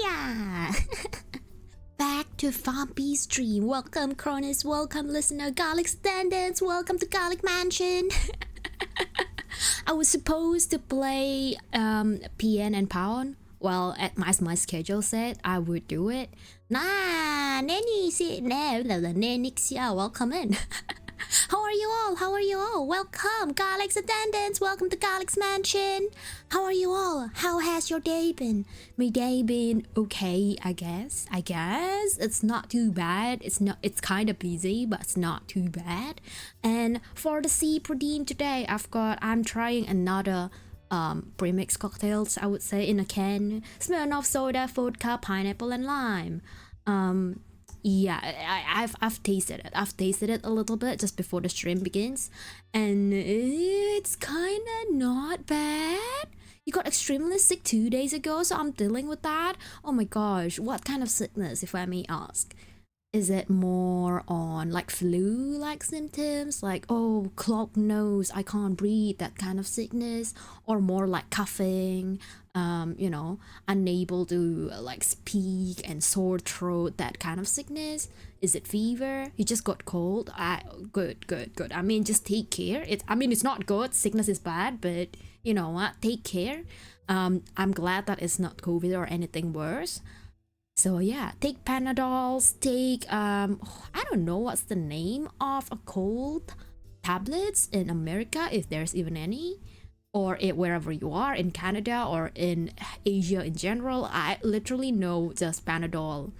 Yeah! Back to VAMPI stream. Welcome Cronus, welcome listener, Garlic Standards, welcome to Garlic Mansion. I was supposed to play PN and Pound. Well, as my schedule said, I would do it. Nah, Nanny said no, welcome in. How are you all? How are you all? Welcome, Garlic's attendants. Welcome to Garlic's Mansion. How are you all? How has your day been? My day been okay, I guess. It's not too bad. It's kind of busy, but it's not too bad. And for the sea protein today, I'm trying another premix cocktails, I would say, in a can. Smirnoff soda, vodka, pineapple, and lime. Yeah, I've tasted it. I've tasted it a little bit just before the stream begins, and it's kind of not bad. You got extremely sick 2 days ago, so I'm dealing with that. Oh my gosh, what kind of sickness, if I may ask? Is it more on like flu-like symptoms, like oh, clogged nose, I can't breathe, that kind of sickness, or more like coughing, you know, unable to like speak and sore throat, that kind of sickness? Is it fever? You just got cold? Good. I mean, just take care. It's not good. Sickness is bad, but you know what? Take care. I'm glad that it's not COVID or anything worse. So yeah, take Panadols, take I don't know what's the name of a cold tablets in America, if there's even any, or wherever you are, in Canada or in Asia in general. I literally know just Panadol.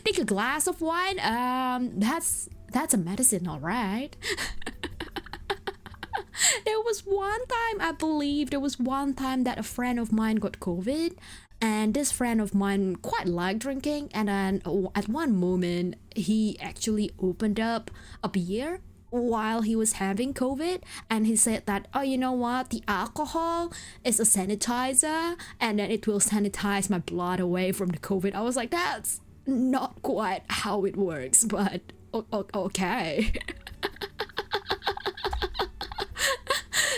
Take a glass of wine. That's a medicine, all right. There was one time that a friend of mine got COVID. And this friend of mine quite liked drinking, and then at one moment he actually opened up a beer while he was having COVID, and he said that, oh, you know what, the alcohol is a sanitizer and then it will sanitize my blood away from the COVID. I was like, that's not quite how it works, but okay.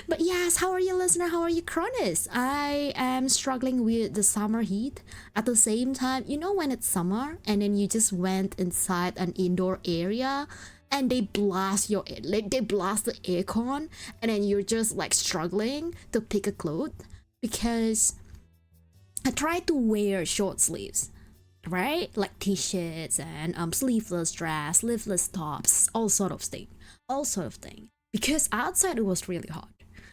But yes, how are you, listener? How are you, Cronus? I am struggling with the summer heat. At the same time, you know when it's summer and then you just went inside an indoor area and they blast the aircon, and then you're just like struggling to pick a cloth, because I try to wear short sleeves, right? Like t-shirts and sleeveless dress, sleeveless tops, all sort of thing. Because outside it was really hot.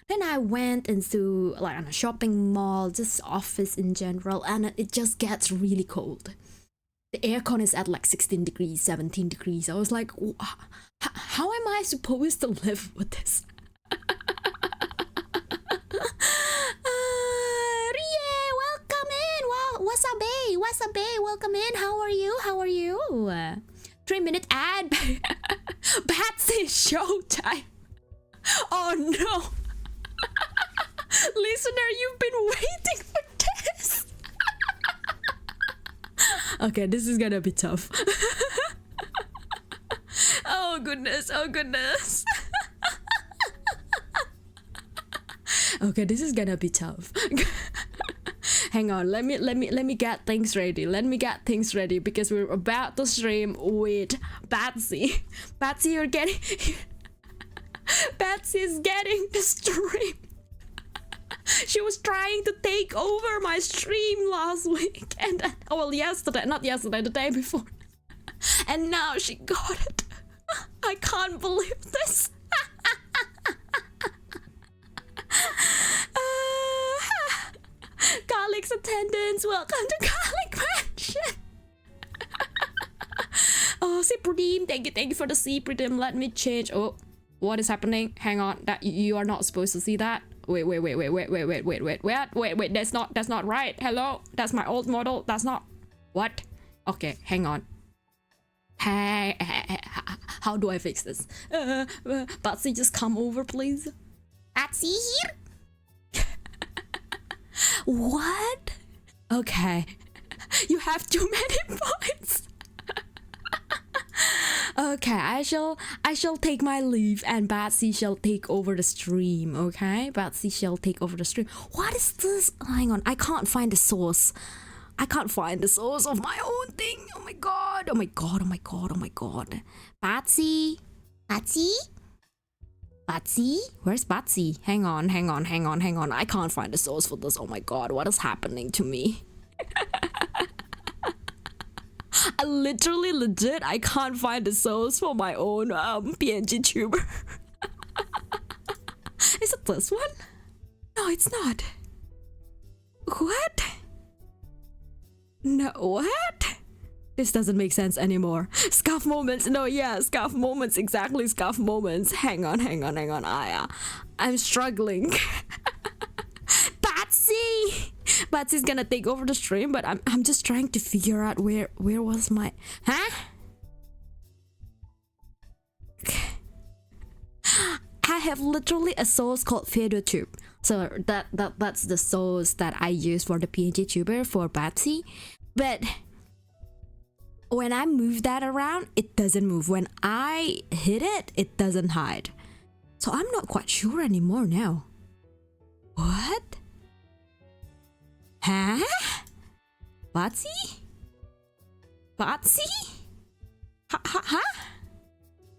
Then I went into like a shopping mall, just office in general, and it just gets really cold. The aircon is at like 16 degrees, 17 degrees. I was like, how am I supposed to live with this? Riera, welcome in. Wow, what's up, babe? Welcome in. How are you? 3-minute ad. Batsy showtime. Oh no. Listener, you've been waiting for this. Okay, this is gonna be tough. Oh goodness. Okay, this is gonna be tough. Hang on, let me get things ready. Because we're about to stream with Batsy. Batsy's getting the stream. She was trying to take over my stream last week, and the day before. And now she got it. I can't believe this. Garlic's attendants, welcome to Garlic Mansion. Oh, Cypridim, thank you for the Cypridim. Let me change. Oh, what is happening? Hang on, that you are not supposed to see that. Wait, that's not right. Hello, that's my old model. That's not what? Okay, hang on. Hey, how do I fix this? Batsy, just come over, please. Batsy here. What? Okay, you have too many points. Okay, I shall take my leave, and Batsy shall take over the stream. Okay, Batsy shall take over the stream. What is this? Hang on, I can't find the source. I can't find the source of my own thing. Oh my god. Oh my god. Oh my god. Oh my god. Batsy. Batsy? Batsy? Where's Batsy? Hang on. I can't find the source for this. Oh my god. What is happening to me? I literally legit I can't find the source for my own PNG tuber. Is it this one? No, it's not. What? No, what? This doesn't make sense anymore. Scuff moments. No, yeah, scuff moments. Exactly, scuff moments. Hang on. I'm struggling. Batsy! Batsy's gonna take over the stream, but I'm just trying to figure out where was my... Huh? I have literally a source called FedoTube. So that's the source that I use for the PNG tuber for Batsy. But when I move that around, it doesn't move. When I hit it, it doesn't hide. So I'm not quite sure anymore now. What? Huh? Batsy? Batsy? Huh?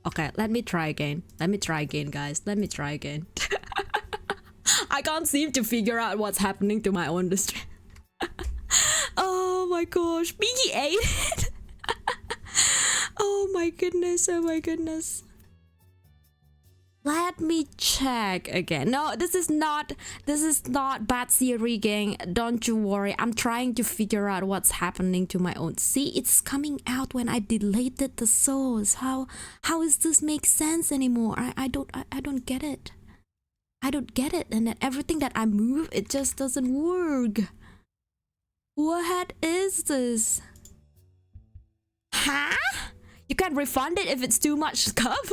Okay, let me try again. Guys. Let me try again. I can't seem to figure out what's happening to my own stream. Oh my gosh, Biggie ate it. Oh my goodness. Let me check again. No, this is not Batsy rigging. Don't you worry. I'm trying to figure out what's happening to my own. See, it's coming out when I deleted the source. How does this make sense anymore? I don't get it. I don't get it. And then everything that I move, it just doesn't work. What is this? Huh? You can refund it if it's too much scuff?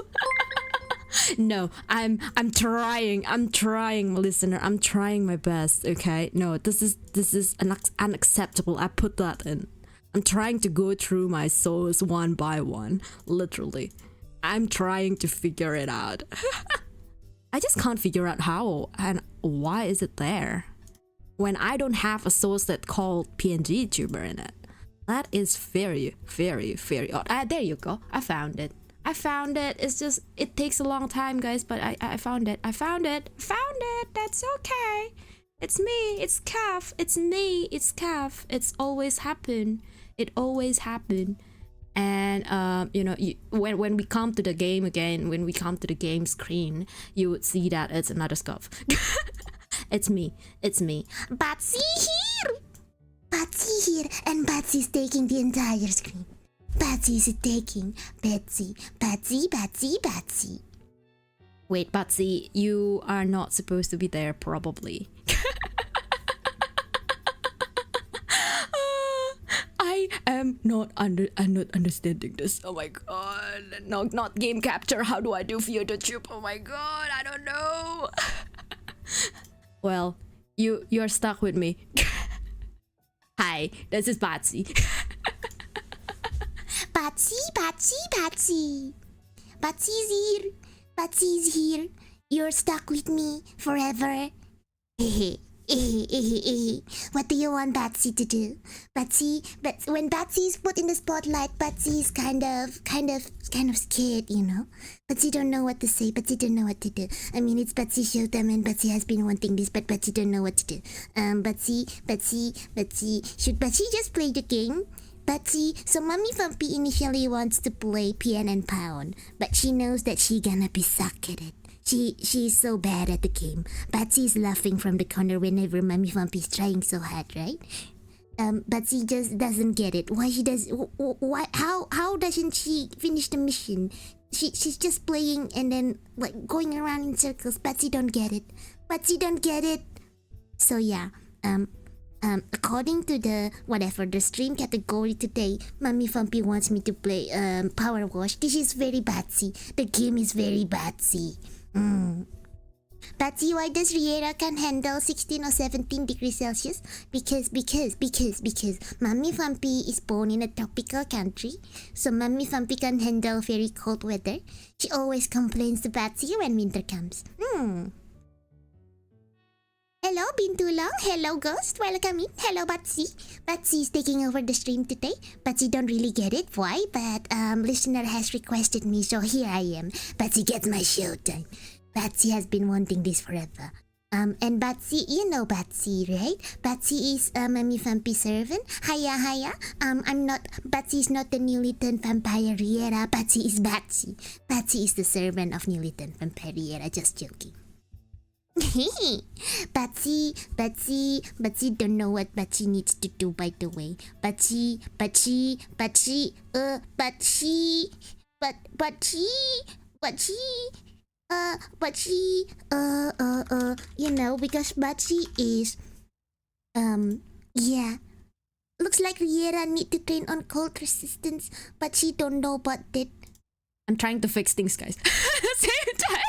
No, I'm trying, listener. I'm trying my best, okay? No, this is unacceptable. I put that in. I'm trying to go through my source one by one, literally. I'm trying to figure it out. I just can't figure out how and why is it there when I don't have a source that's called PNG tuber in it. That is very odd. There you go. I found it. It's just, it takes a long time, guys, but I found it. That's okay. It's me. It's Calf. It's me. It's Calf. It's always happened. It always happened. And you know, when we come to the game again, when we come to the game screen, you would see that it's another scuff. It's me. Batsy here. And Batsy's taking the entire screen. Batsy's taking Batsy. Wait, Batsy, you are not supposed to be there, probably. I'm not understanding this. Oh my god. No, not game capture. How do I do FedoTube? Oh my god, I don't know. Well, you're stuck with me. Hi, this is Batsy. Batsy. Batsy's here. You're stuck with me forever. What do you want Batsy to do? When Batsy's put in the spotlight, Batsy's kind of scared, you know. Batsy don't know what to say. Batsy don't know what to do. I mean, it's Batsy showtime and Batsy has been wanting this, but Batsy don't know what to do. Batsy, should Batsy just play the game? Batsy, so Mommy Vampy initially wants to play PN and Pound, but she knows that she gonna be suck at it. She's so bad at the game. Batsy's laughing from the corner whenever Mommy Vampy's trying so hard, right? Batsy just doesn't get it. Why how doesn't she finish the mission? She's just playing and then like going around in circles. Batsy don't get it. So yeah, according to the stream category today, Mommy Vampy wants me to play POWERWASH. This is very Batsy. The game is very Batsy. Batsy, why does Riera can handle 16 or 17 degrees Celsius? Because Mommy Vampy is born in a tropical country, so Mommy Vampy can handle very cold weather. She always complains to Batsy when winter comes. Hello, Bintulong. Hello, Ghost. Welcome in. Hello, Batsy. Batsy is taking over the stream today. Batsy don't really get it why, but listener has requested me, so here I am. Batsy gets my showtime. Batsy has been wanting this forever. And Batsy, you know Batsy, right? Batsy is Mami Vampy servant. Hiya, hiya. Batsy is not the newly turned vampire Riera. Batsy is Batsy. Batsy is the servant of newly turned vampire Riera. Just joking. Batsy don't know what Batsy needs to do, by the way. Batsy, you know, because Batsy is, yeah. Looks like Riera need to train on cold resistance, but she don't know about that. I'm trying to fix things, guys. At the same time.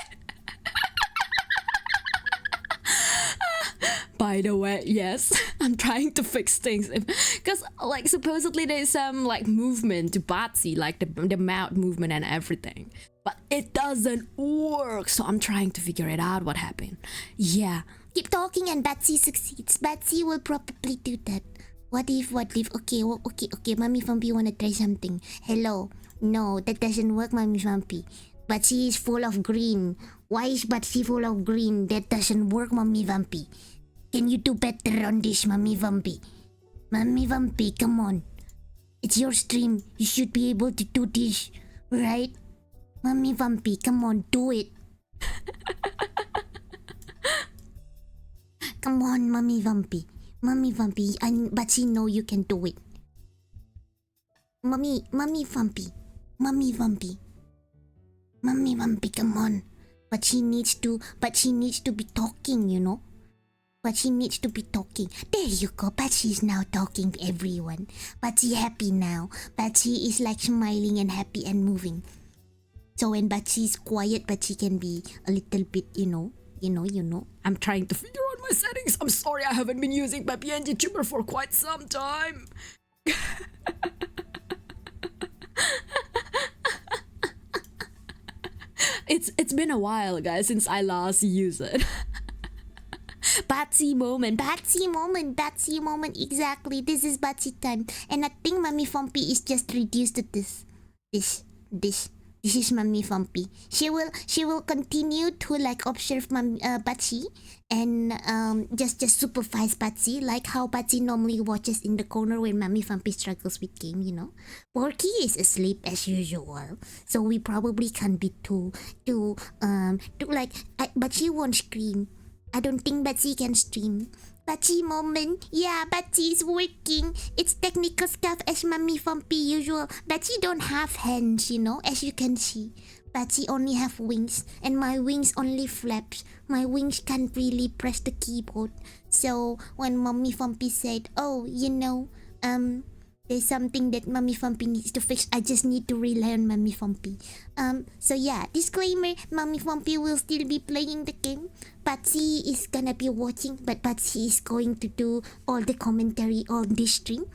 By the way, yes, I'm trying to fix things because like supposedly there's some like movement to Batsy, like the mouth movement and everything, but it doesn't work, so I'm trying to figure it out what happened. Yeah, keep talking and Batsy succeeds. Batsy will probably do that. What if okay, Mami Vampy wanna try something. Hello, no, that doesn't work, Mami Vampy. Batsy is full of green. Why is Batsy full of green? That doesn't work, Mami Vampy. Can you do better on this, Mami Vampy? Mami Vampy, come on. It's your stream. You should be able to do this, right? Mami Vampy, come on, do it. Come on, Mami Vampy. Mami Vampy, but you know you can do it. Mami Vampy. Mami Vampy. Mami Vampy, come on. But she needs to be talking, you know? But she needs to be talking. There you go. But she's now talking to everyone. But she's happy now. But she is like smiling and happy and moving. So when Batsy is quiet, Batsy can be a little bit, you know. I'm trying to figure out my settings. I'm sorry, I haven't been using Peppy and YouTuber for quite some time. It's been a while, guys, since I last used it. Batsy moment, exactly. This is Batsy time. And I think Mami Vampy is just reduced to this. This is Mami Vampy. She will continue to like observe Batsy and just supervise Batsy, like how Batsy normally watches in the corner when Mami Vampy struggles with game, you know. Porky is asleep as usual, so we probably can't be too like. Batsy won't scream. I don't think Batsy can stream. Batsy moment. Yeah, Batsy is working. It's technical stuff as Mami Vampy usual. Batsy don't have hands, you know, as you can see. Batsy only have wings, and my wings only flaps. My wings can't really press the keyboard. So when Mami Vampy said, oh, you know, there's something that Mami Vampy needs to fix, I just need to rely on Mami Vampy. So yeah, disclaimer, Mami Vampy will still be playing the game. Batsy is gonna be watching, but Batsy is going to do all the commentary on this stream.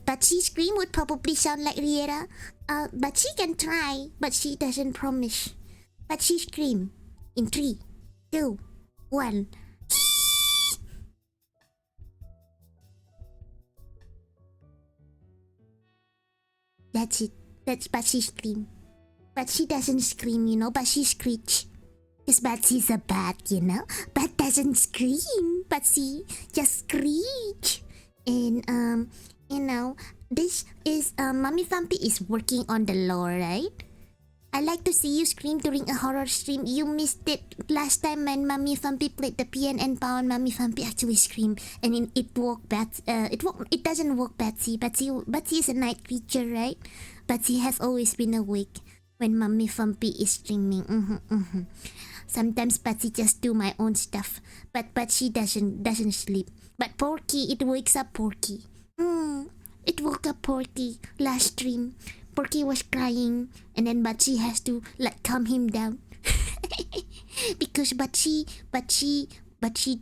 Batsy's scream would probably sound like Riera. Batsy can try, but she doesn't promise. Batsy scream in 3, 2, 1. That's it. That's Batsy's scream. Batsy doesn't scream, you know, Batsy screech. Because Batsy's a bat, you know. Bat doesn't scream. Batsy just screech. And you know, this is Mami Vampy is working on the lore, right? I like to see you scream during a horror stream. You missed it last time when Mami Vampy played the PN and Pound. Mami Vampy actually screamed, and it woke Bats. It doesn't woke Batsy. Batsy is a night creature, right? Batsy has always been awake when Mami Vampy is streaming. Sometimes Batsy just do my own stuff, but Batsy doesn't sleep. But Porky, it wakes up Porky. It woke up Porky last stream. Porky was crying, and then Batsy has to like calm him down. Because Batsy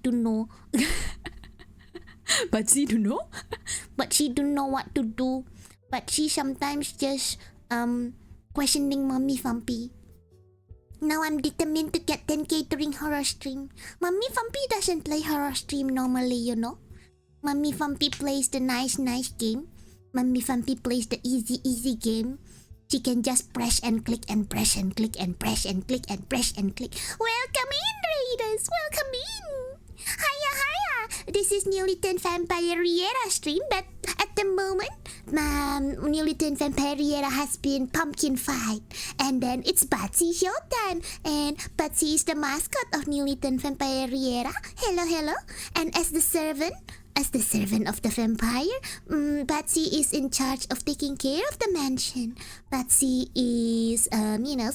do know. Batsy do know? Batsy do know what to do. Batsy sometimes just questioning Mami Vampy. Now I'm determined to get 10k during horror stream. Mummy Vampy doesn't play horror stream normally, you know. Mummy Vampy plays the nice game. Mummy Vampy plays the easy game. She can just press and click and press and click and press and click and press and click. Welcome in, raiders! Welcome in! Hiya! This is Newly 10 Vampire Riera stream, but at the moment, Newly 10 Vampire Riera has been pumpkin fight. And then it's Batsy showtime. And Batsy is the mascot of Newly 10 Vampire Riera. Hello. And as the servant of the vampire, Batsy is in charge of taking care of the mansion. Batsy is,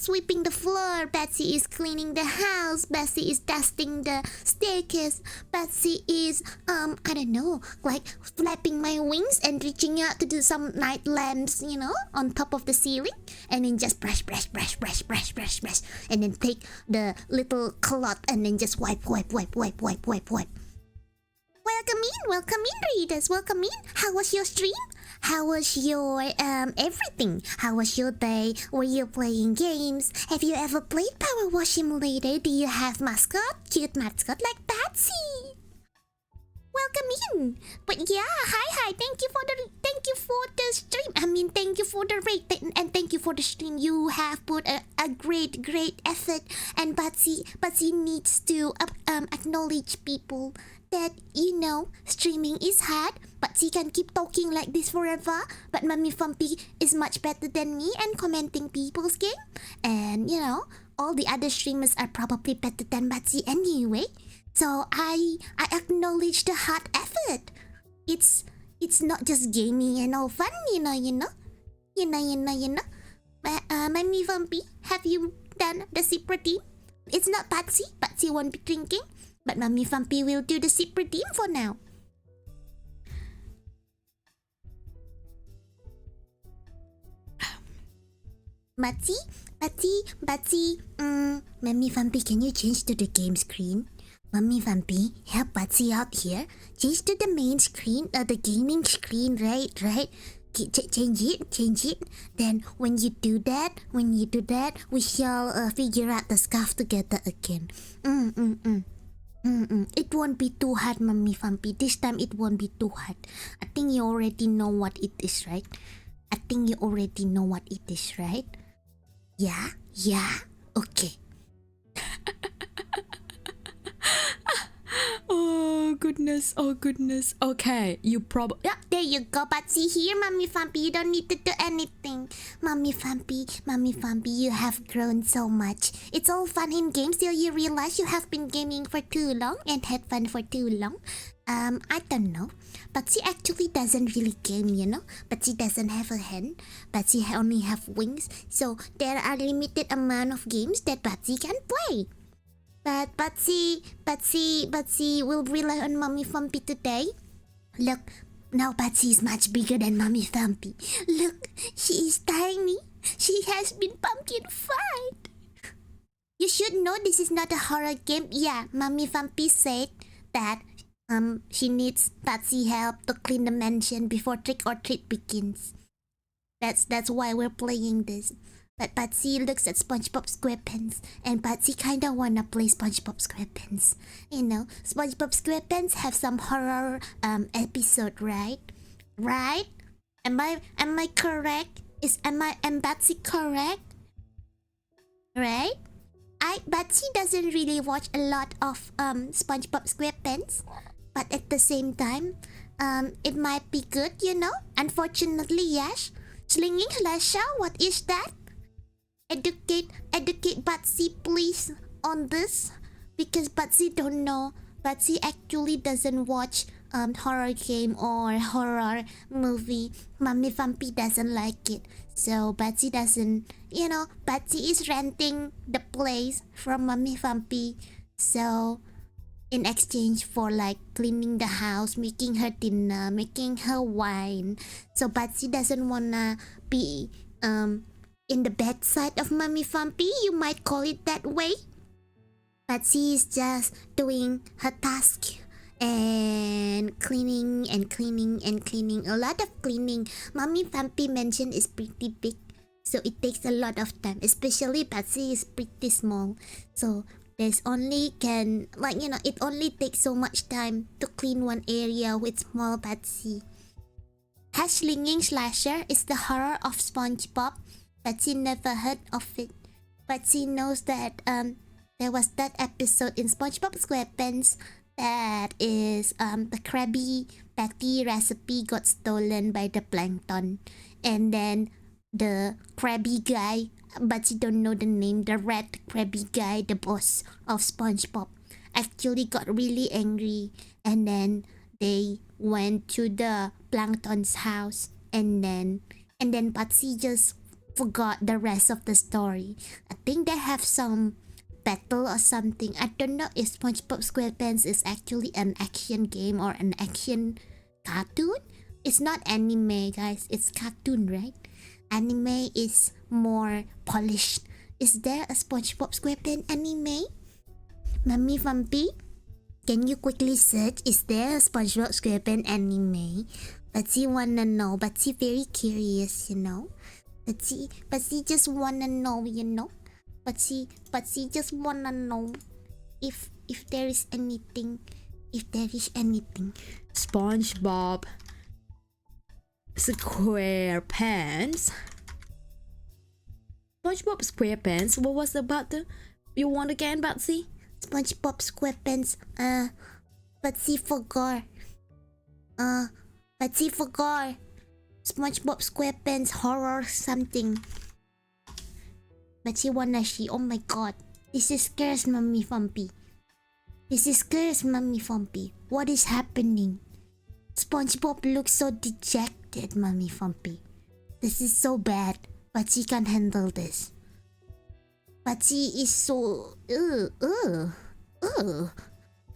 sweeping the floor. Batsy is cleaning the house. Batsy is dusting the staircase. Batsy is, like flapping my wings and reaching out to do some night lamps, on top of the ceiling. And then just brush. And then take the little cloth and then just wipe. Welcome in, readers. Welcome in. How was your stream? How was your everything? How was your day? Were you playing games? Have you ever played Power Wash Simulator? Do you have cute mascot like Patsy? Welcome in. But yeah, hi. Thank you for the stream. I mean, thank you for the rate and thank you for the stream. You have put a great effort, and Patsy needs to acknowledge people that, streaming is hard, but she can keep talking like this forever. But Mummy Vampy is much better than me and commenting people's game. And, all the other streamers are probably better than Batsy anyway. So I acknowledge the hard effort. It's not just gaming and all fun, you know. Mummy Vampy, have you done the secret team? It's not Batsy. Batsy won't be drinking. But Mummy Vampy will do the secret team for now. Batsy, Mummy Vampy, can you change to the game screen? Mummy Vampy, help Batsy out here. Change to the main screen, the gaming screen, right? Change it. Then when you do that, we shall figure out the scarf together again. It won't be too hard, Mummy Vampy. This time it won't be too hard. I think you already know what it is, right? Yeah? Okay. Oh goodness. Okay, yeah, there you go, Batsy here, Mummy Vampy. You don't need to do anything. Mummy Vampy, you have grown so much. It's all fun in games till you realize you have been gaming for too long and had fun for too long. I don't know. Batsy actually doesn't really game, Batsy doesn't have a hand. Batsy only have wings. So there are limited amount of games that Batsy can play. But Batsy will rely on Mummy Vampy today. Look, now Batsy is much bigger than Mummy Vampy. Look, she is tiny. She has been pumpkin fight. You should know this is not a horror game. Yeah, Mummy Vampy said that she needs Batsy help to clean the mansion before trick or treat begins. That's why we're playing this. But Batsy looks at SpongeBob SquarePants, and Batsy kinda wanna play SpongeBob SquarePants. SpongeBob SquarePants have some horror episode, right? Right? Am I correct? Am Batsy correct? Right? Batsy doesn't really watch a lot of SpongeBob SquarePants, but at the same time, it might be good, Unfortunately, yes. Slinging Slasher, what is that? Educate Batsy please on this, because Batsy don't know. Batsy actually doesn't watch horror game or horror movie. Mummy Vampy doesn't like it, so Batsy doesn't. Batsy is renting the place from Mummy Vampy, so in exchange for like cleaning the house, making her dinner, making her wine. So Batsy doesn't wanna be in the bad side of Mummy Vampy, you might call it that way. Batsy is just doing her task and cleaning. A lot of cleaning. Mummy Vampy mansion is pretty big. So it takes a lot of time, especially Patsy is pretty small. So there's only can, like, you know, it only takes so much time to clean one area with small Patsy. Slinging Slasher is the horror of SpongeBob. Patsy never heard of it. Patsy knows that there was that episode in SpongeBob SquarePants that is the Krabby Patty recipe got stolen by the plankton, and then the Krabby guy, but you don't know the name, the red Krabby guy, the boss of SpongeBob, actually got really angry, and then they went to the plankton's house, and then Patsy just forgot the rest of the story. I think they have some battle or something. I don't know if SpongeBob SquarePants is actually an action game or an action cartoon. It's not anime, guys. It's cartoon, right? Anime is more polished. Is there a SpongeBob SquarePants anime? Mummy Vampy, can you quickly search? Is there a SpongeBob SquarePants anime? Patsy wanna know. Patsy very curious, you know. Patsy just wanna know, you know. Patsy just wanna know if there is anything. If there is anything. SpongeBob SquarePants. SpongeBob SquarePants. What was about the? You want again, Patsy? SpongeBob SquarePants. Patsy forgot. Patsy forgot. SpongeBob SquarePants horror something. Patsy wanna see. Oh my god. This is scares Mummy Vampy. This is scares Mummy Vampy. What is happening? SpongeBob looks so dejected, Mummy Vampy. This is so bad. Patsy can't handle this. Patsy is so... The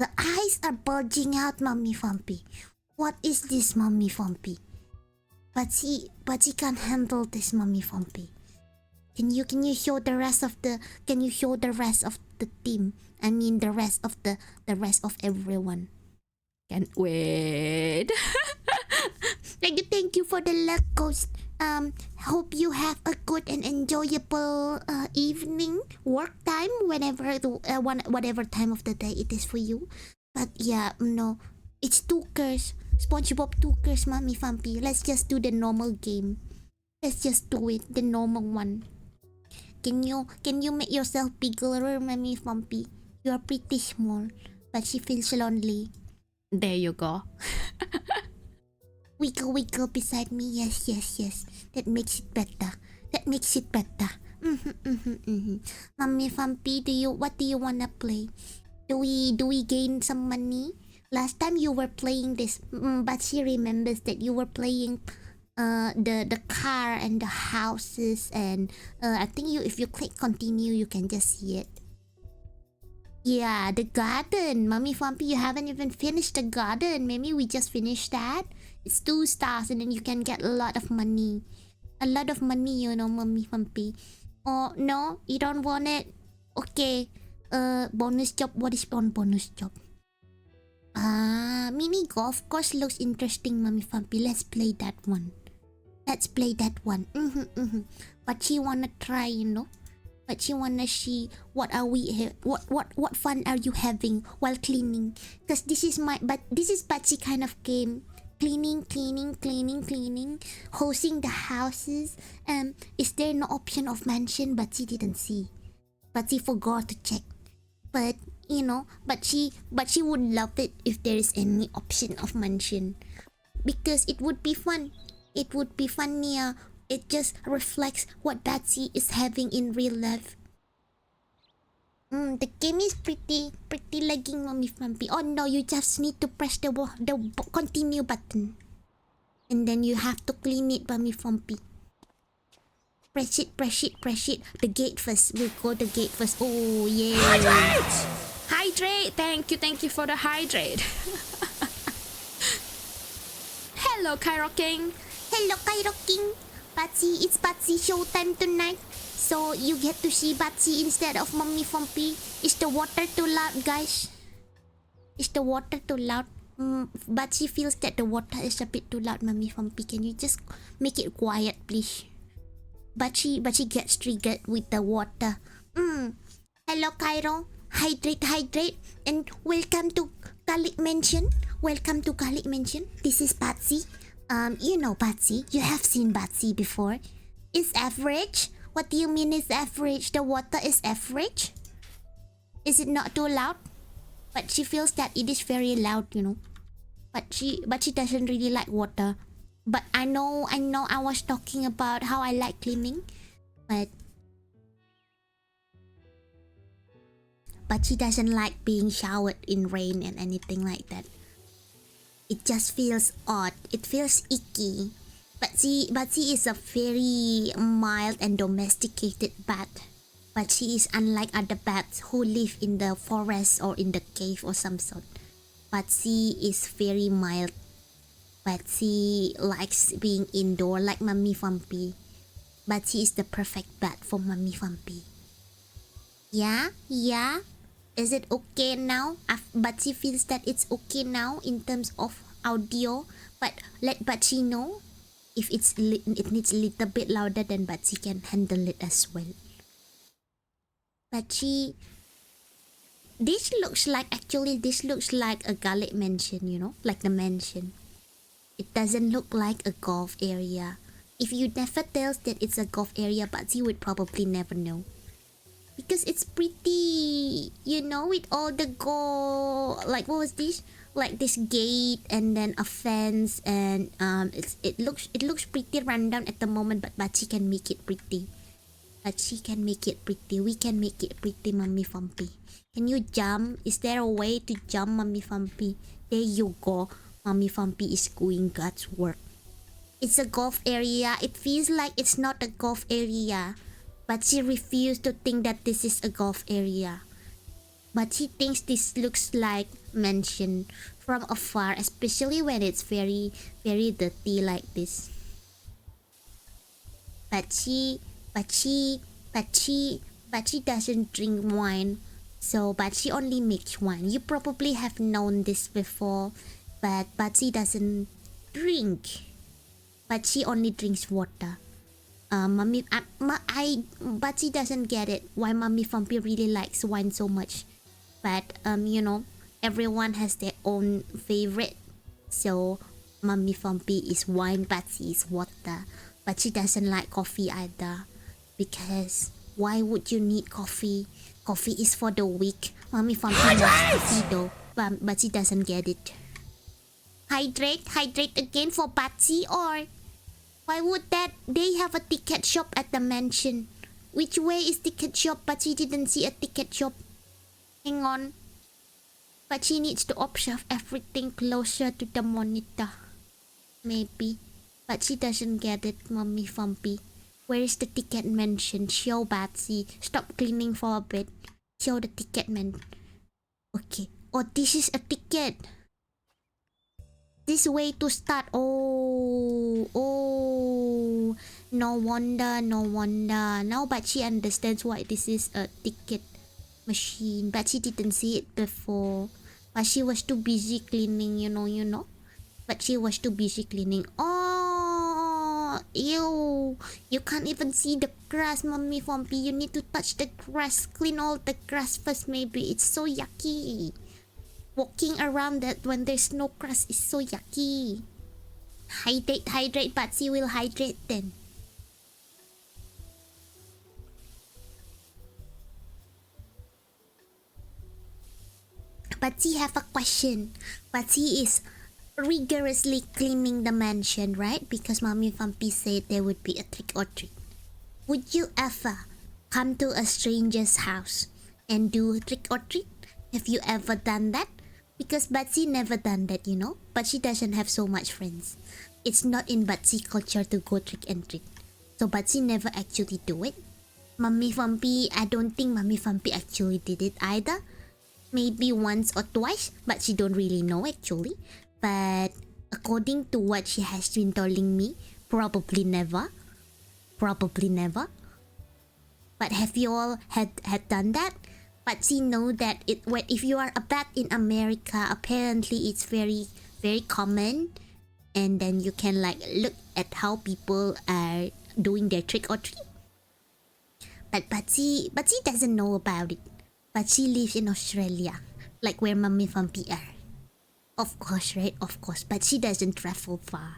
eyes are bulging out, Mummy Vampy. What is this, Mummy Vampy? Patsy can't handle this, Mummy Vampy. Can you show the rest of the team? I mean the rest of everyone. Can't wait. Thank you for the luck, Ghost. Hope you have a good and enjoyable evening, work time, whatever time of the day it is for you. But yeah, no, it's Tookers. SpongeBob Tookers, Mummy Vampy. Let's just do the normal game. Let's just do it, the normal one. Can you make yourself bigger, Mummy Vampy? You are pretty small, but she feels lonely. There you go. Wiggle beside me. Yes. That makes it better. Mummy Vampy, what do you wanna play? Do we gain some money? Last time you were playing this, but she remembers that you were playing the car and the houses, and I think if you click continue you can just see it. Yeah, the garden. Mummy Vampy, you haven't even finished the garden. Maybe we just finish that. It's 2 stars and then you can get a lot of money. You know, Mummy Vampy. Oh no, you don't want it? Okay. Bonus job. What is bonus job? Mini golf course looks interesting, Mummy Vampy. Let's play that one. But she wanna try, you know. But she wanna see what fun are you having while cleaning? Cause this is Patsy kind of game. Cleaning, hosting the houses. Is there no option of mansion? Patsy didn't see. Patsy forgot to check. But you know, but she would love it if there is any option of mansion, because it would be fun. It would be funnier. It just reflects what Patsy is having in real life. The game is pretty lagging, Mummy Vampy. Oh no, you just need to press the continue button, and then you have to clean it, Mummy Vampy. Press it. The gate first. We'll go the gate first. Oh yeah. Hydrate. Thank you for the hydrate. Hello, Cairo King. Patsy, it's Patsy showtime tonight. So you get to see Patsy instead of Mummy Vampy. Is the water too loud, guys? Patsy feels that the water is a bit too loud, Mummy Vampy. Can you just make it quiet, please? but she gets triggered with the water. Hello, Cairo. Hydrate, and welcome to Garlic Mansion. Welcome to Garlic Mansion. This is Patsy. You know Patsy. You have seen Patsy before. It's average. What do you mean is average? The water is average? Is it not too loud? But she feels that it is very loud, you know. But she doesn't really like water. But I know I was talking about how I like cleaning. But she doesn't like being showered in rain and anything like that. It just feels odd. It feels icky. But she is a very mild and domesticated bat. But she is unlike other bats who live in the forest or in the cave or some sort. But she is very mild. But she likes being indoor like Mummy Vampy. But she is the perfect bat for Mummy Vampy. Yeah? Is it okay now? But she feels that it's okay now in terms of audio. But let Batsy know if it needs a little bit louder, then Batsy can handle it as well. Batsy, this looks like a garlic mansion, you know, like the mansion. It doesn't look like a golf area. If you never tell that it's a golf area, Batsy would probably never know. Because it's pretty, you know, with all the like what was this? Like this gate and then a fence and it looks pretty rundown at the moment, but Batsy can make it pretty. Batsy can make it pretty. We can make it pretty, Mummy Vampy. Can you jump? Is there a way to jump, Mummy Vampy? There you go. Mummy Vampy is doing God's work. It's a golf area. It feels like it's not a golf area. But she refused to think that this is a golf area. But she thinks this looks like mansion from afar, especially when it's very, very dirty like this. But she doesn't drink wine. But she only makes wine. You probably have known this before. But she doesn't drink. But she only drinks water. But she doesn't get it why Mummy Vampy really likes wine so much. But you know, everyone has their own favorite. So Mummy Vampy is wine, Batsy is water. But she doesn't like coffee either. Because why would you need coffee? Coffee is for the weak. Mummy Vampy loves coffee though. But she doesn't get it. Hydrate again for Batsy, or why would that? They have a ticket shop at the mansion. Which way is ticket shop? But she didn't see a ticket shop. Hang on. But she needs to observe everything closer to the monitor. Maybe. But she doesn't get it, Mummy Vampy. Where is the ticket mansion? Show Batsy. Stop cleaning for a bit. Show the ticket man. Okay. Oh, this is a ticket. This way to start. Oh. No wonder. Now but she understands why this is a ticket machine. But she didn't see it before. But she was too busy cleaning, you know. But she was too busy cleaning. Oh, ew. You can't even see the grass, Mummy Vampy. You need to touch the grass. Clean all the grass first, maybe. It's so yucky. Walking around that when there's no grass is so yucky. Hydrate, Batsy will hydrate then. Batsy have a question. Batsy is rigorously cleaning the mansion, right? Because Mummy Vampy said there would be a trick or treat. Would you ever come to a stranger's house and do a trick or treat? Have you ever done that? Because Batsy never done that, you know. But she doesn't have so much friends. It's not in Batsy culture to go trick and treat. So Batsy never actually do it. Mummy Vampy, I don't think Mummy Vampy actually did it either. Maybe once or twice, but she don't really know actually. But according to what she has been telling me, probably never. But have you all had done that? But she know that if you are a bat in America, apparently it's very, very common. And then you can like look at how people are doing their trick or treat. But Batsy doesn't know about it. Batsy lives in Australia, like where Mummy Vampy are. Of course, right? Of course. But she doesn't travel far.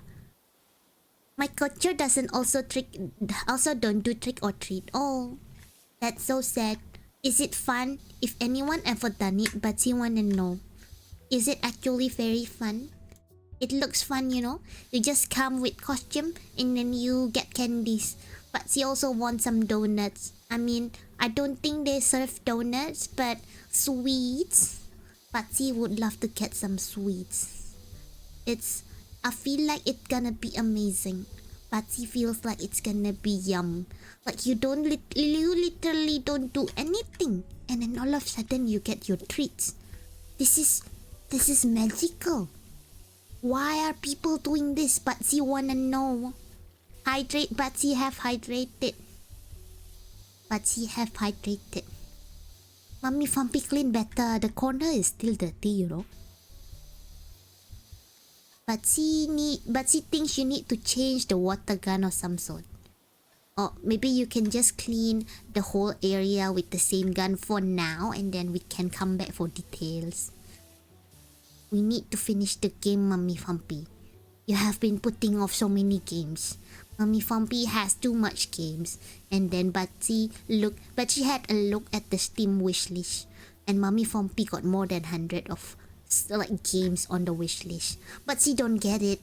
My culture doesn't also don't do trick or treat. Oh, that's so sad. Is it fun? If anyone ever done it, Batsy wanna know. Is it actually very fun? It looks fun, you know. You just come with costume and then you get candies. But she also wants some donuts. I mean, I don't think they serve donuts, but sweets. Patsy would love to get some sweets. I feel like it's gonna be amazing. Patsy feels like it's gonna be yum. Like you literally don't do anything, and then all of a sudden you get your treats. This is magical. Why are people doing this? Patsy wanna know. Hydrate, Patsy have hydrated. Patsy have hydrated. Mummy Vampy clean better. The corner is still dirty, you know. Patsy thinks you need to change the water gun or some sort. Or maybe you can just clean the whole area with the same gun for now, and then we can come back for details. We need to finish the game, Mummy Vampy. You have been putting off so many games. Mummy Vampy has too much games. And then Batsy had a look at the Steam wishlist. And Mummy Vampy got more than 100 of like games on the wishlist. But she don't get it.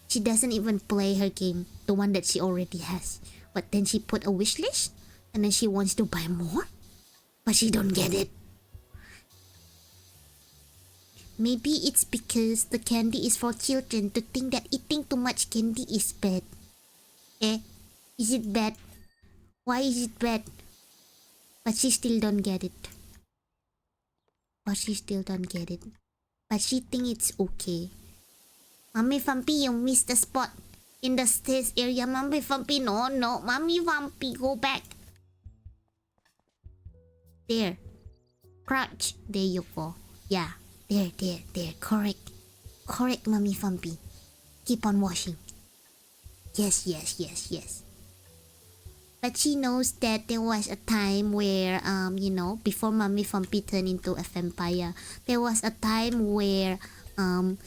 She doesn't even play her game, the one that she already has. But then she put a wishlist, and then she wants to buy more. But she don't get it. Maybe it's because the candy is for children to think that eating too much candy is bad. Is it bad? Why is it bad? But she still don't get it. But she think it's okay. Mummy Vampy, you missed the spot in the stairs area. Mummy Vampy, no. Mummy Vampy, go back. There. Crouch. There you go. Yeah. There. Correct, Mummy Vampy. Keep on washing. Yes. But she knows that there was a time where, before Mummy Vampy turned into a vampire, there was a time where,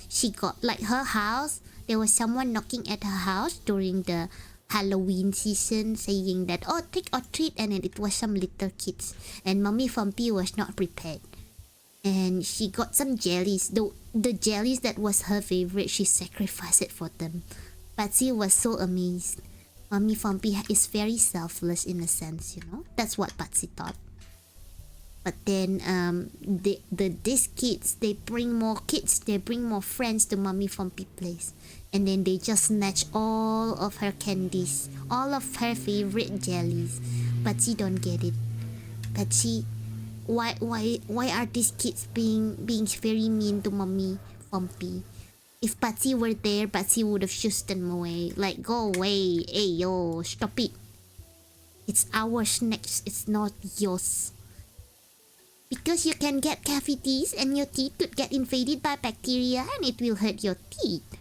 she got, like, her house, there was someone knocking at her house during the Halloween season saying that, oh, trick or treat, and then it was some little kids. And Mummy Vampy was not prepared. And she got some jellies. The jellies that was her favorite, she sacrificed it for them. Patsy was so amazed. Mummy Vampy is very selfless in a sense, you know. That's what Patsy thought. But then these kids, they bring more friends to Mummy Vampy place. And then they just snatch all of her candies, all of her favorite jellies. Patsy don't get it. Patsy, why are these kids being very mean to Mummy Vampy? If Patsy were there, Patsy would have shushed them away. Like, go away. Hey, yo, stop it. It's our snacks, it's not yours. Because you can get cavities and your teeth could get invaded by bacteria and it will hurt your teeth.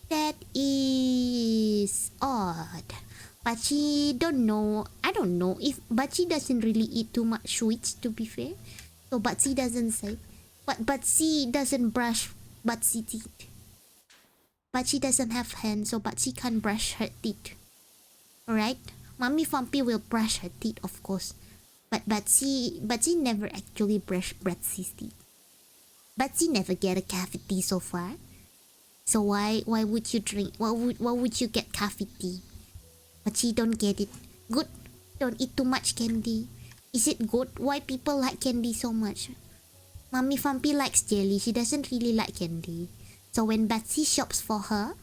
That is odd. Patsy don't know. I don't know if Patsy doesn't really eat too much sweets, to be fair. So Patsy doesn't say. But Patsy doesn't brush Patsy's teeth. Patsy doesn't have hands, so Patsy can't brush her teeth. Alright? Mummy Vampy will brush her teeth, of course. But Patsy never actually brushed Patsy's teeth. Patsy never get a cavity so far. So why would you drink? Why would you get cavity? Patsy don't get it. Good. Don't eat too much candy. Is it good? Why people like candy so much? Mummy Vampy likes jelly. She doesn't really like candy. So when Patsy shops for her,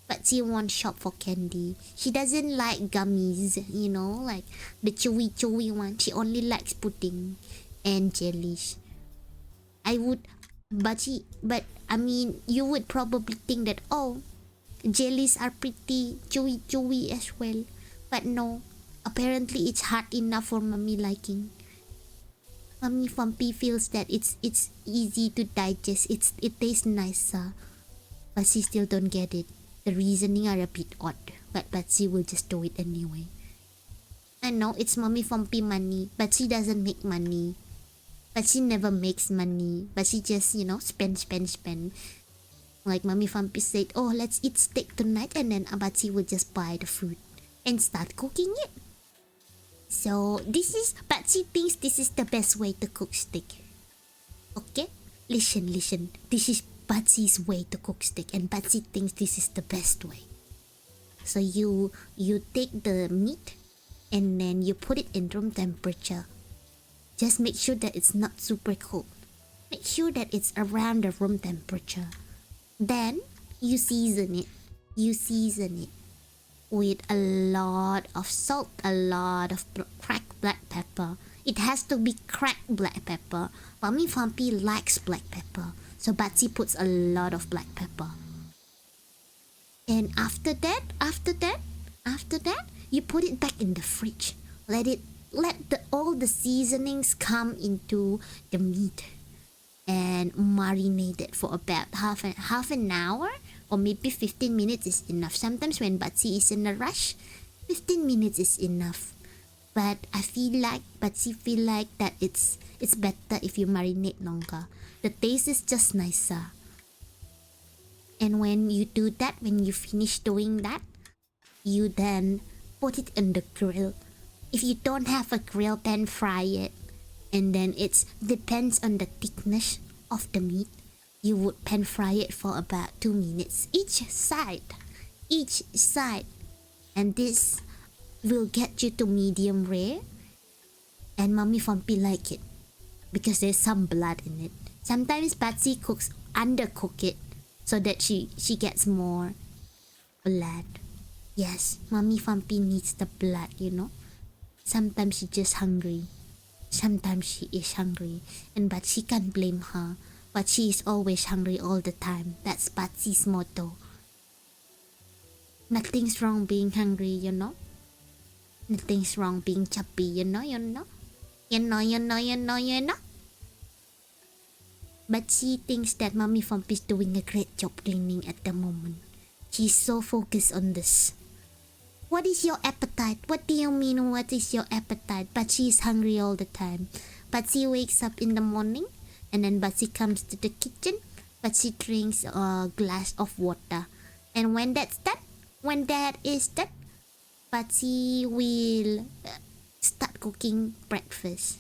Patsy won't shop for candy. She doesn't like gummies, you know, like the chewy one. She only likes pudding and jellies. But I mean, you would probably think that, oh, jellies are pretty chewy as well. But no, apparently it's hard enough for Mummy liking. Mummy Vampy feels that it's easy to digest. It tastes nicer. But she still don't get it. The reasoning are a bit odd. but she will just do it anyway. I know it's mommy Fompy money, but she doesn't make money. But she never makes money. But she just, spend. Like mommy Fompy said, oh, let's eat steak tonight, and then Abachi will just buy the food and start cooking it. So but she thinks this is the best way to cook steak. Okay? Listen. This is Batsi's way to cook steak, and Batsi thinks this is the best way. So you take the meat and then you put it in room temperature. Just make sure that it's not super cold. Make sure that it's around the room temperature. Then you season it. With a lot of salt, a lot of cracked black pepper. It has to be cracked black pepper. Mommy Fompy likes black pepper, so Batsy puts a lot of black pepper. And after that, you put it back in the fridge. Let all the seasonings come into the meat and marinate it for about half an hour, or maybe 15 minutes is enough. Sometimes when Batsy is in a rush, 15 minutes is enough. But Batsy feel like that it's better if you marinate longer. The taste is just nicer. And when you do that, when you finish doing that, you then put it in the grill. If you don't have a grill, then fry it. And then it depends on the thickness of the meat. You would pan fry it for about 2 minutes each side. And this will get you to medium rare. And mommy Fompy like it because there's some blood in it. Sometimes Batsy undercook it so that she gets more blood. Yes, mommy Fompy needs the blood, Sometimes she's just hungry. Sometimes she is hungry, but she can't blame her. But she is always hungry all the time. That's Batsy's motto. Nothing's wrong being hungry, Nothing's wrong being chubby, But she thinks that mommy Fompy is doing a great job cleaning at the moment. She's so focused on this. What is your appetite? What do you mean, what is your appetite? But she is hungry all the time. But she wakes up in the morning, and then Batsy comes to the kitchen. Batsy drinks a glass of water. And when that is done, Batsy will start cooking breakfast.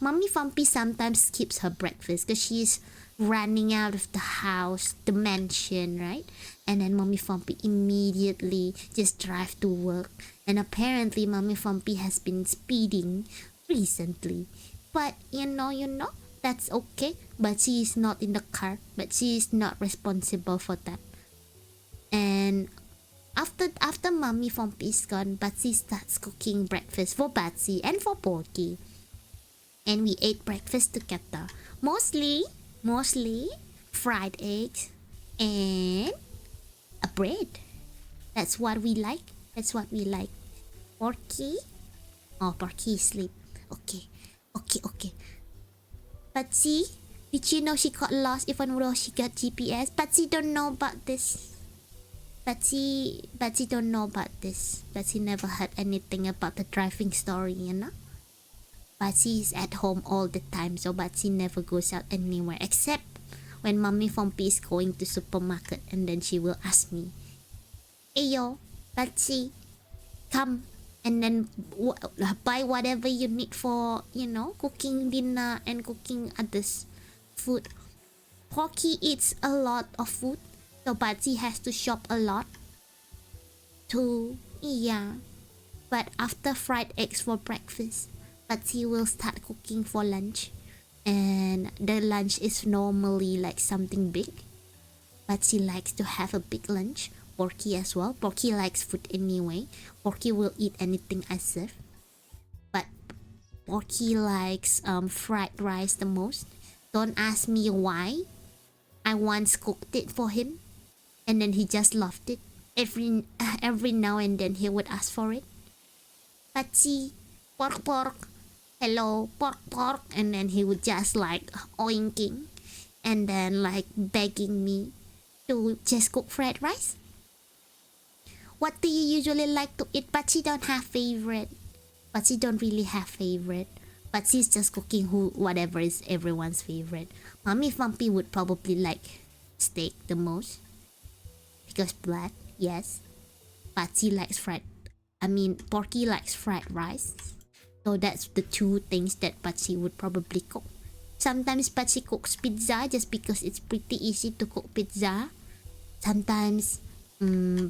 Mommy Fompy sometimes skips her breakfast because she's running out of the house, the mansion, right? And then mommy Fompy immediately just drive to work. And apparently mommy Fompy has been speeding recently. But that's okay. But she is not in the car. But she is not responsible for that. And after mommy Fompy is gone, Batsy starts cooking breakfast for Batsy and for Porky. And we ate breakfast together. Mostly fried eggs and a bread. That's what we like. Porky? Oh, Porky sleep. Okay. Batsy, did you know she got lost even though she got GPS? Batsy don't know about this. Batsy don't know about this. Batsy never heard anything about the driving story, Batsy is at home all the time, so Batsy never goes out anywhere except when mommy Fompy is going to supermarket, and then she will ask me, "Ayo, Batsy, come and then buy whatever you need for, cooking dinner and cooking others food." Porky eats a lot of food, so Batsy has to shop a lot too. Yeah, but after fried eggs for breakfast, Batsy will start cooking for lunch. And the lunch is normally like something big. Batsy likes to have a big lunch. Porky as well. Porky likes food anyway. Porky will eat anything I serve. But Porky likes fried rice the most. Don't ask me why. I once cooked it for him, and then he just loved it. Every now and then he would ask for it. Batsy, pork. Hello, pork. And then he would just like oinking, and then like begging me to just cook fried rice. What do you usually like to eat? But she don't have favorite. But she don't really have favorite. But she's just cooking whatever is everyone's favorite. Mommy Fumpy would probably like steak the most. Because blood, yes. But she likes Porky likes fried rice. So that's the two things that Patsy would probably cook. Sometimes Patsy cooks pizza just because it's pretty easy to cook pizza. Sometimes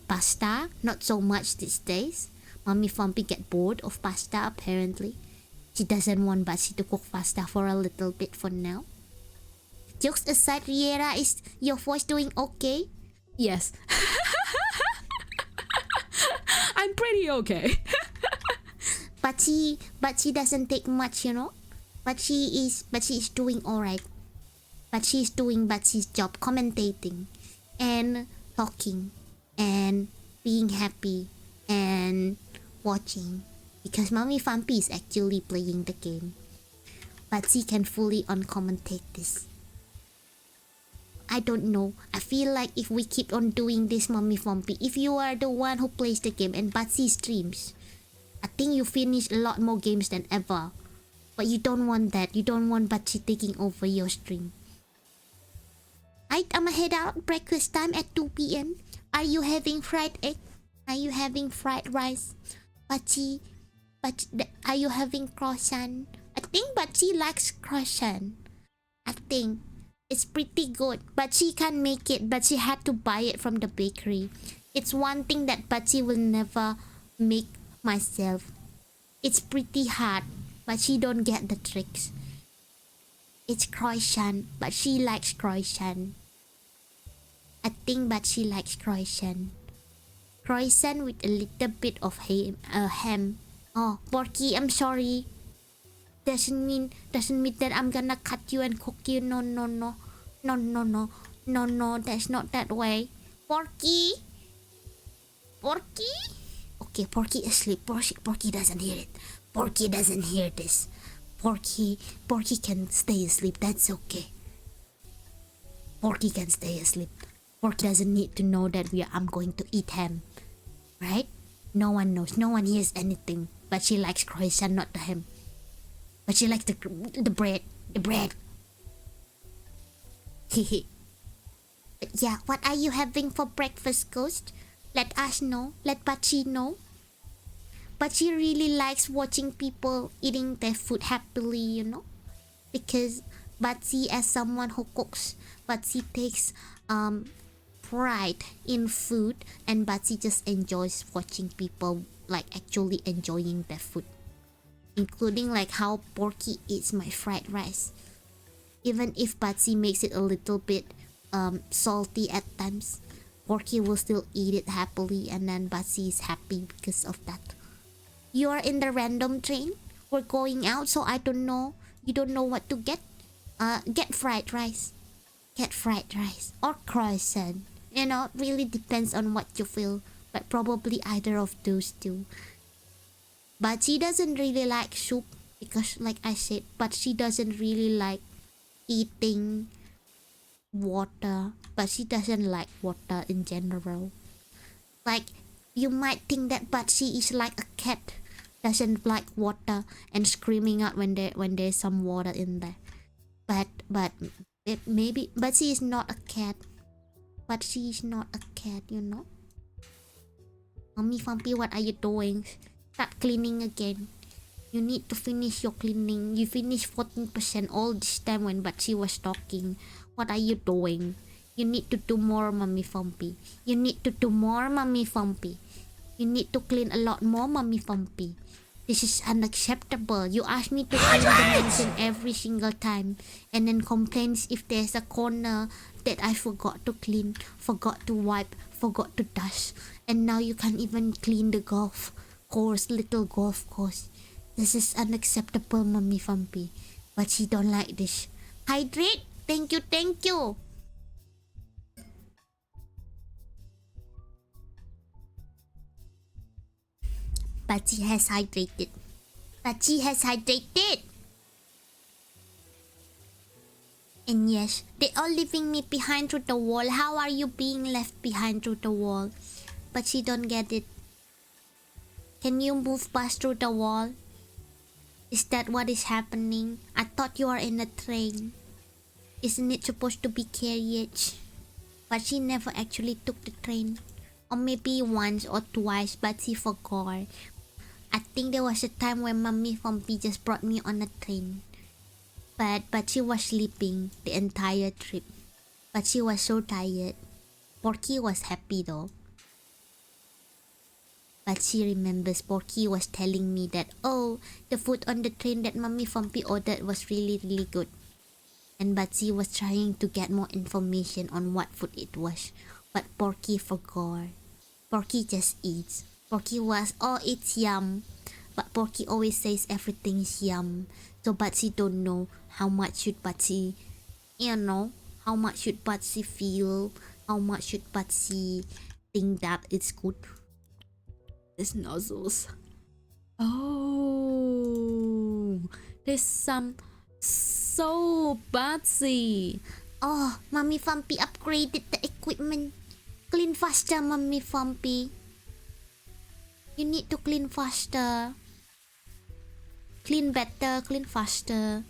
pasta, not so much these days. Mommy Fumpy get bored of pasta apparently. She doesn't want Patsy to cook pasta for a little bit for now. Jokes aside, Riera, is your voice doing okay? Yes. I'm pretty okay. But she doesn't take much, you know. But she is doing alright. But she's doing Batsy's job, commentating and talking and being happy and watching. Because Mommy Fumpy is actually playing the game. Batsy can fully uncommentate this. I don't know. I feel like if we keep on doing this, Mommy Fumpy, if you are the one who plays the game and Batsy streams, I think you finish a lot more games than ever. But you don't want that. You don't want Batsy taking over your stream. I'ma head out. Breakfast time at 2 p.m. Are you having fried egg? Are you having fried rice? Batsy, are you having croissant? I think Batsy likes croissant. I think. It's pretty good, but she can't make it. But she had to buy it from the bakery. It's one thing that Batsy will never make myself. It's pretty hard, but she don't get the tricks. It's croissant, but she likes croissant. I think Batsy likes croissant. Croissant with a little bit of ham. Oh, Porky, I'm sorry. Doesn't mean that I'm gonna cut you and cook you. No, that's not that way. Porky? Okay, Porky is asleep. Porky doesn't hear it. Porky doesn't hear this. Porky can stay asleep. That's okay. Porky can stay asleep. Porky doesn't need to know that I'm going to eat ham. Right? No one knows. No one hears anything. But she likes croissant, not the ham. But she likes the bread. The bread. Hehe. But yeah, what are you having for breakfast, Ghost? Let us know. Let Batsy know. Batsy really likes watching people eating their food happily, you know? Because Batsy, as someone who cooks, Batsy takes pride in food, and Batsy just enjoys watching people like actually enjoying their food. Including like how Porky eats my fried rice. Even if Batsy makes it a little bit salty at times, Porky will still eat it happily, and then Batsy is happy because of that. You are in the random train. We're going out, so I don't know. You don't know what to get. Get fried rice. Get fried rice or croissant. You know, it really depends on what you feel, but probably either of those two. But she doesn't really like soup because, like I said, but she doesn't really like eating water. But she doesn't like water in general. Like, you might think that Batsy is like a cat, doesn't like water and screaming out when there's some water in there. But maybe Batsy is not a cat. Batsy is not a cat, you know. Mommy Fumpy, what are you doing? Start cleaning again. You need to finish your cleaning. You finished 14% all this time when Batsy was talking. What are you doing? You need to do more, Mommy Fumpy. You need to do more, Mommy Fumpy. You need to clean a lot more, Mommy Fumpy. This is unacceptable. You ask me to clean the mansion every single time, and then complains if there's a corner that I forgot to clean, forgot to wipe, forgot to dust, and now you can't even clean the golf course, little golf course. This is unacceptable, Mommy Fumpy. But she don't like this. Hydrate? Thank you, thank you. Batsy has hydrated. Batsy has hydrated. And yes, they are leaving me behind through the wall. How are you being left behind through the wall? but she don't get it. Can you move past through the wall? Is that what is happening? I thought you are in a train. Isn't it supposed to be carriage? But she never actually took the train. Or maybe once or twice, but she forgot. I think there was a time when Mommy Fumpy just brought me on a train. But she was sleeping the entire trip. But she was so tired. Porky was happy though. But she remembers Porky was telling me that, oh, the food on the train that Mommy Fumpy ordered was really good. And Batsy was trying to get more information on what food it was. But Porky forgot. Porky just eats. Porky was, oh, it's yum. But Porky always says everything's yum. So Batsy don't know how much should Batsy, how much should Batsy feel? How much should Batsy think that it's good? These nozzles. Oh, there's some so Batsy. Oh, Mommy Fumpy upgraded the equipment. Clean faster, Mommy Fumpy. You need to clean faster. Clean better, clean faster.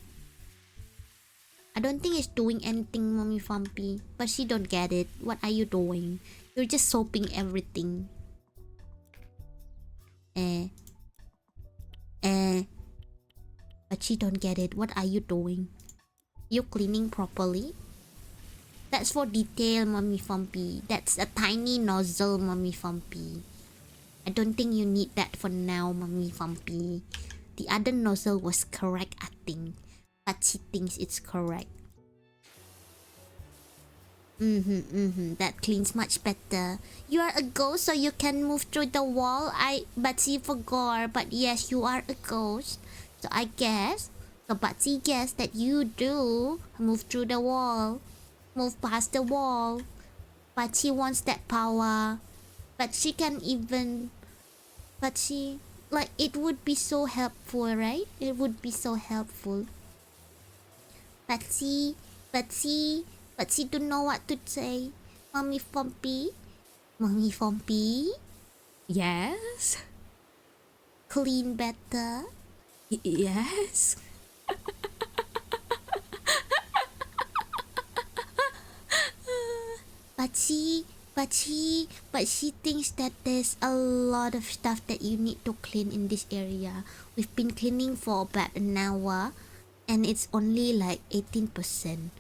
I don't think it's doing anything, Mommy Fumpy. But she don't get it. What are you doing? You're just soaping everything. But she don't get it. What are you doing? You cleaning properly? That's for detail, Mommy Fumpy. That's a tiny nozzle, Mommy Fumpy. I don't think you need that for now, Mommy Fumpy. The other nozzle was correct, I think. But she thinks it's correct. That cleans much better. You are a ghost, so you can move through the wall. Batsy forgot, but yes, you are a ghost. So I guess. So Batsy guessed that you do move through the wall. Move past the wall. But she wants that power. But she can even... But she... Like, it would be so helpful, right? It would be so helpful. Batsy don't know what to say. Mommy Fumpy? Mommy Fumpy? Yes? Clean better? Yes? But she thinks that there's a lot of stuff that you need to clean in this area. We've been cleaning for about an hour and it's only like 18%.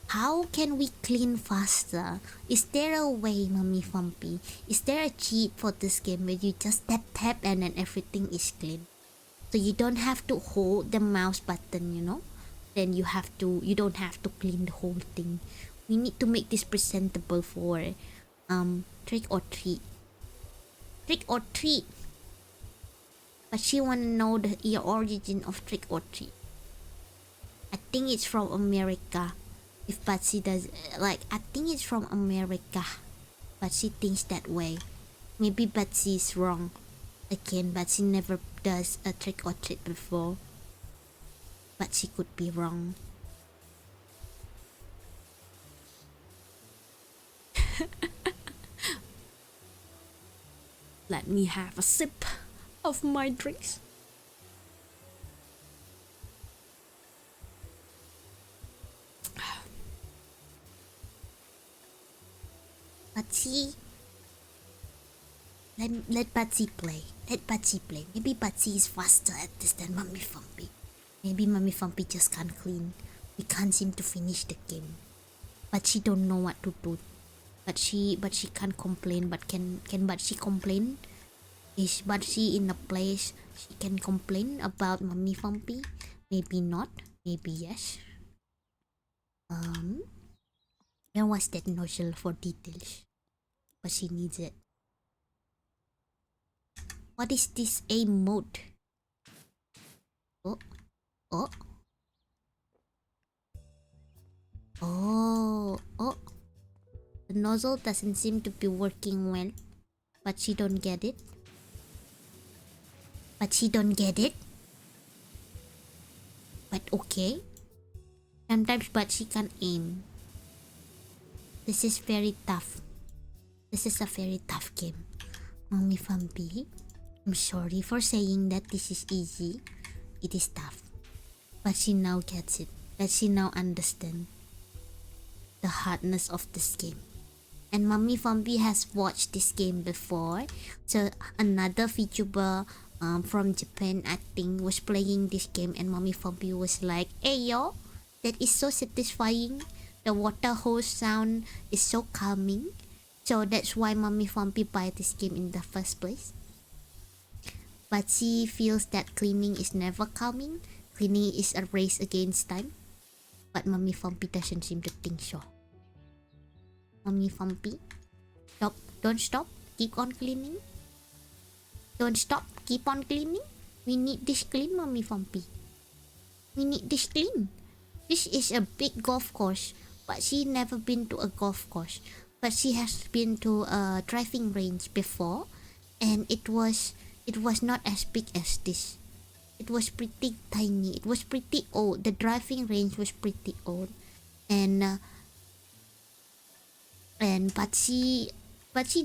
How can we clean faster? Is there a way, Mommy Fumpy? Is there a cheat for this game where you just tap and then everything is clean? So you don't have to hold the mouse button, Then you don't have to clean the whole thing. We need to make this presentable for trick or treat. Trick or treat. But she wanna know the origin of trick or treat. I think it's from America. If Batsy does, I think it's from America. But she thinks that way. Maybe Batsy is wrong. Again, Batsy never does a trick or treat before. But she could be wrong. Let me have a sip of my drinks. Batsy. Let Batsy play. Let Batsy play. Maybe Batsy is faster at this than Mommy Fumpy. Maybe Mommy Fumpy just can't clean. We can't seem to finish the game. But she don't know what to do. But she can't complain. But can Batsy complain? Is Batsy in a place she can complain about Mommy Fumpy? Maybe not. Maybe yes. Where was that nozzle for details? But she needs it. What is this aim mode? Oh. The nozzle doesn't seem to be working well. But she don't get it. But okay. Sometimes but she can aim. This is very tough. This is a very tough game. Mommy Fampi, I'm sorry for saying that this is easy. It is tough. But she now gets it. But she now understands the hardness of this game. And Mommy Fampi has watched this game before. So another VTuber from Japan, I think, was playing this game, and Mommy Fampi was like, "Hey yo, that is so satisfying. The water hose sound is so calming." So that's why Mommy Fampi buy this game in the first place. But she feels that cleaning is never calming. Cleaning is a race against time. But Mommy Fampi doesn't seem to think so. Mommy Fampi, stop! Don't stop! Keep on cleaning. Don't stop! Keep on cleaning. We need this clean, Mommy Fampi. We need this clean. This is a big golf course, but she never been to a golf course. But she has been to a driving range before, and it was not as big as this. It was pretty tiny. It was pretty old. The driving range was pretty old, and but she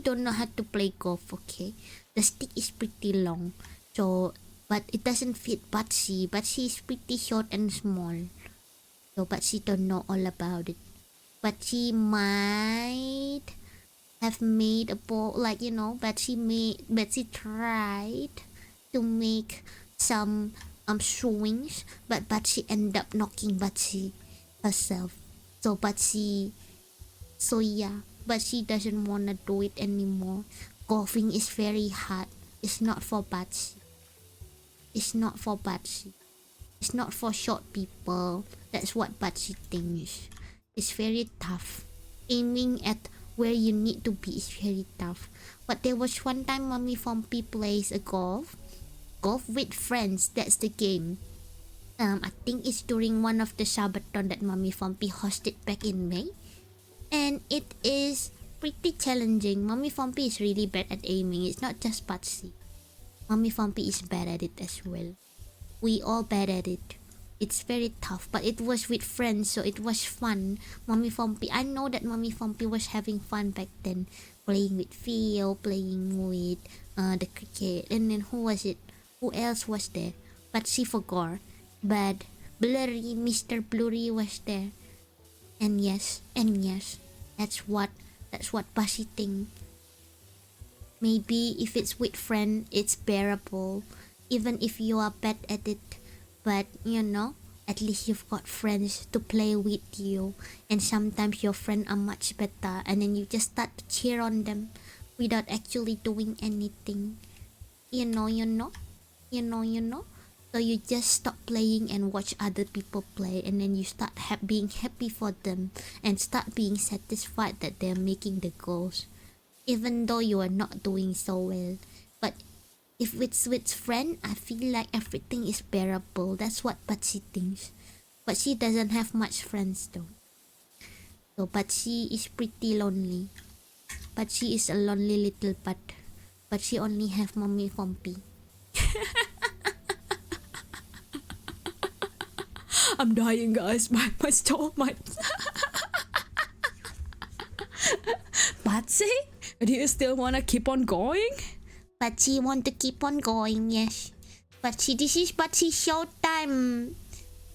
don't know how to play golf. Okay, the stick is pretty long, so but it doesn't fit Batsy. Batsy is pretty short and small, so but she don't know all about it. But she might have made a ball, like, you know, but she tried to make some swings, but she ended up knocking Batsy herself. So yeah, but she doesn't wanna do it anymore. Golfing is very hard. It's not for Batsy. It's not for Batsy. It's not for short people. That's what Batsy thinks. It's very tough. Aiming at where you need to be is very tough. But there was one time Mommy Fampi plays a golf with friends. That's the game. I think it's during one of the Sabaton that Mommy Fampi hosted back in May. And it is pretty challenging. Mommy Fampi is really bad at aiming. It's not just Patsy. Mommy Fampi is bad at it as well. We all bad at it. It's very tough, but it was with friends, so it was fun. Mommy Fampi, I know that Mommy Fampi was having fun back then, playing with Phil, playing with the cricket, and then who was it? Who else was there? But she forgot. But Blurry, Mr. Blurry was there. And yes, that's what Bashi think. Maybe if it's with friend, it's bearable, even if you are bad at it. But you know, at least you've got friends to play with you, and sometimes your friends are much better, and then you just start to cheer on them without actually doing anything. You know. So you just stop playing and watch other people play, and then you start being happy for them and start being satisfied that they're making the goals, even though you are not doing so well. But if it's with friend, I feel like everything is bearable. That's what Patsy thinks. But she doesn't have much friends though. So Patsy is pretty lonely. But she is a lonely little butt. But she only have Mommy Fampi. I'm dying, guys. My stomach. Patsy, do you still wanna keep on going? Patsy want to keep on going, yes. Patsy, this is Patsy's showtime.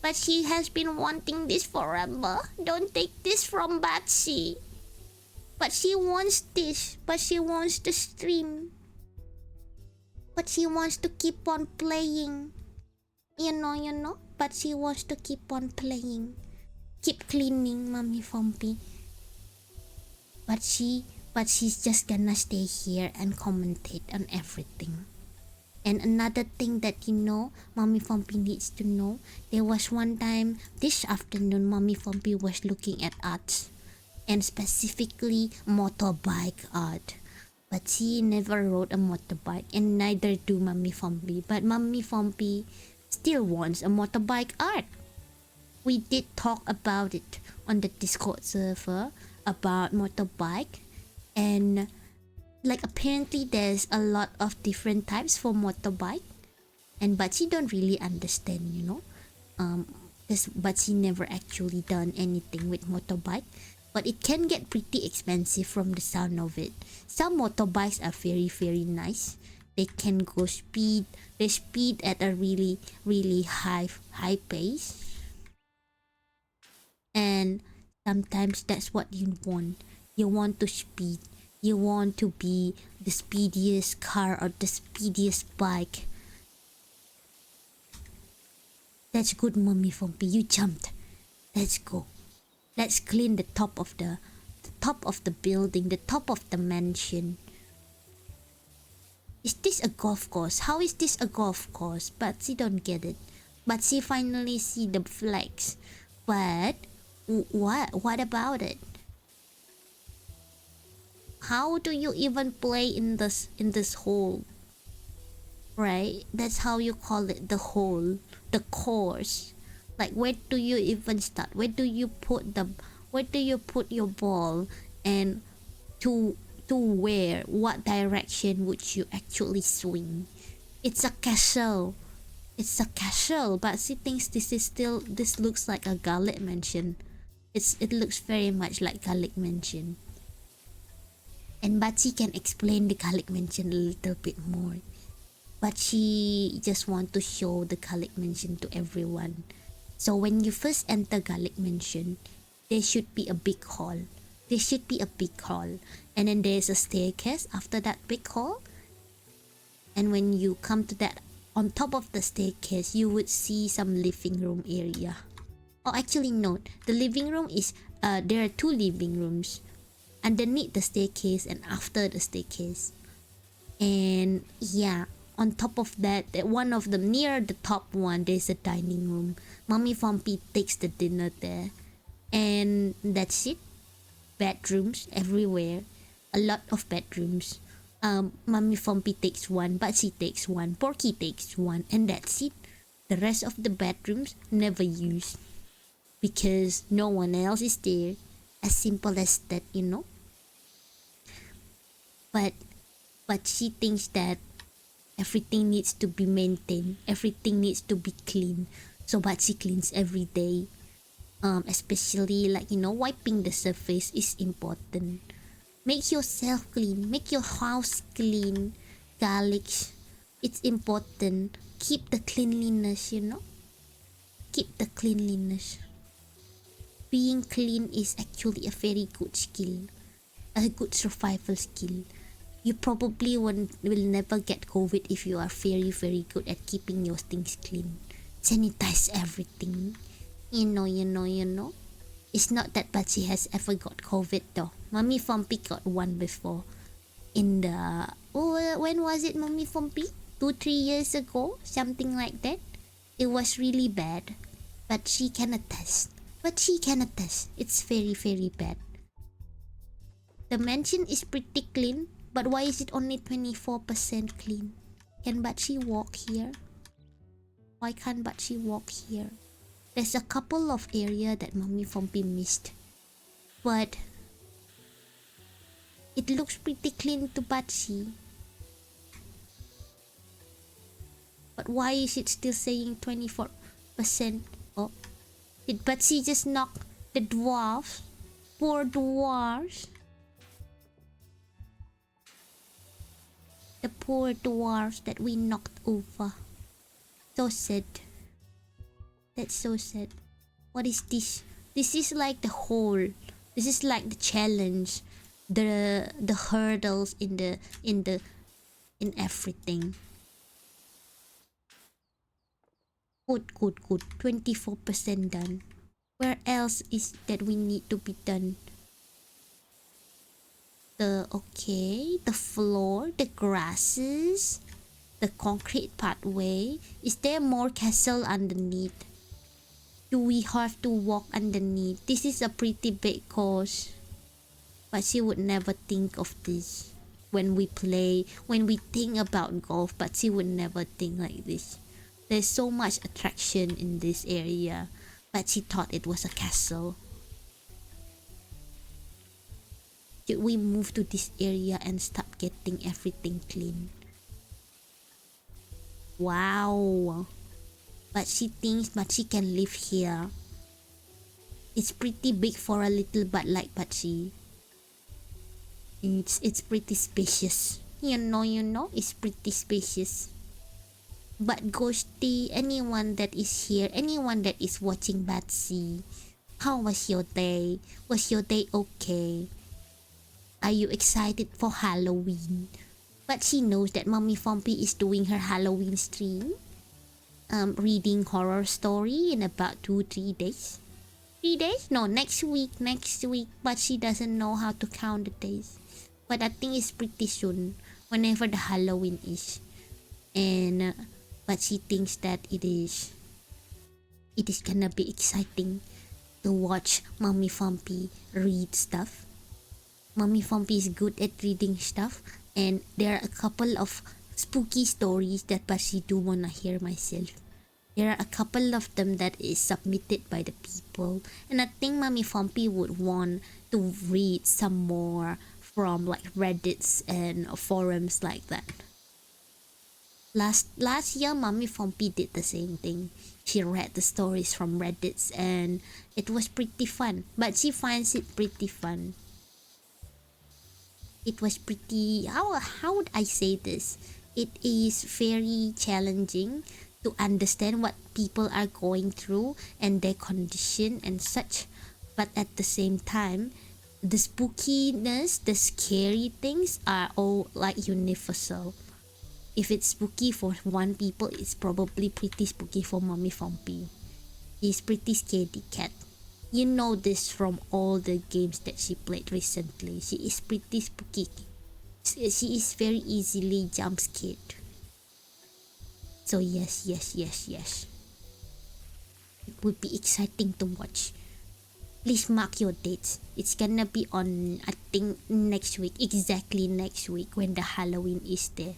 Patsy has been wanting this forever. Don't take this from Patsy. Patsy wants this. Patsy wants to stream. Patsy wants to keep on playing. You know. Patsy wants to keep on playing. Keep cleaning, Mommy Fampi. But she's just gonna stay here and commentate on everything. And another thing that Mommy Fampi needs to know, there was one time this afternoon Mommy Fampi was looking at arts, and specifically motorbike art. But she never rode a motorbike, and neither do Mommy Fampi. But Mommy Fampi still wants a motorbike art. We did talk about it on the Discord server about motorbike, and like apparently there's a lot of different types for motorbike, but she don't really understand, but she never actually done anything with motorbike. but it can get pretty expensive from the sound of it. Some motorbikes are very nice. They can go speed. They speed at a really high pace. And sometimes that's what you want. You want to speed. You want to be the speediest car or the speediest bike. That's good, Mommy Fompy. You jumped. Let's go. Let's clean the top of the building, the top of the mansion. Is this a golf course? How is this a golf course? But she don't get it. But she finally see the flags. But what about it? How do you even play in this hole? Right? That's how you call it, the hole, the course. Like, where do you even start? Where do you put your ball, and to where? What direction would you actually swing? It's a castle. It's a castle, but she thinks this looks like a garlic mansion. It looks very much like garlic mansion. And but she can explain the garlic mansion a little bit more. But she just want to show the garlic mansion to everyone. So when you first enter garlic mansion, there should be a big hall. There should be a big hall. And then there's a staircase after that big hall. And when you come to that, on top of the staircase, you would see some living room area. Oh, actually no. The living room is, there are 2 living rooms. Underneath the staircase and after the staircase. And yeah, on top of that, one of them, near the top one, there's a dining room. Mommy Fompy takes the dinner there. And that's it. Bedrooms everywhere. A lot of bedrooms. Mommy Fompy takes one, Batsy takes one, Porky takes one, and that's it. The rest of the bedrooms never used. Because no one else is there. As simple as that, you know. But she thinks that everything needs to be maintained. Everything needs to be clean. So Batsy cleans every day. Especially like, you know, wiping the surface is important. Make yourself clean. Make your house clean. Garlic. It's important. Keep the cleanliness, you know. Keep the cleanliness. Being clean is actually a very good skill. A good survival skill. You probably will never get COVID if you are very good at keeping your things clean. Sanitize everything. You know. It's not that Batsy has ever got COVID though. Mommy Fompy got one before. In the... Oh, when was it, Mommy Fompy? 2-3 years ago? Something like that. It was really bad. But she can attest. It's very bad. The mansion is pretty clean. But why is it only 24% clean? Can Batsy walk here? Why can't Batsy walk here? There's a couple of areas that Mommy Fompy missed. But it looks pretty clean to Batsy. But why is it still saying 24%? Oh, did Batsy just knock the dwarfs? Poor dwarfs. The poor dwarfs that we knocked over. So sad. That's so sad. What is this? This is like the hole. This is like the challenge. The hurdles in everything. Good. 24% done. Where else is that we need to be done? The floor, the grasses, the concrete pathway. Is there more castle underneath? Do we have to walk underneath? This is a pretty big course. But she would never think of this when we think about golf, but she would never think like this. There's so much attraction in this area, but she thought it was a castle. Should we move to this area and start getting everything clean? Wow. But she thinks she can live here. It's pretty big for a little butt like Patsy. It's pretty spacious. You know, it's pretty spacious. But Ghosty, anyone that is here, anyone that is watching Patsy, how was your day? Was your day okay? Are you excited for Halloween? But she knows that Mommy Fompy is doing her Halloween stream. Reading horror story in about 2-3 days. 3 days? No, next week. But she doesn't know how to count the days. But I think it's pretty soon, whenever the Halloween is. And but she thinks that it is gonna be exciting to watch Mommy Fompy read stuff. Mommy Fompy is good at reading stuff, and there are a couple of spooky stories that Patsy do wanna hear myself. There are a couple of them that is submitted by the people, and I think Mommy Fompy would want to read some more from like Reddits and forums like that. Last year, Mommy Fompy did the same thing. She read the stories from Reddits, and it was pretty fun. But she finds it pretty fun. It was pretty, how would I say this? It is very challenging to understand what people are going through and their condition and such. But at the same time, the spookiness, the scary things are all like universal. If it's spooky for one people, it's probably pretty spooky for Mommy Fompy. She's pretty scaredy cat. You know this from all the games that she played recently. She is pretty spooky. She is very easily jump scared. So yes. It would be exciting to watch. Please mark your dates. It's gonna be on, I think, next week. Exactly next week when the Halloween is there.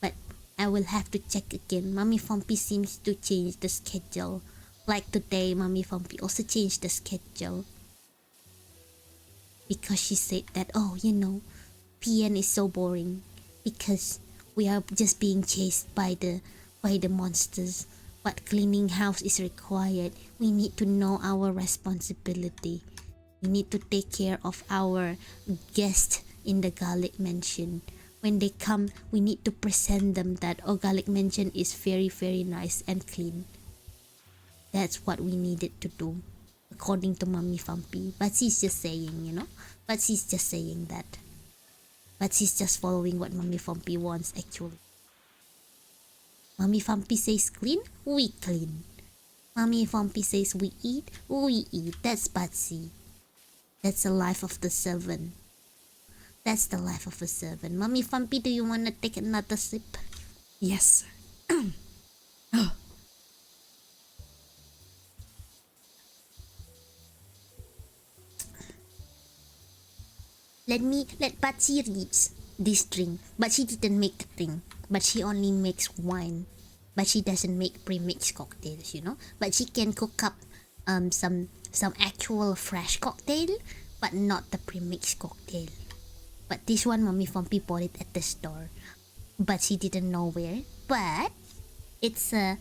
But I will have to check again. Mommy Fompy seems to change the schedule. Like today, Mommy Fompy also changed the schedule. Because she said that, PN is so boring. Because we are just being chased by the monsters. But cleaning house is required. We need to know our responsibility. We need to take care of our guests in the Garlic Mansion. When they come, we need to present them that Garlic Mansion is very, very nice and clean. That's what we needed to do, according to Mommy Fompy. But she's just saying, But she's just saying that. But she's just following what Mommy Fompy wants, actually. Mommy Fompy says clean, we clean. Mommy Fompy says we eat. That's Patsy. That's the life of the servant. That's the life of a servant. Mommy Fompy, do you want to take another sip? Yes. Let Patsy read this drink. But she didn't make the drink. But she only makes wine. But she doesn't make pre-mixed cocktails, But she can cook up some actual fresh cocktail, but not the pre-mixed cocktail. But this one, Mommy Fompy bought it at the store. But she didn't know where. But it's a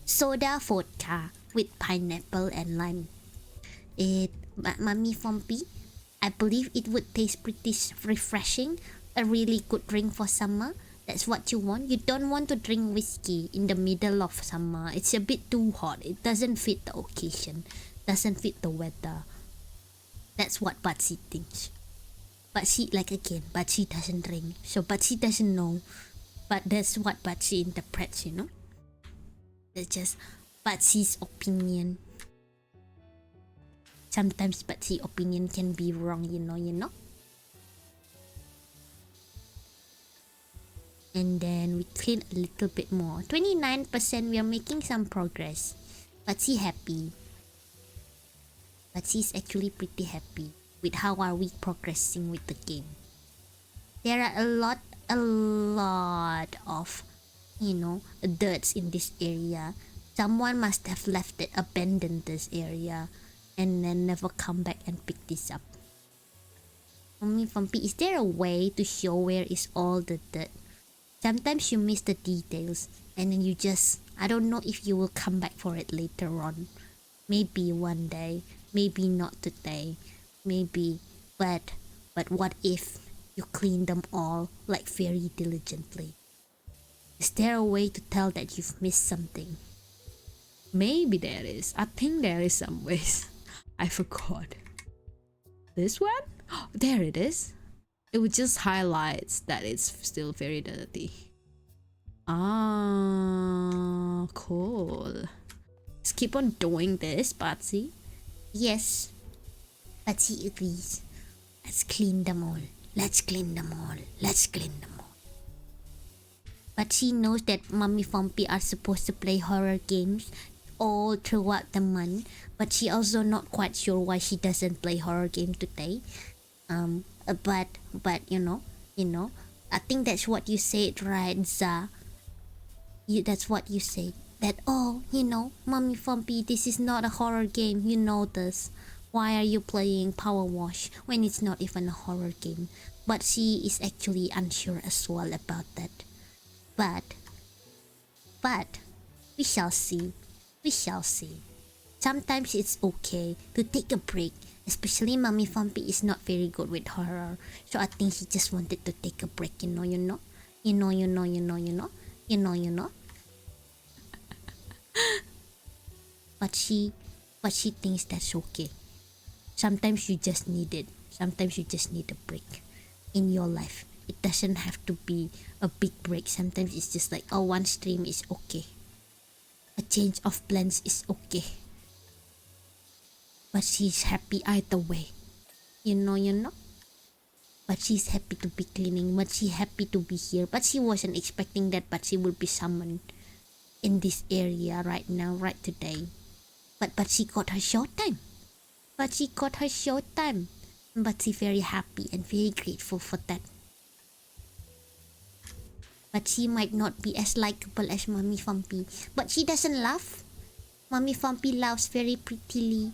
soda vodka with pineapple and lime. Mommy Fompy, I believe it would taste pretty refreshing. A really good drink for summer. That's what you want. You don't want to drink whiskey in the middle of summer. It's a bit too hot. It doesn't fit the occasion. Doesn't fit the weather. That's what Patsy thinks. But she doesn't drink. So Patsy doesn't know. But that's what Patsy interprets, That's just Patsy's opinion. Sometimes Patsy's opinion can be wrong, you know. And then we clean a little bit more. 29%, we are making some progress. Patsy happy. Patsy's actually pretty happy with how are we progressing with the game. There are a lot of, dirts in this area. Someone must have left it, abandoned this area, and then never come back and pick this up. Mommy Fompy, is there a way to show where is all the dirt? Sometimes you miss the details, and then you just, I don't know if you will come back for it later on. Maybe one day, maybe not today, maybe, but what if you clean them all like very diligently? Is there a way to tell that you've missed something? Maybe there is. I think there is some ways. I forgot. This one? There it is. It would just highlights that it's still very dirty. Ah, cool. Let's keep on doing this, Patsy. Yes, Patsy agrees. Let's clean them all. Let's clean them all. Let's clean them all. But she knows that Mommy Fompy are supposed to play horror games all throughout the month. But she also not quite sure why she doesn't play horror game today. But you know, I think that's what you said, right, Za? That's what you said. That, oh, Mommy Fompy, this is not a horror game. You know this. Why are you playing Power Wash when it's not even a horror game? But she is actually unsure as well about that. But we shall see. We shall see. Sometimes it's okay to take a break. Especially Mommy Fompy is not very good with horror. So I think she just wanted to take a break, you know. But she thinks that's okay. Sometimes you just need it. Sometimes you just need a break in your life. It doesn't have to be a big break. Sometimes it's just like, oh, one stream is okay. A change of plans is okay. But she's happy either way. You know. But she's happy to be cleaning. But she's happy to be here. But she wasn't expecting that. But she will be summoned in this area right now, right today. But she got her showtime. But she's very happy and very grateful for that. But she might not be as likable as Mommy Fompy. But she doesn't laugh. Mommy Fompy laughs very prettily.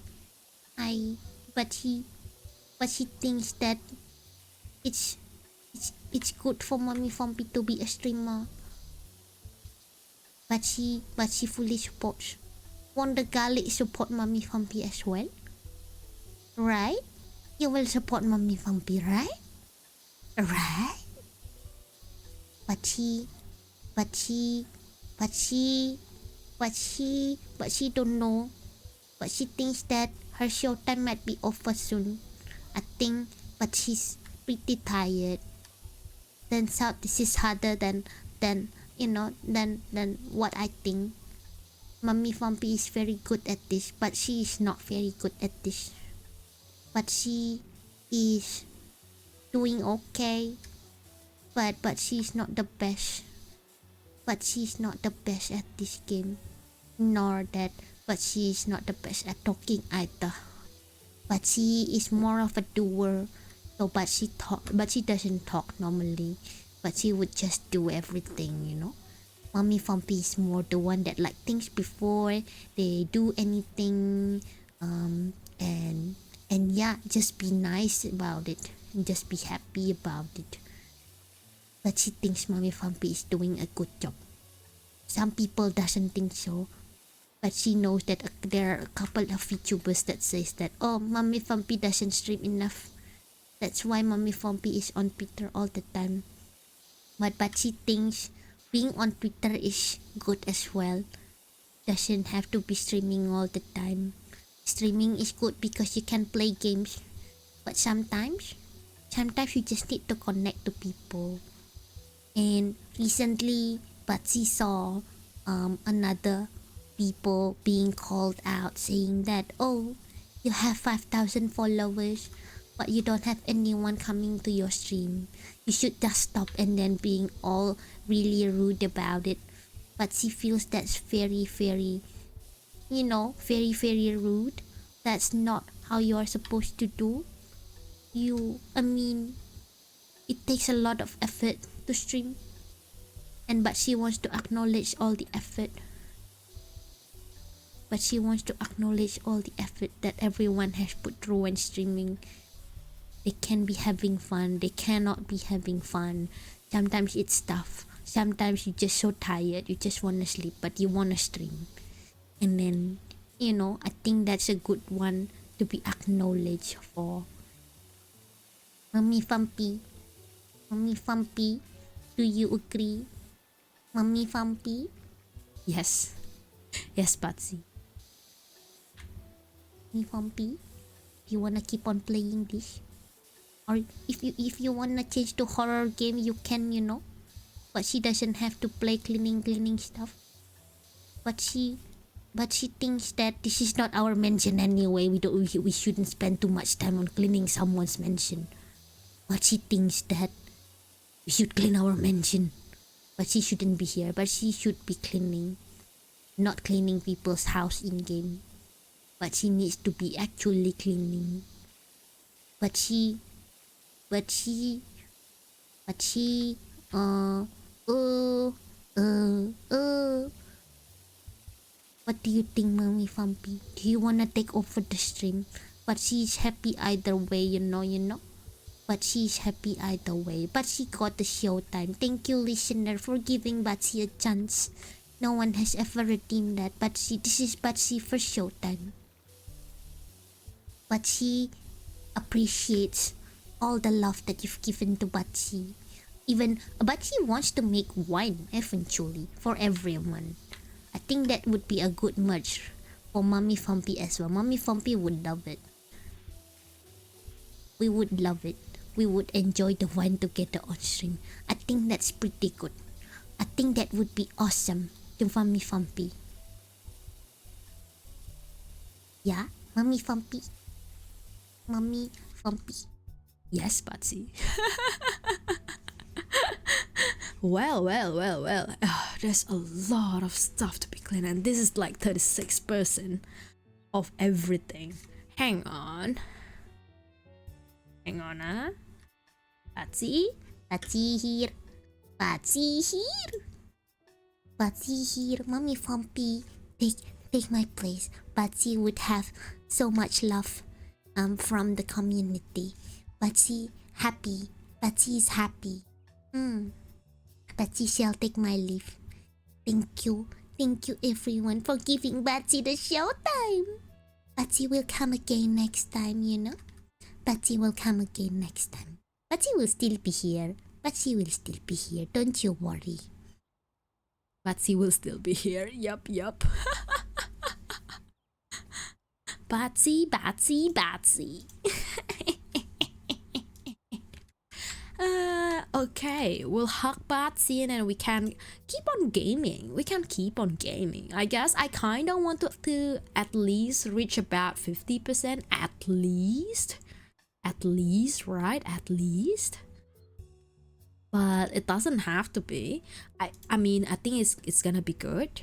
But she thinks that it's good for Mommy Fompy to be a streamer. But she fully supports. Won't the garlic support Mommy Fompy as well? Right? You will support Mommy Fompy, right? Right? But she don't know. But she thinks that her showtime might be over soon. I think, but she's pretty tired. Turns out this is harder than what I think. Mommy Fompy is very good at this, but she is not very good at this. But she is doing okay. But she's not the best. But she's not the best at this game. Nor that. But she is not the best at talking either. But she is more of a doer. So but she doesn't talk normally. But she would just do everything, you know. Mommy Fompy is more the one that like thinks before they do anything. And yeah, just be nice about it. And just be happy about it. But she thinks Mommy Fompy is doing a good job. Some people doesn't think so. But she knows that there are a couple of VTubers that says that, oh, Mommy Fompy doesn't stream enough. That's why Mommy Fompy is on Twitter all the time. But she thinks being on Twitter is good as well. Doesn't have to be streaming all the time. Streaming is good because you can play games. But sometimes you just need to connect to people. And recently, Patsy saw another people being called out saying that, oh, you have 5,000 followers, but you don't have anyone coming to your stream. You should just stop, and then being all really rude about it. But she feels that's very, very, very, very rude. That's not how you're supposed to do. It takes a lot of effort to stream. But she wants to acknowledge all the effort. But she wants to acknowledge all the effort that everyone has put through when streaming. They can be having fun. They cannot be having fun. Sometimes it's tough. Sometimes you're just so tired. You just want to sleep, but you want to stream. And then You know, I think that's a good one to be acknowledged for. Mummy Fumpy. Mummy Fumpy, do you agree? Mummy Fumpy? Yes. Yes, Patsy. Mummy Fumpy? Do you wanna keep on playing this? Or if you wanna change to horror game, you can, you know. But she doesn't have to play cleaning stuff. But she thinks that this is not our mansion anyway. We shouldn't spend too much time on cleaning someone's mansion. But she thinks that we should clean our mansion. But she shouldn't be here. But she should be cleaning. Not cleaning people's house in game. But she needs to be actually cleaning. But she what do you think, Mommy Fumpy? Do you wanna take over the stream? But she's happy either way, you know. But she's happy either way. But she got the showtime. Thank you, listener, for giving Batsy a chance. No one has ever redeemed that. This is Batsy for showtime. But she appreciates all the love that you've given to Batsy. Even Batsy wants to make wine eventually for everyone. I think that would be a good merch for Mommy Fumpy as well. Mommy Fumpy would love it. We would love it. We would enjoy the wine together on stream. I think that's pretty good. I think that would be awesome to Mommy Fumpy. Yeah, Mommy Fumpy. Mommy Fumpy. Yes, Patsy. Well. There's a lot of stuff to be cleaned, and this is like 36% of everything. Hang on, huh? Patsy? Batsy here. Batsy here. Batsy here. Mommy Fumpy. Take my place. Batsy would have so much love from the community. Batsy happy. Batsy is happy. Batsy shall take my leave. Thank you everyone for giving Batsy the showtime. Batsy will come again next time, you know. Batsy will come again next time. Batsy will still be here. Batsy will still be here. Don't you worry. Patsy will still be here. Yup. Patsy. Okay, we'll hug Patsy and then we can keep on gaming. I guess I kind of want to at least reach about 50%. At least, right? At least. But it doesn't have to be. I mean, I think it's gonna be good.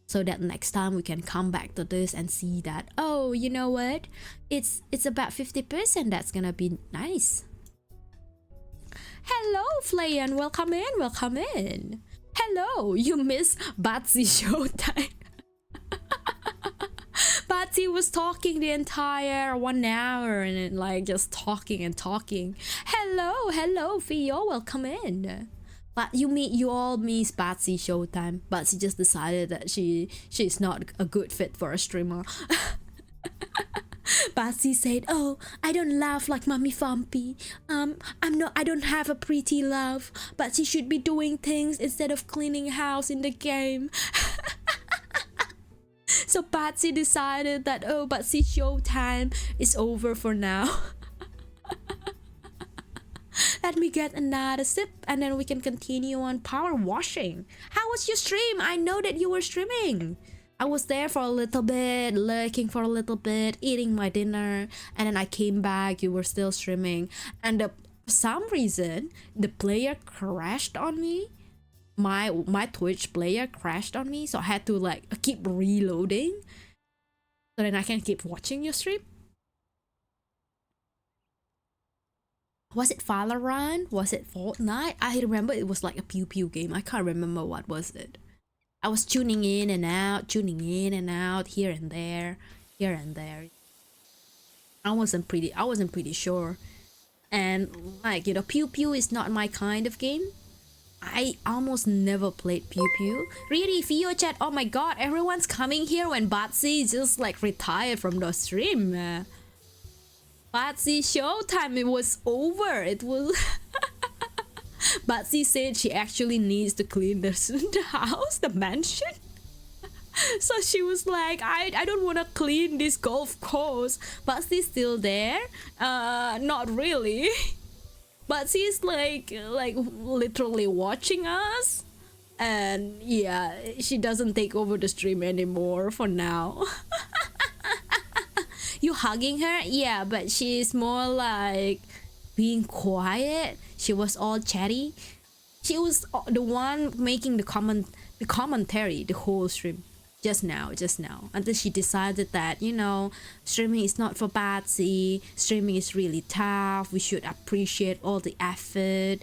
So that next time we can come back to this and see that, oh, you know what? It's about 50%. That's gonna be nice. Hello, Flayan. Welcome in. Hello, you missed Batsy showtime. Batsy was talking the entire 1 hour and then, like, just talking and talking. Hello, Fio. Welcome in. But you all miss Batsy showtime. Batsy just decided that she's not a good fit for a streamer. Batsy said, "Oh, I don't laugh like Mommy Fumpy. I don't have a pretty laugh. Batsy should be doing things instead of cleaning house in the game." So Batsy decided that, oh, Batsy showtime is over for now. Let me get another sip and then we can continue on power washing. How was your stream? I know that you were streaming. I was there for a little bit, lurking for a little bit, eating my dinner, and then I came back. You were still streaming, and for some reason the player crashed on me. My Twitch player crashed on me, so I had to like keep reloading so then I can keep watching your stream. Was it Valorant? Was it Fortnite? I remember it was like a pew pew game. I can't remember what was it. I was tuning in and out, here and there. I wasn't pretty sure. And like, you know, pew pew is not my kind of game. I almost never played Pew Pew. Really, Fio chat, oh my god, everyone's coming here when Batsy just like retired from the stream. Batsy showtime, it was over. It was... Batsy said she actually needs to clean the house, the mansion. So she was like, I don't want to clean this golf course. Batsy's still there? Not really. Batsy's like literally watching us. And yeah, she doesn't take over the stream anymore for now. You hugging her? Yeah, but she's more like being quiet. She was all chatty. She was the one making the commentary the whole stream. Just now, until she decided that, you know, streaming is not for Batsy, streaming is really tough, we should appreciate all the effort,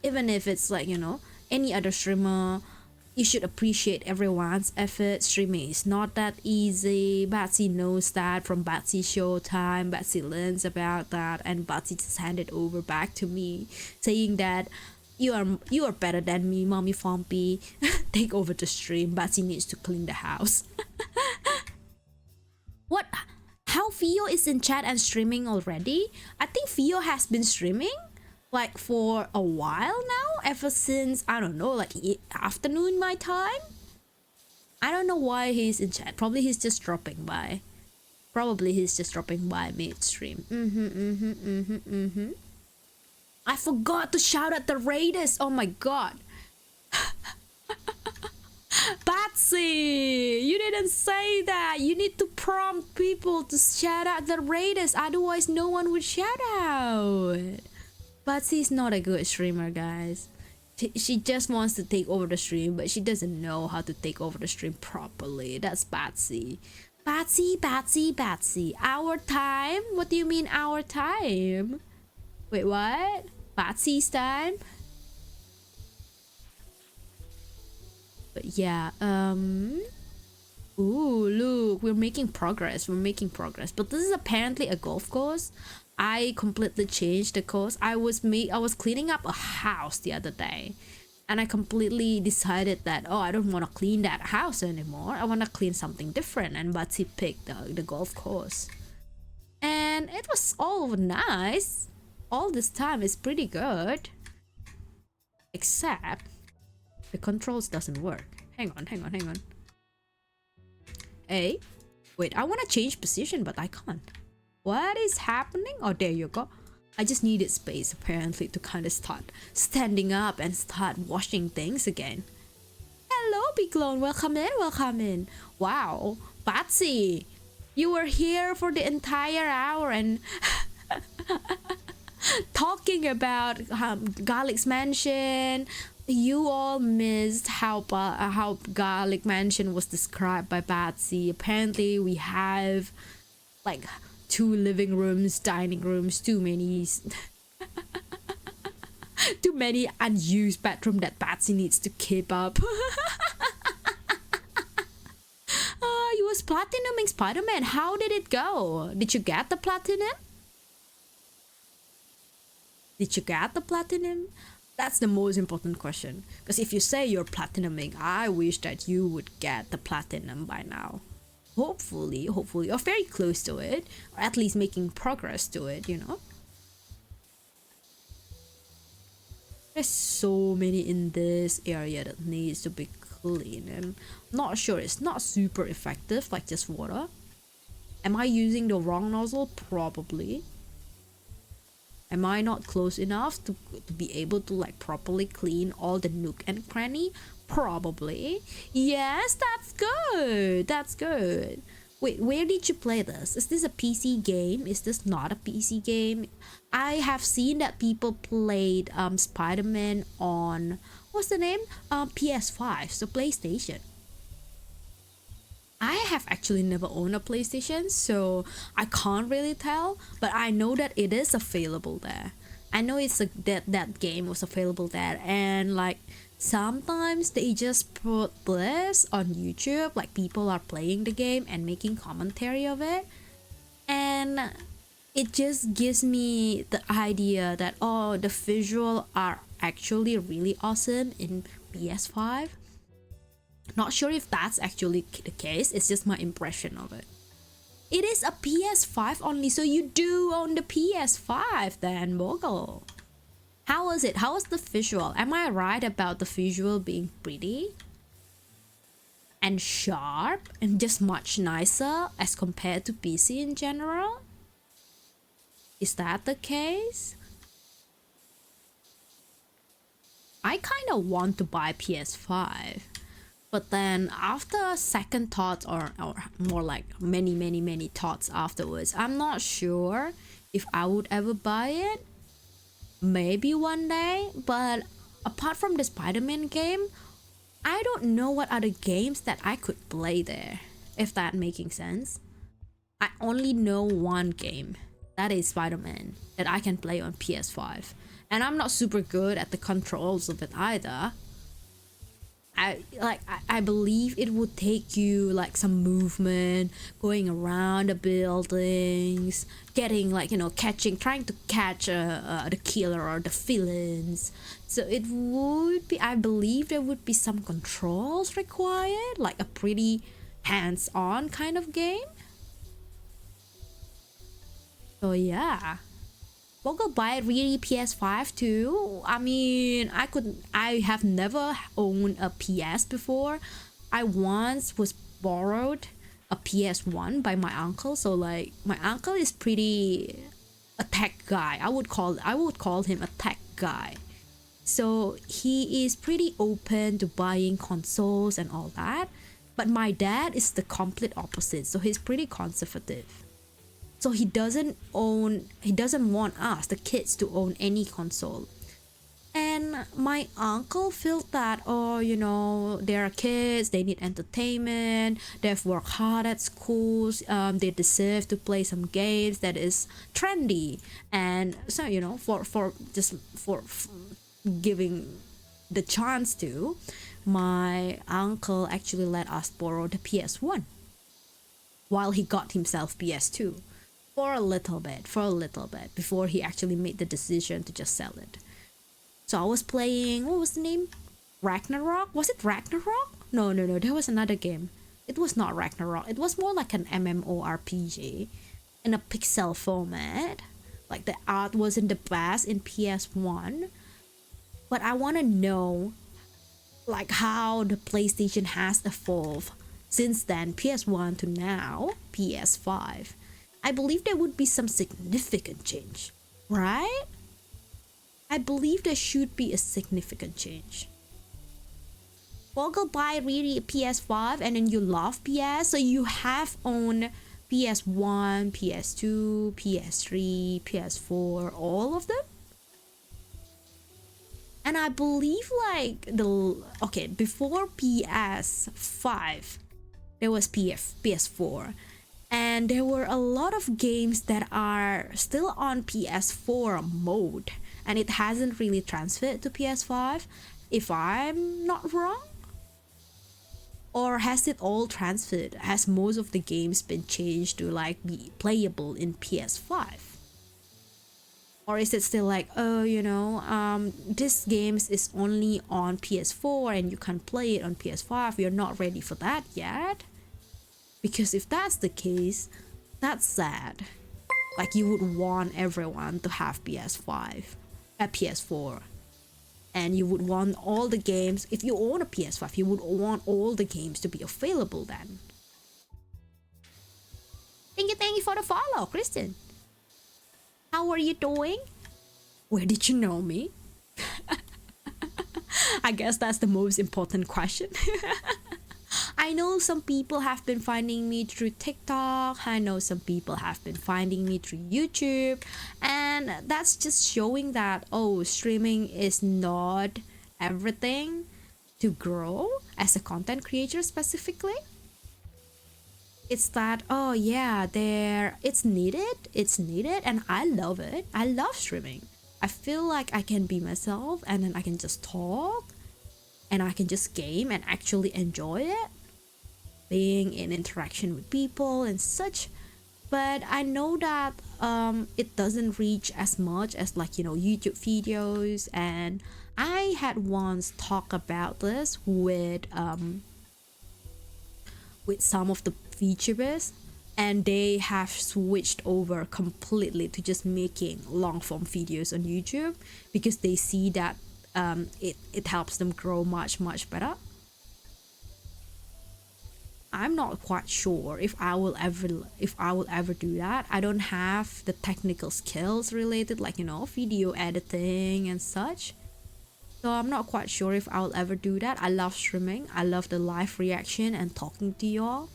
even if it's like, you know, any other streamer, you should appreciate everyone's effort. Streaming is not that easy. Batsy knows that from Batsy Showtime. Batsy learns about that, and Batsy just handed over back to me, saying that you are better than me, Mommy Fompy. Take over the stream. Batsy needs to clean the house. What? How Fio is in chat and streaming already? I think Fio has been streaming like for a while now, ever since, I don't know, like afternoon my time. I don't know why he's in chat. Probably he's just dropping by. Mid-stream. I forgot to shout at the Raiders. Oh my god. Batsy, you didn't say that. You need to prompt people to shout out the Raiders. Otherwise, no one would shout out. Batsy's not a good streamer, guys. She just wants to take over the stream, but she doesn't know how to take over the stream properly. That's Batsy. Batsy. Our time? What do you mean our time? Wait, what? Batsy's time? But yeah, ooh, look, we're making progress. But this is apparently a golf course. I completely changed the course. I was cleaning up a house the other day, and I completely decided that, oh, I don't want to clean that house anymore. I want to clean something different, and Batsy picked the golf course. And it was all nice. All this time is pretty good. Except the controls doesn't work. Hang on. Hey, wait, I want to change position, but I can't. What is happening? Oh, there you go. I just needed space apparently to kind of start standing up and start washing things again. Hello, Big Lone. Welcome in. Wow, Batsy, you were here for the entire hour and talking about Garlic's Mansion. You all missed how Garlic Mansion was described by Batsy. Apparently, we have like 2 living rooms, dining rooms, too many unused bedroom that Batsy needs to keep up. You was platinuming Spider-Man. How did it go? Did you get the platinum? That's the most important question. Because if you say you're platinuming, I wish that you would get the platinum by now. Hopefully, or very close to it, or at least making progress to it, you know? There's so many in this area that needs to be clean, and I'm not sure, it's not super effective, like just water. Am I using the wrong nozzle? Probably. Am I not close enough to be able to like properly clean all the nook and cranny? Probably. Yes, that's good. Wait, where did you play this? Is this a PC game? Is this not a PC game? I have seen that people played Spider-Man on, what's the name? PS5, so PlayStation. I have actually never owned a PlayStation, so I can't really tell, but I know that it is available there. I know it's that game was available there, and like sometimes they just put this on YouTube, like people are playing the game and making commentary of it, and it just gives me the idea that, oh, the visual are actually really awesome in PS5. Not sure if that's actually the case, it's just my impression of it. It is a PS5 only, so you do own the PS5 then, Bogle. How was it? How was the visual? Am I right about the visual being pretty and sharp and just much nicer as compared to PC in general? Is that the case? I kind of want to buy PS5, but then after second thoughts, or more like many thoughts afterwards, I'm not sure if I would ever buy it. Maybe one day, but apart from the Spider-Man game, I don't know what other games that I could play there, if that making sense. I only know one game, that is Spider-Man, that I can play on PS5, and I'm not super good at the controls of it either. I believe it would take you like some movement, going around the buildings, getting like, you know, trying to catch the killer or the villains. So it would be, I believe there would be some controls required, like a pretty hands-on kind of game. So yeah. We'll buy really PS5 too. I mean, I have never owned a PS before. I once was borrowed a PS1 by my uncle. So like my uncle is pretty a tech guy. I would call him a tech guy. So he is pretty open to buying consoles and all that. But my dad is the complete opposite. So he's pretty conservative. So he doesn't want us, the kids, to own any console. And my uncle felt that, oh, you know, there are kids, they need entertainment, they've worked hard at schools, they deserve to play some games that is trendy. And so, you know, for giving the chance to, my uncle actually let us borrow the PS1 while he got himself PS2. For a little bit, before he actually made the decision to just sell it. So I was playing, what was the name? Ragnarok? Was it Ragnarok? No, there was another game. It was not Ragnarok. It was more like an MMORPG in a pixel format. Like the art wasn't the best in PS1. But I want to know like how the PlayStation has evolved since then, PS1 to now, PS5. I believe there would be some significant change, right? I believe there should be a significant change. Google buy really a PS5 and then you love PS, so you have owned PS1, PS2, PS3, PS4, all of them. And I believe like before PS5, there was PS4. And there were a lot of games that are still on PS4 mode, and it hasn't really transferred to PS5, if I'm not wrong. Or has it all transferred? Has most of the games been changed to like be playable in PS5? Or is it still like, oh, you know, this games is only on PS4 and you can't play it on PS5, you're not ready for that yet? Because if that's the case, that's sad. Like you would want everyone to have PS4. And you would want all the games, if you own a PS5, you would want all the games to be available then. Thank you for the follow, Kristen. How are you doing? Where did you know me? I guess that's the most important question. I know some people have been finding me through TikTok. I know some people have been finding me through YouTube. And that's just showing that, oh, streaming is not everything to grow as a content creator specifically. It's that, oh yeah, it's needed, and I love it. I love streaming. I feel like I can be myself and then I can just talk and I can just game and actually enjoy it. Being in interaction with people and such but I know that it doesn't reach as much as like, you know, YouTube videos. And I had once talked about this with some of the VTubers, and they have switched over completely to just making long form videos on YouTube because they see that it helps them grow much better. I'm not quite sure if I will ever do that. I don't have the technical skills related, like, you know, video editing and such. So I'm not quite sure if I'll ever do that. I love streaming. I love the live reaction and talking to y'all.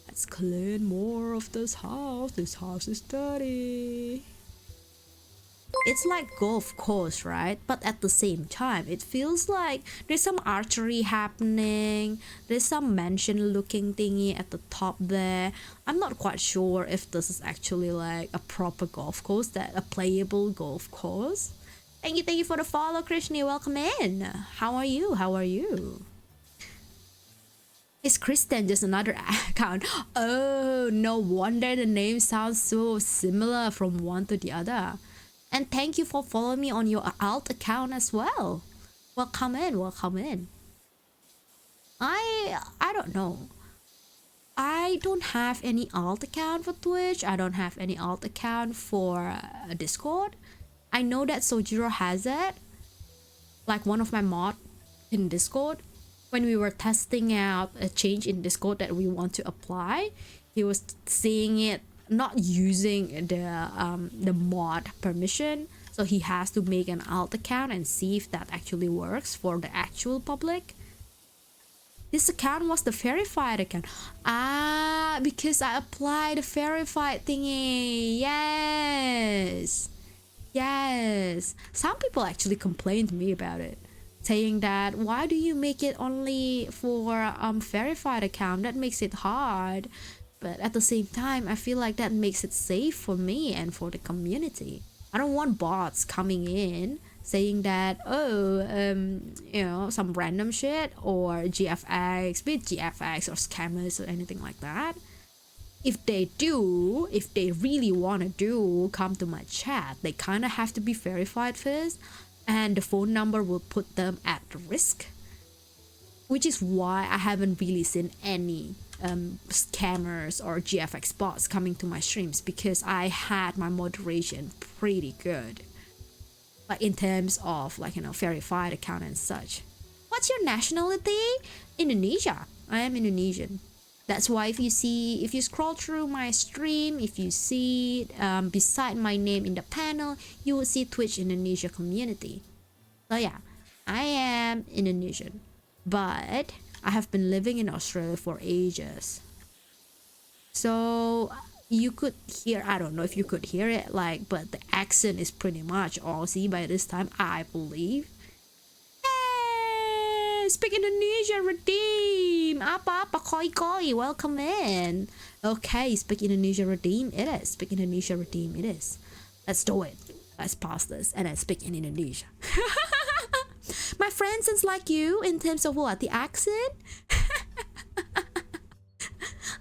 Let's clean more of this house. This house is dirty. It's like golf course, right? But at the same time, it feels like there's some archery happening. There's some mansion looking thingy at the top there. I'm not quite sure if this is actually like a proper golf course, that a playable golf course. Thank you for the follow, Krishni. Welcome in. How are you? Is Kristen just another account? Oh, no wonder the name sounds so similar from one to the other. And thank you for following me on your alt account as well. Welcome in. I don't know. I don't have any alt account for Twitch. I don't have any alt account for Discord. I know that Sojiro has it. Like one of my mod in Discord. When we were testing out a change in Discord that we want to apply, he was seeing it not using the mod permission, so he has to make an alt account and see if that actually works for the actual public. This account was the verified account. Ah, because I applied the verified thingy. Yes, some people actually complained to me about it, saying that why do you make it only for verified account? That makes it hard. But at the same time, I feel like that makes it safe for me and for the community. I don't want bots coming in saying that, oh, you know, some random shit or GFX, be it GFX or scammers or anything like that. If they really want to come to my chat, they kind of have to be verified first, and the phone number will put them at risk. Which is why I haven't really seen any scammers or GFX bots coming to my streams, because I had my moderation pretty good, like in terms of, like, you know, verified account and such. What's your nationality? Indonesia. I am Indonesian. That's why if you scroll through my stream, if you see beside my name in the panel, you will see Twitch Indonesia community. So yeah, I am Indonesian, but I have been living in Australia for ages. So you could hear, I don't know if you could hear it, like, but the accent is pretty much Aussie by this time, I believe. Hey, speak Indonesia, redeem. Apa koi. Welcome in. Okay, speak Indonesia, redeem. It is. Speak Indonesia, redeem. It is. Let's do it. Let's pass this and then speak in Indonesia. My friend sounds like you in terms of what? The accent?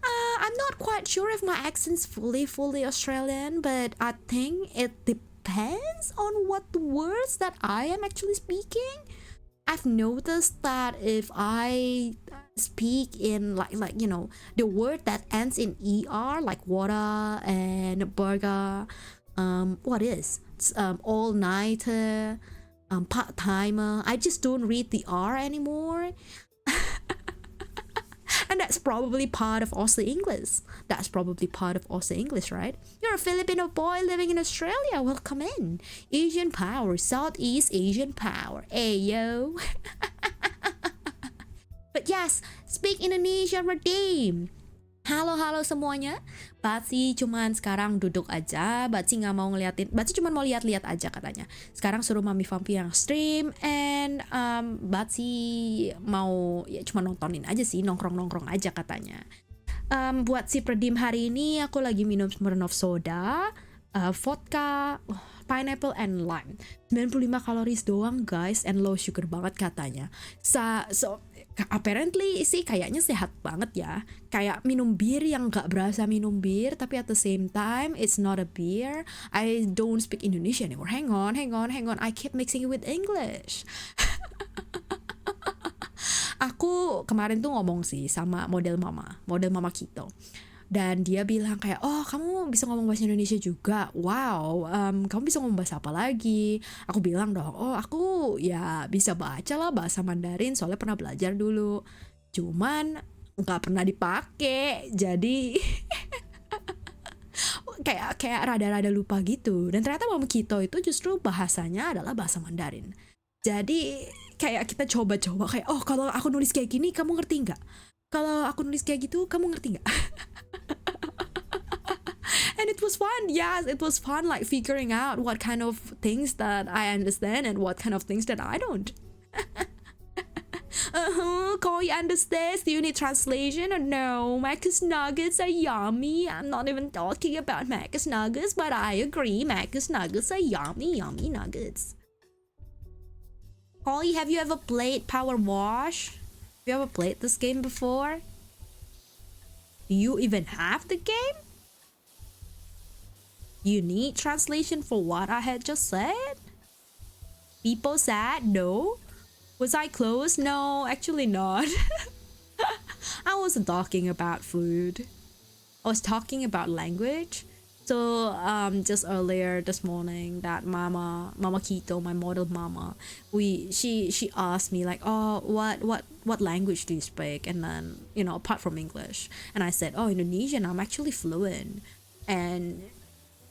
I'm not quite sure if my accent's fully Australian, but I think it depends on what the words that I am actually speaking. I've noticed that if I speak in like you know, the word that ends in ER, like water and burger, what is? All nighter, part-timer, I just don't read the R anymore. And that's probably part of Aussie English. Right? You're a Filipino boy living in Australia. Welcome in. Asian power, Southeast Asian power. Ayo. But yes, speak Indonesia, redeem. Halo semuanya. Batsi cuman sekarang duduk aja. Batsi nggak mau ngeliatin. Batsi cuman mau lihat-lihat aja katanya. Sekarang suruh Mami Vampi yang stream, and Batsi mau ya cuma nontonin aja sih, nongkrong aja katanya. Buat si redeem hari ini aku lagi minum Smirnoff soda, vodka, pineapple and lime. 95 kaloris doang guys, and low sugar banget katanya. So apparently sih kayaknya sehat banget ya. Kayak minum bir yang gak berasa minum bir, tapi at the same time it's not a beer. I don't speak Indonesian anymore. Hang on. I keep mixing it with English. Aku kemarin tuh ngomong sih sama model mama Kito. Dan dia bilang kayak, oh kamu bisa ngomong bahasa Indonesia juga, wow, kamu bisa ngomong bahasa apa lagi? Aku bilang dong, oh aku ya bisa baca lah bahasa Mandarin, soalnya pernah belajar dulu, cuman nggak pernah dipakai, jadi kayak rada-rada lupa gitu. Dan ternyata Mama Kito itu justru bahasanya adalah bahasa Mandarin. Jadi kayak kita coba-coba kayak, oh kalau aku nulis kayak gini kamu ngerti nggak? Kalau aku nulis kayak gitu kamu ngerti nggak? And it was fun. Yes, it was fun, like figuring out what kind of things that I understand and what kind of things that I don't. Koi understands. Do you need translation or no? Mac's nuggets are yummy. I'm not even talking about Mac's nuggets, but I agree. Mac's nuggets are yummy nuggets. Koi, have you ever played POWERWASH? Have you ever played this game before? Do you even have the game? You need translation for what I had just said? People said no. Was I close? No, actually not. I wasn't talking about food. I was talking about language. So just earlier this morning, that Mama Kito, my model mama, she asked me like, oh, what language do you speak? And then, you know, apart from English, and I said, oh, Indonesian. I'm actually fluent. And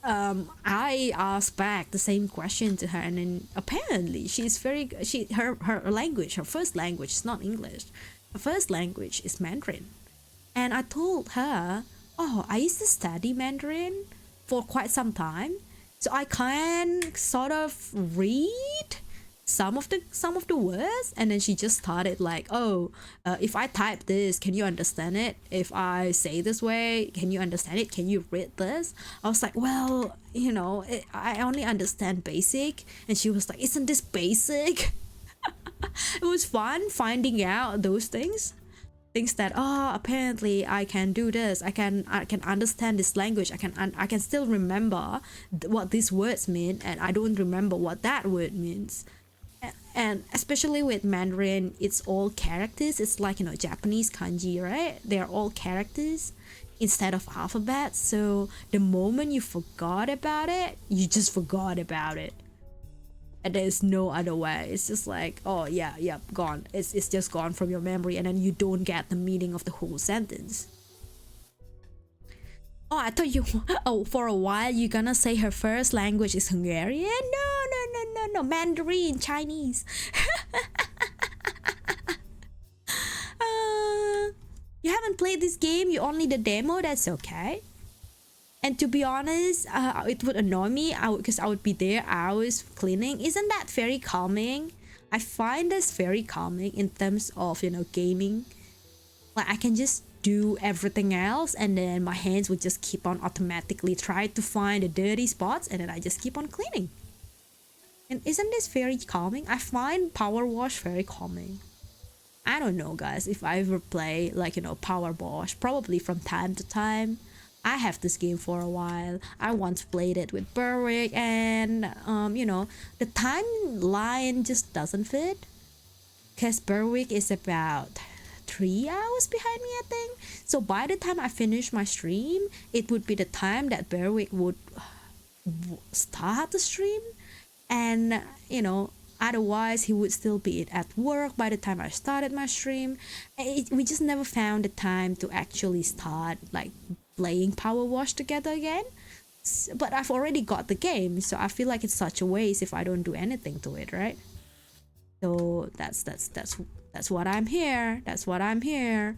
I asked back the same question to her, and then apparently her language, her first language is not English. Her first language is Mandarin. And I told her, oh, I used to study Mandarin for quite some time, so I can sort of read some of the words. And then she just started like, oh, if I type this, can you understand it? If I say this way, can you understand it? Can you read this? I was like, well, you know, I only understand basic. And she was like, isn't this basic? It was fun finding out those things that, oh, apparently I can do this, I can understand this language, I can still remember what these words mean, and I don't remember what that word means. And especially with Mandarin, it's all characters. It's like, you know, Japanese kanji, right? They're all characters instead of alphabets. So the moment you forgot about it, you just forgot about it. And there's no other way. It's just like, oh yeah, gone. It's just gone from your memory, and then you don't get the meaning of the whole sentence. Oh, I thought you, oh, for a while you're gonna say her first language is Hungarian? No, Mandarin, Chinese. You haven't played this game, you only the demo, that's okay. And to be honest, it would annoy me because I would be there hours cleaning. Isn't that very calming? I find this very calming in terms of, you know, gaming. Like I can just do everything else, and then my hands would just keep on automatically try to find the dirty spots, and then I just keep on cleaning. And isn't this very calming? I find POWERWASH very calming. I don't know, guys, if I ever play, like, you know, POWERWASH, probably from time to time. I have this game for a while. I once played it with Berwick, and you know, the timeline just doesn't fit, because Berwick is about 3 hours behind me, I think. So by the time I finish my stream, it would be the time that Berwick would start the stream, and you know, otherwise he would still be at work by the time I started my stream. We just never found the time to actually start like playing POWERWASH together again. But I've already got the game, so I feel like it's such a waste if I don't do anything to it, right? So that's what I'm here. That's what I'm here.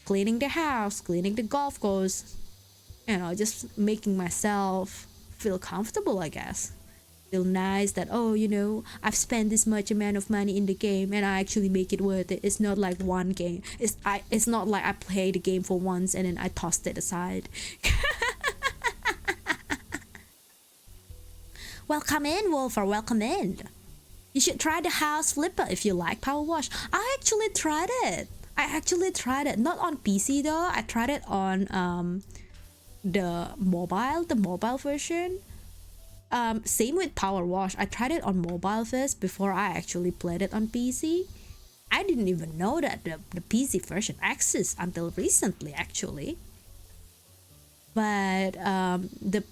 Cleaning the house, cleaning the golf course, you know, just making myself feel comfortable, I guess. Feel nice that, oh, you know, I've spent this much amount of money in the game and I actually make it worth it. It's not like one game. It's not like I played the game for once and then I tossed it aside. Welcome in, Wolfer, welcome in. You should try the house flipper if you like Power Wash. I actually tried it. Not on PC though. I tried it on the mobile version. Same with Power Wash. I tried it on mobile first before I actually played it on PC. I didn't even know that the PC version exists until recently, actually. But the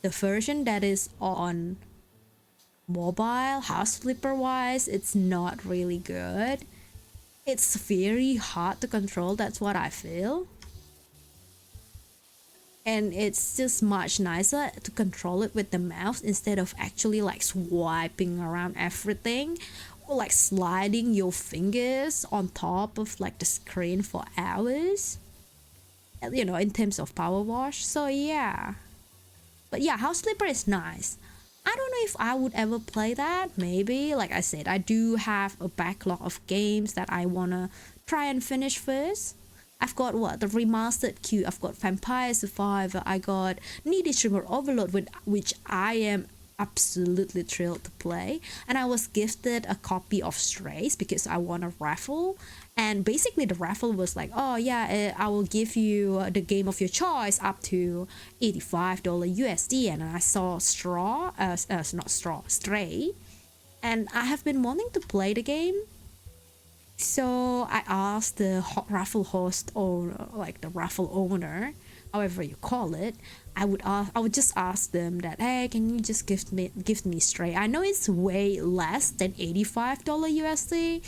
version that is on mobile, house flipper wise, it's not really good. It's very hard to control. That's what I feel. And it's just much nicer to control it with the mouse instead of actually like swiping around everything or like sliding your fingers on top of like the screen for hours, you know, in terms of Power Wash. So yeah, but yeah, house flipper is nice. I don't know if I would ever play that. Maybe, like I said, I do have a backlog of games that I wanna try and finish first. I've got the remastered queue. I've got Vampire Survivor. I got Needy Streamer Overload, which I am absolutely thrilled to play. And I was gifted a copy of Strays because I won a raffle. And basically the raffle was like, oh yeah, I will give you the game of your choice up to $85 USD. And I saw Stray. And I have been wanting to play the game. So I asked the raffle host, or like the raffle owner, however you call it, I would just ask them that, hey, can you just give me Stray? I know it's way less than $85 USD,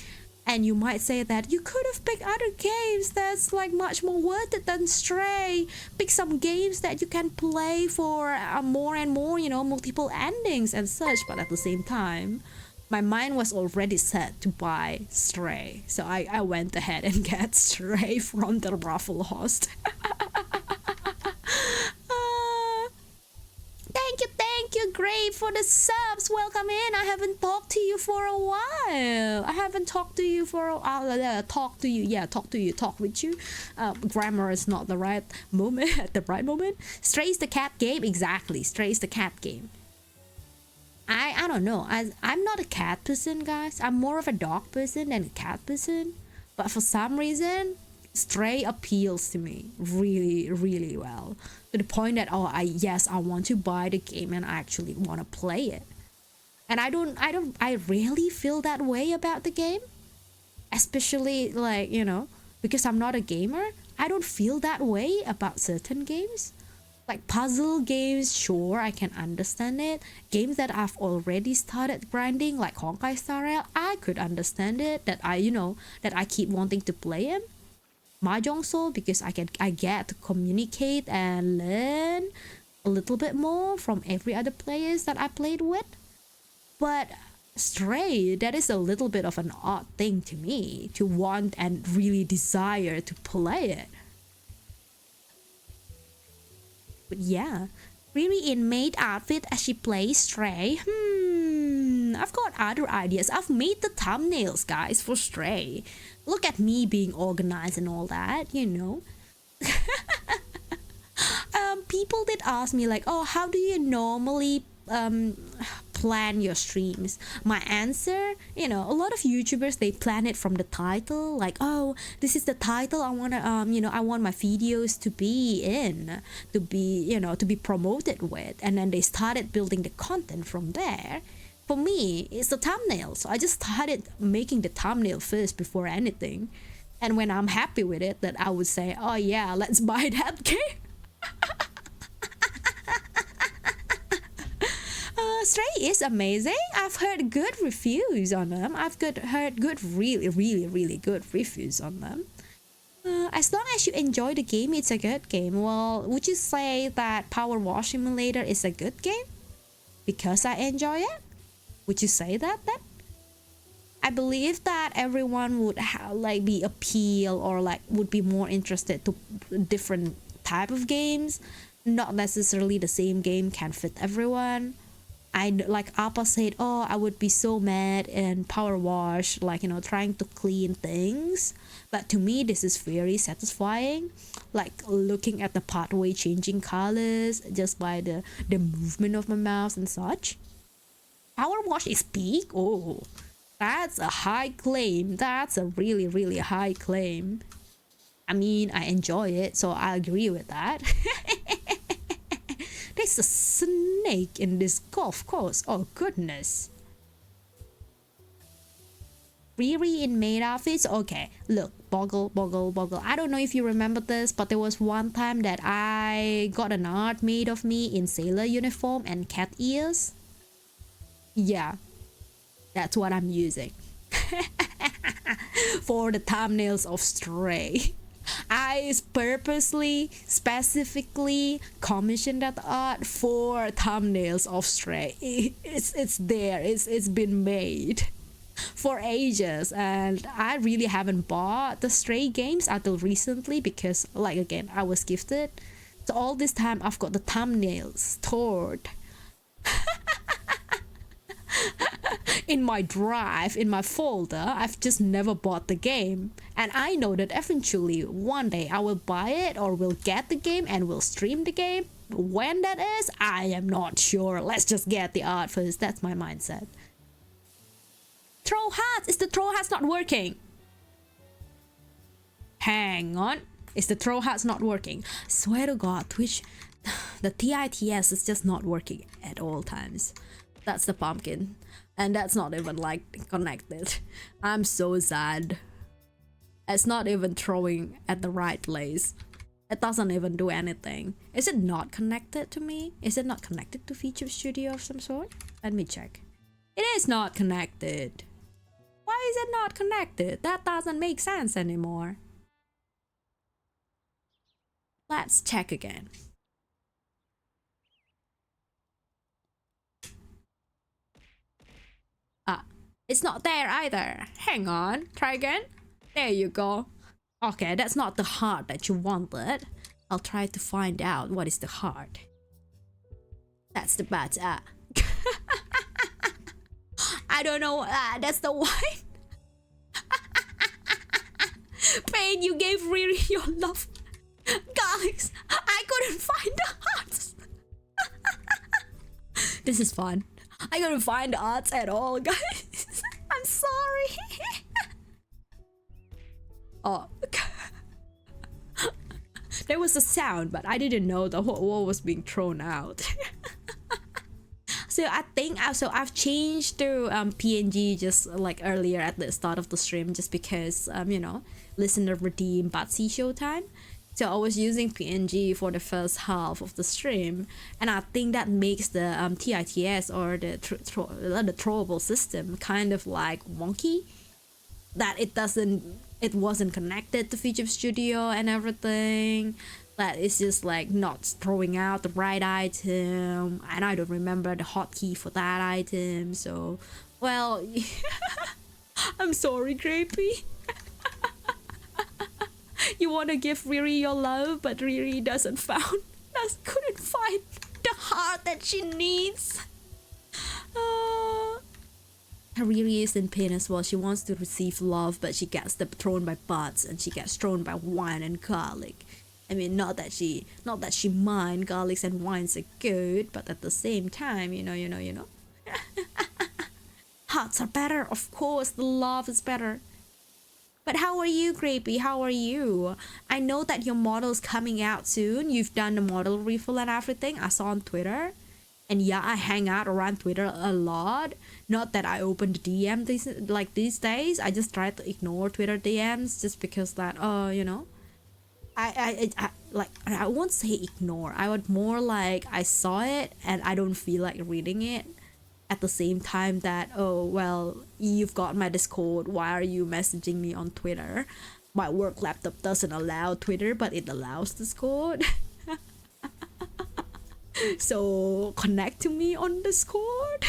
and you might say that you could have picked other games that's like much more worth it than Stray. Pick some games that you can play for more and more, you know, multiple endings and such. But at the same time, my mind was already set to buy Stray, so I went ahead and got Stray from the raffle host. Thank you, Gray, for the subs. Welcome in. I haven't talked to you for a while. Talk with you. Grammar is not the right moment at the right moment. Stray's the cat game, exactly. Stray's the cat game. I don't know. I'm not a cat person, guys. I'm more of a dog person than a cat person. But for some reason, Stray appeals to me really, really well. To the point that I want to buy the game and I actually want to play it. And I rarely feel that way about the game. Especially like, you know, because I'm not a gamer, I don't feel that way about certain games. Like puzzle games, sure, I can understand it. Games that I've already started grinding, like Honkai Star Rail, I could understand it. That I keep wanting to play them. Mahjong Soul, because I get to communicate and learn a little bit more from every other players that I played with. But Stray, that is a little bit of an odd thing to me, to want and really desire to play it. But yeah, Riri in maid outfit as she plays Stray. I've got other ideas. I've made the thumbnails, guys, for Stray. Look at me being organized and all that, you know. People did ask me like, oh, how do you normally plan your streams? My answer, you know, a lot of YouTubers, they plan it from the title, like, oh, this is the title I want to I want my videos to be in, to be promoted with, and then they started building the content from there. For me, it's the thumbnail, so I just started making the thumbnail first before anything, and when I'm happy with it, that I would say, oh yeah, let's buy that game. Stray is amazing. I've heard good reviews on them. Heard good, really, really, really good reviews on them. As long as you enjoy the game, it's a good game. Well, would you say that Power Wash Simulator is a good game because I enjoy it? Would you say that then? I believe that everyone would be appeal, or like would be more interested to different type of games. Not necessarily the same game can fit everyone. Like Appa said, oh, I would be so mad in Power Wash, like, you know, trying to clean things. But to me, this is very satisfying. Like looking at the pathway changing colors just by the movement of my mouse and such. Power wash is peak? Oh, that's a high claim. That's a really, really high claim. I mean, I enjoy it, so I agree with that. There's a snake in this golf course. Oh, goodness. Riri in maid outfits? Okay, look, Boggle. I don't know if you remember this, but there was one time that I got an art made of me in sailor uniform and cat ears. Yeah, that's what I'm using for the thumbnails of Stray. I purposely, specifically commissioned that art for thumbnails of Stray. It's there. It's been made for ages, and I really haven't bought the Stray games until recently because, like, again, I was gifted. So all this time I've got the thumbnails stored in my drive, in my folder. I've just never bought the game, and I know that eventually one day I will buy it or will get the game and will stream the game. When that is, I am not sure. Let's just get the art first. That's my mindset. Throw hearts! Is the throw hearts not working? Hang on. Is the throw hearts not working? Swear to God, Twitch, the TITS is just not working at all times. That's the pumpkin. And that's not even like connected. I'm so sad. It's not even throwing at the right place. It doesn't even do anything. Is it not connected to me? Is it not connected to Feature Studio of some sort? Let me check. It is not connected. Why is it not connected? That doesn't make sense anymore. Let's check again. Ah, it's not there either. Hang on, try again. There you go. Okay, that's not the heart that you wanted. I'll try to find out what is the heart. That's the bad. I don't know. That's the one. Pain, you gave Riri your love. Garlics, I couldn't find the hearts. This is fun. I couldn't find the arts at all, guys. I'm sorry. Oh. There was a sound, but I didn't know the whole wall was being thrown out. So I think I've changed to PNG just like earlier at the start of the stream, just because you know, listener redeem Batsy Showtime. So I was using PNG for the first half of the stream, and I think that makes the TITS or the throwable system kind of like wonky. That it wasn't connected to Feature Studio and everything. That it's just like not throwing out the right item, and I don't remember the hotkey for that item. So, well, I'm sorry, Grapey. You want to give Riri your love, but Riri couldn't find the heart that she needs. Riri is in pain as well. She wants to receive love, but she gets thrown by butts, and she gets thrown by wine and garlic. I mean, not that she mind garlics and wines are good, but at the same time, you know. Hearts are better, of course. The love is better. But how are you, Grapey? How are you? I know that your model's coming out soon. You've done the model refill and everything. I saw on Twitter. And yeah, I hang out around Twitter a lot. Not that I open the DM these days. I just try to ignore Twitter DMs just because that, you know. I won't say ignore. I would more like I saw it and I don't feel like reading it. At the same time that, oh, well, you've got my Discord, why are you messaging me on Twitter? My work laptop doesn't allow Twitter, but it allows Discord. So connect to me on Discord.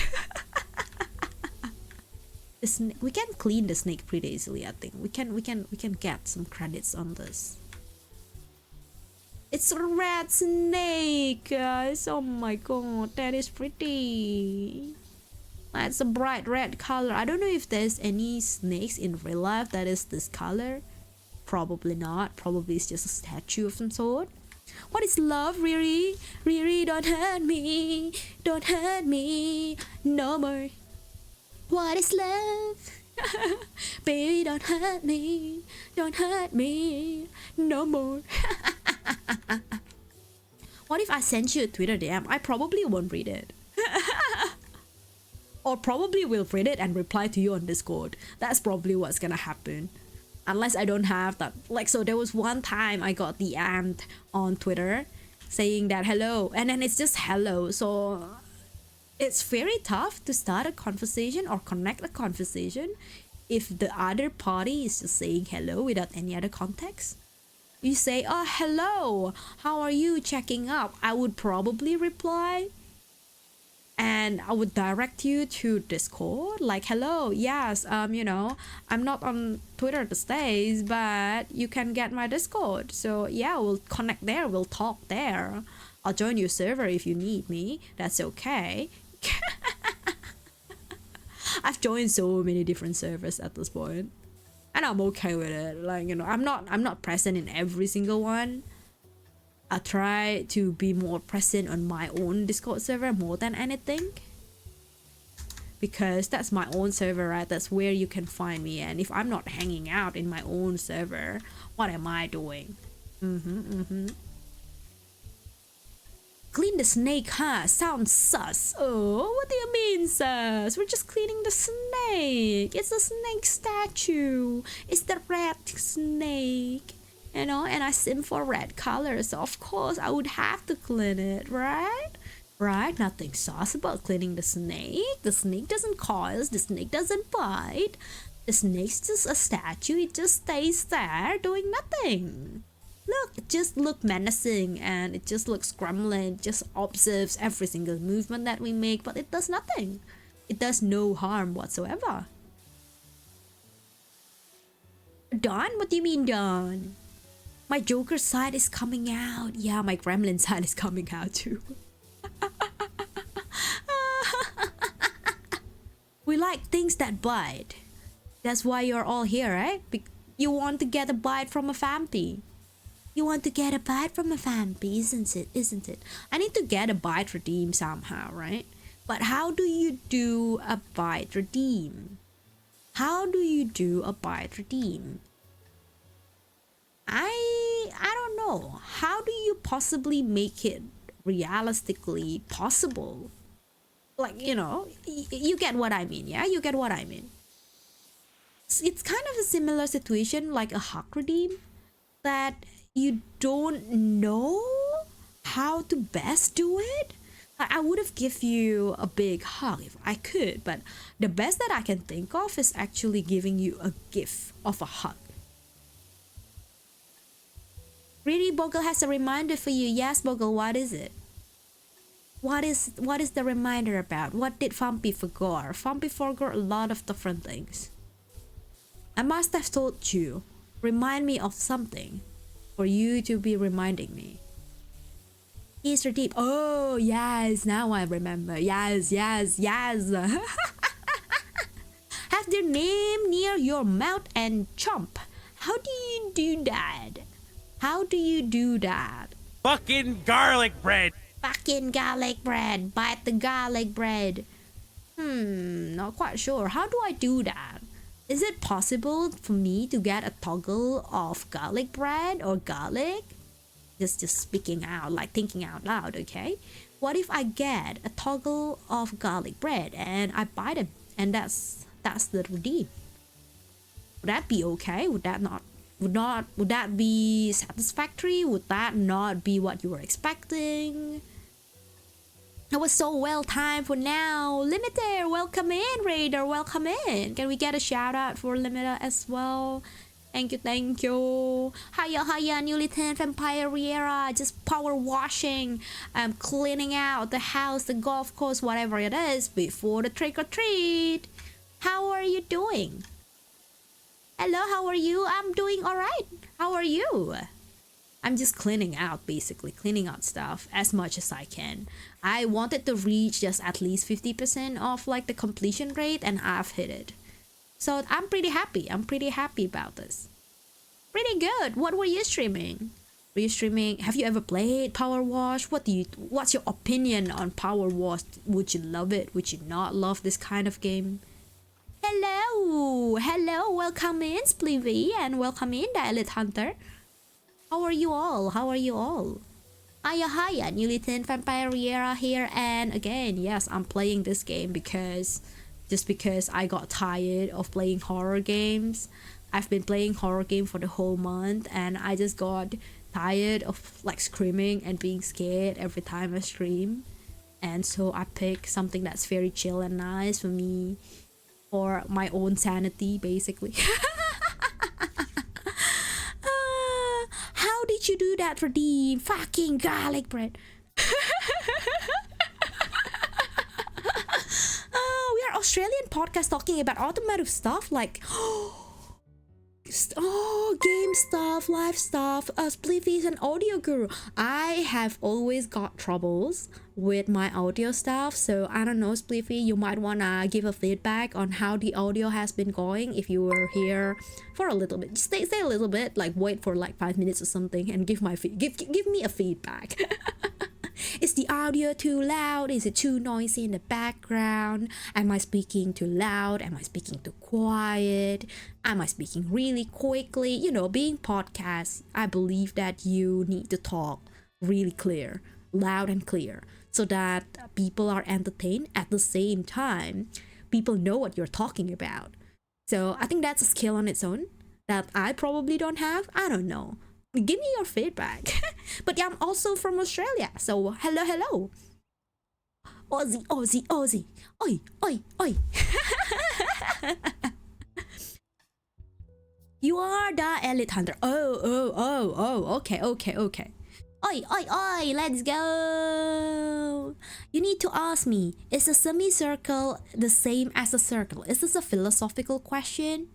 We can clean the snake pretty easily. I think we can get some credits on this. It's a red snake, guys. Oh my god, that is pretty. That's a bright red color. I don't know if there's any snakes in real life that is this color. Probably not. Probably it's just a statue of some sort. What is love, Riri? Riri, don't hurt me. Don't hurt me no more. What is love? Baby, don't hurt me. Don't hurt me no more. What if I send you a Twitter DM? I probably won't read it. Or probably will read it and reply to you on Discord. That's probably what's gonna happen. Unless I don't have that. Like, so there was one time I got the ant on Twitter saying that hello, and then it's just hello. So it's very tough to start a conversation or connect a conversation if the other party is just saying hello without any other context. You say, oh, hello, how are you, checking up? I would probably reply, and I would direct you to Discord, like, hello, yes, you know, I'm not on Twitter these days, but you can get my Discord. So yeah, we'll connect there, we'll talk there. I'll join your server if you need me. That's okay. I've joined so many different servers at this point, and I'm okay with it. Like, you know, I'm not present in every single one. I try to be more present on my own Discord server more than anything, because that's my own server, right? That's where you can find me. And if I'm not hanging out in my own server, what am I doing? Clean the snake, huh? Sounds sus. Oh, what do you mean, sus? We're just cleaning the snake. It's a snake statue. It's the red snake. You know, and I sim for red color, so of course I would have to clean it, right? Right? Nothing sus about cleaning the snake. The snake doesn't cause, the snake doesn't bite. The snake's just a statue. It just stays there doing nothing. Look, it just looks menacing, and it just looks gremlin. It just observes every single movement that we make, but it does nothing. It does no harm whatsoever. Dawn? What do you mean, Dawn? My Joker side is coming out. Yeah, my Gremlin side is coming out too. We like things that bite. That's why you're all here, right? You want to get a bite from a vampy. You want to get a bite from a vampy, isn't it? Isn't it? I need to get a bite redeem somehow, right? But how do you do a bite redeem? How do you do a bite redeem? I don't know. How do you possibly make it realistically possible? Like, you know, you get what I mean, yeah? You get what I mean. It's kind of a similar situation like a hug redeem, that you don't know how to best do it. Like, I would have give you a big hug if I could, but the best that I can think of is actually giving you a gift of a hug. Really, Bogle has a reminder for you. Yes, Bogle, what is it? What is the reminder about? What did Vampy forgot? Vampy forgot a lot of different things. I must have told you, remind me of something for you to be reminding me. He's redeemed. Oh, yes, now I remember. Yes, yes, yes. Have their name near your mouth and chomp. How do you do that? How do you do that? Fucking garlic bread. Fucking garlic bread. Bite the garlic bread. Not quite sure. How do I do that? Is it possible for me to get a toggle of garlic bread or garlic? Just speaking out, like thinking out loud, okay? What if I get a toggle of garlic bread and I bite it, and that's the redeem? Would that be okay? Would that be satisfactory? Would that not be what you were expecting? It was so well timed for now. Limiter, welcome in. Raider, welcome in. Can we get a shout out for Limiter as well? Thank you, thank you. Hiya, newly 10 Vampire Riera. Just power washing, cleaning out the house, the golf course, whatever it is, before the trick or treat. How are you doing? Hello, how are you? I'm doing alright. How are you? I'm just cleaning out, basically cleaning out stuff as much as I can. I wanted to reach just at least 50% of like the completion rate, and I've hit it. So I'm pretty happy. I'm pretty happy about this. Pretty good. What were you streaming? Are you streaming? Have you ever played POWERWASH? What's your opinion on POWERWASH? Would you love it? Would you not love this kind of game? Hello, welcome in Splivy and welcome in Dialect Hunter. How are you all? Hiya, newly 10 Vampire Riera here, and again, yes, I'm playing this game because I got tired of playing horror games. I've been playing horror game for the whole month and I just got tired of like screaming and being scared every time I stream. And so I pick something that's very chill and nice for me, for my own sanity basically. How did you do that, Redeem? Fucking garlic bread. We are Australian podcast talking about automotive stuff like game stuff, live stuff. Spliffy is an audio guru. I have always got troubles with my audio stuff, so I don't know, Spliffy, you might wanna give a feedback on how the audio has been going if you were here for a little bit. Just stay a little bit, like wait for like 5 minutes or something and give me a feedback. Is the audio too loud? Is it too noisy in the background? Am I speaking too loud? Am I speaking too quiet? Am I speaking really quickly? You know, being podcast, I believe that you need to talk really clear, loud and clear, so that people are entertained at the same time. People know what you're talking about. So I think that's a skill on its own that I probably don't have. I don't know. Give me your feedback. But yeah, I'm also from Australia, so hello. Aussie. Oi. You are the elite hunter. Oh. Okay. Oi, let's go. You need to ask me, is a semicircle the same as a circle? Is this a philosophical question?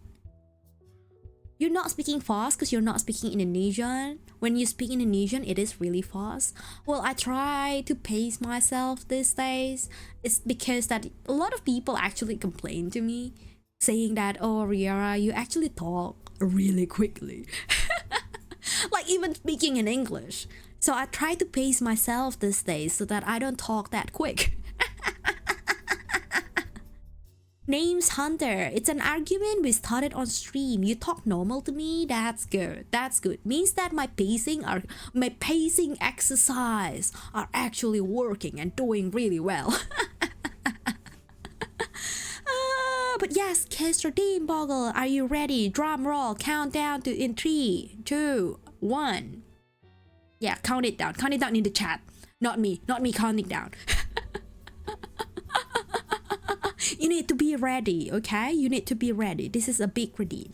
You're not speaking fast because you're not speaking Indonesian. When you speak Indonesian, it is really fast. Well, I try to pace myself these days. It's because that a lot of people actually complain to me, saying that, oh, Riera, you actually talk really quickly. Like even speaking in English. So I try to pace myself these days so that I don't talk that quick. Name's Hunter. It's an argument we started on stream. You talk normal to me. That's good. Means that my pacing exercise are actually working and doing really well. But yes, Kester Dean Boggle, are you ready? Drum roll. Countdown to in 3, 2, 1. Yeah, count it down. Count it down in the chat. Not me counting down. You need to be ready, okay? You need to be ready. This is a big redeem.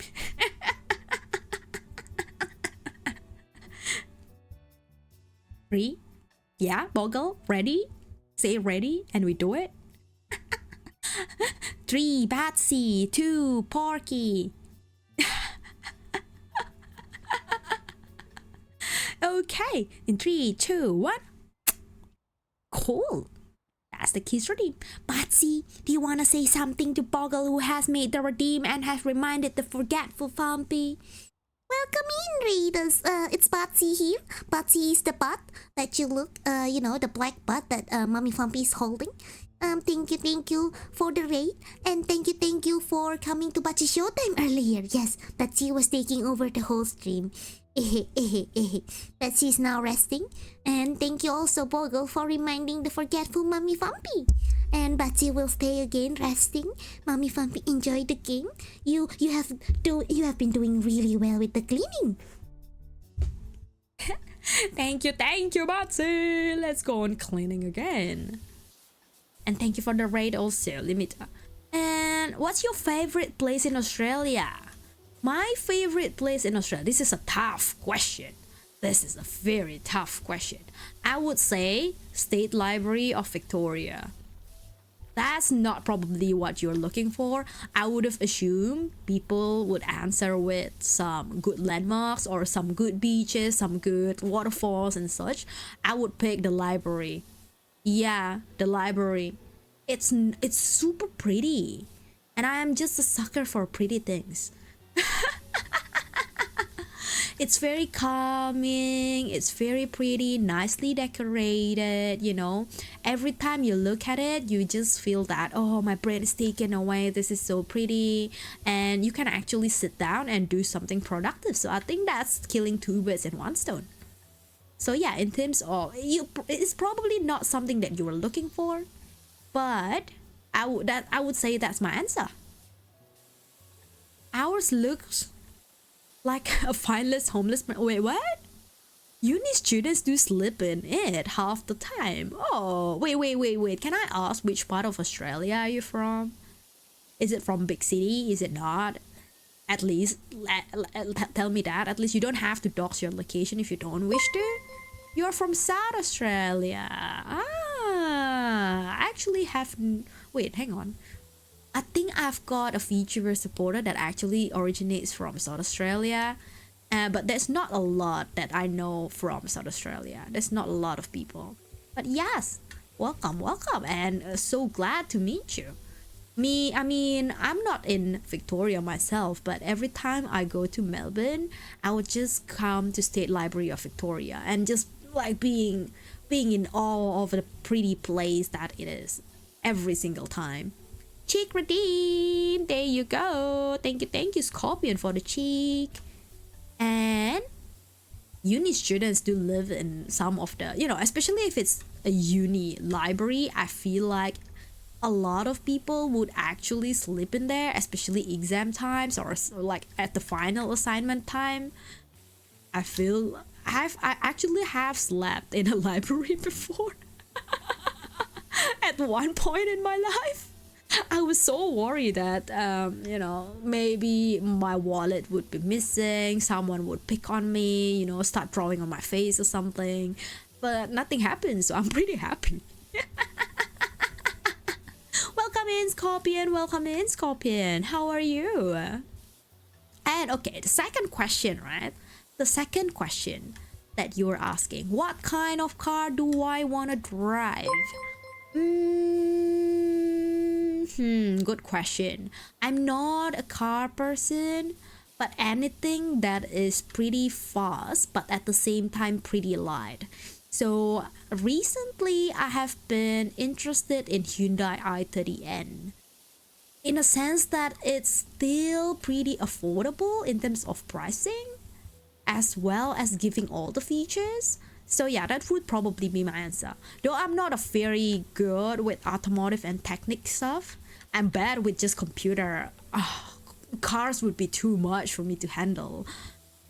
Three? Yeah, Boggle, ready? Say ready and we do it. 3, Batsy. 2, Porky. Okay, in 3, 2, 1. Cool. That's the kid's redeem. Batsy, do you want to say something to Boggle, who has made the redeem and has reminded the forgetful Vampy? Welcome in, readers. It's Batsy here. Batsy is the butt that you look, the black butt that Mommy Vampy is holding. Thank you for the raid, and thank you for coming to Batsy Showtime earlier. Yes, Batsy was taking over the whole stream. Batsy is now resting, and thank you also Boggle for reminding the forgetful Mommy Vampy. And Batsy will stay again resting. Mommy Vampy, enjoy the game. You have been doing really well with the cleaning. Thank you, Batsy. Let's go on cleaning again. And thank you for the raid also, Limita. And what's your favorite place in Australia? My favorite place in Australia. This is a tough question. This is a very tough question. I would say State Library of Victoria. That's not probably what you're looking for. I would have assumed people would answer with some good landmarks or some good beaches, some good waterfalls and such. I would pick the library. Yeah, the library. It's super pretty. And I am just a sucker for pretty things. It's very calming, it's very pretty, nicely decorated, you know. Every time you look at it, you just feel that, oh, my brain is taken away, this is so pretty, and you can actually sit down and do something productive. So I think that's killing two birds in one stone. So yeah, in terms of it's probably not something that you were looking for, but I would say that's my answer. Ours looks like a fineless homeless man. Wait, what? Uni students do sleep in it half the time. Oh, wait. Can I ask which part of Australia are you from? Is it from big city? Is it not? At least tell me that. At least you don't have to dox your location if you don't wish to. You're from South Australia. I actually have... Wait, hang on. I think I've got a VTuber supporter that actually originates from South Australia, but there's not a lot that I know from South Australia. There's not a lot of people. But yes, welcome, and so glad to meet you. I mean, I'm not in Victoria myself, but every time I go to Melbourne, I would just come to State Library of Victoria and just like being in awe of the pretty place that it is every single time. Cheek redeem, there you go. Thank you Scorpion, for the cheek. And uni students do live in some of the, you know, especially if it's a uni library, I feel like a lot of people would actually sleep in there, especially exam times or like at the final assignment time. I actually have slept in a library before. At one point in my life, I was so worried that you know, maybe my wallet would be missing, someone would pick on me, you know, start drawing on my face or something, but nothing happened, so I'm pretty happy. Welcome in Scorpion, how are you? And okay, the second question, right? The second question that you're asking, what kind of car do I want to drive? Good question. I'm not a car person, but anything that is pretty fast but at the same time pretty light. So recently I have been interested in Hyundai i30N, in a sense that it's still pretty affordable in terms of pricing, as well as giving all the features. So yeah, that would probably be my answer. Though I'm not a very good with automotive and technic stuff, I'm bad with just computer. Cars would be too much for me to handle.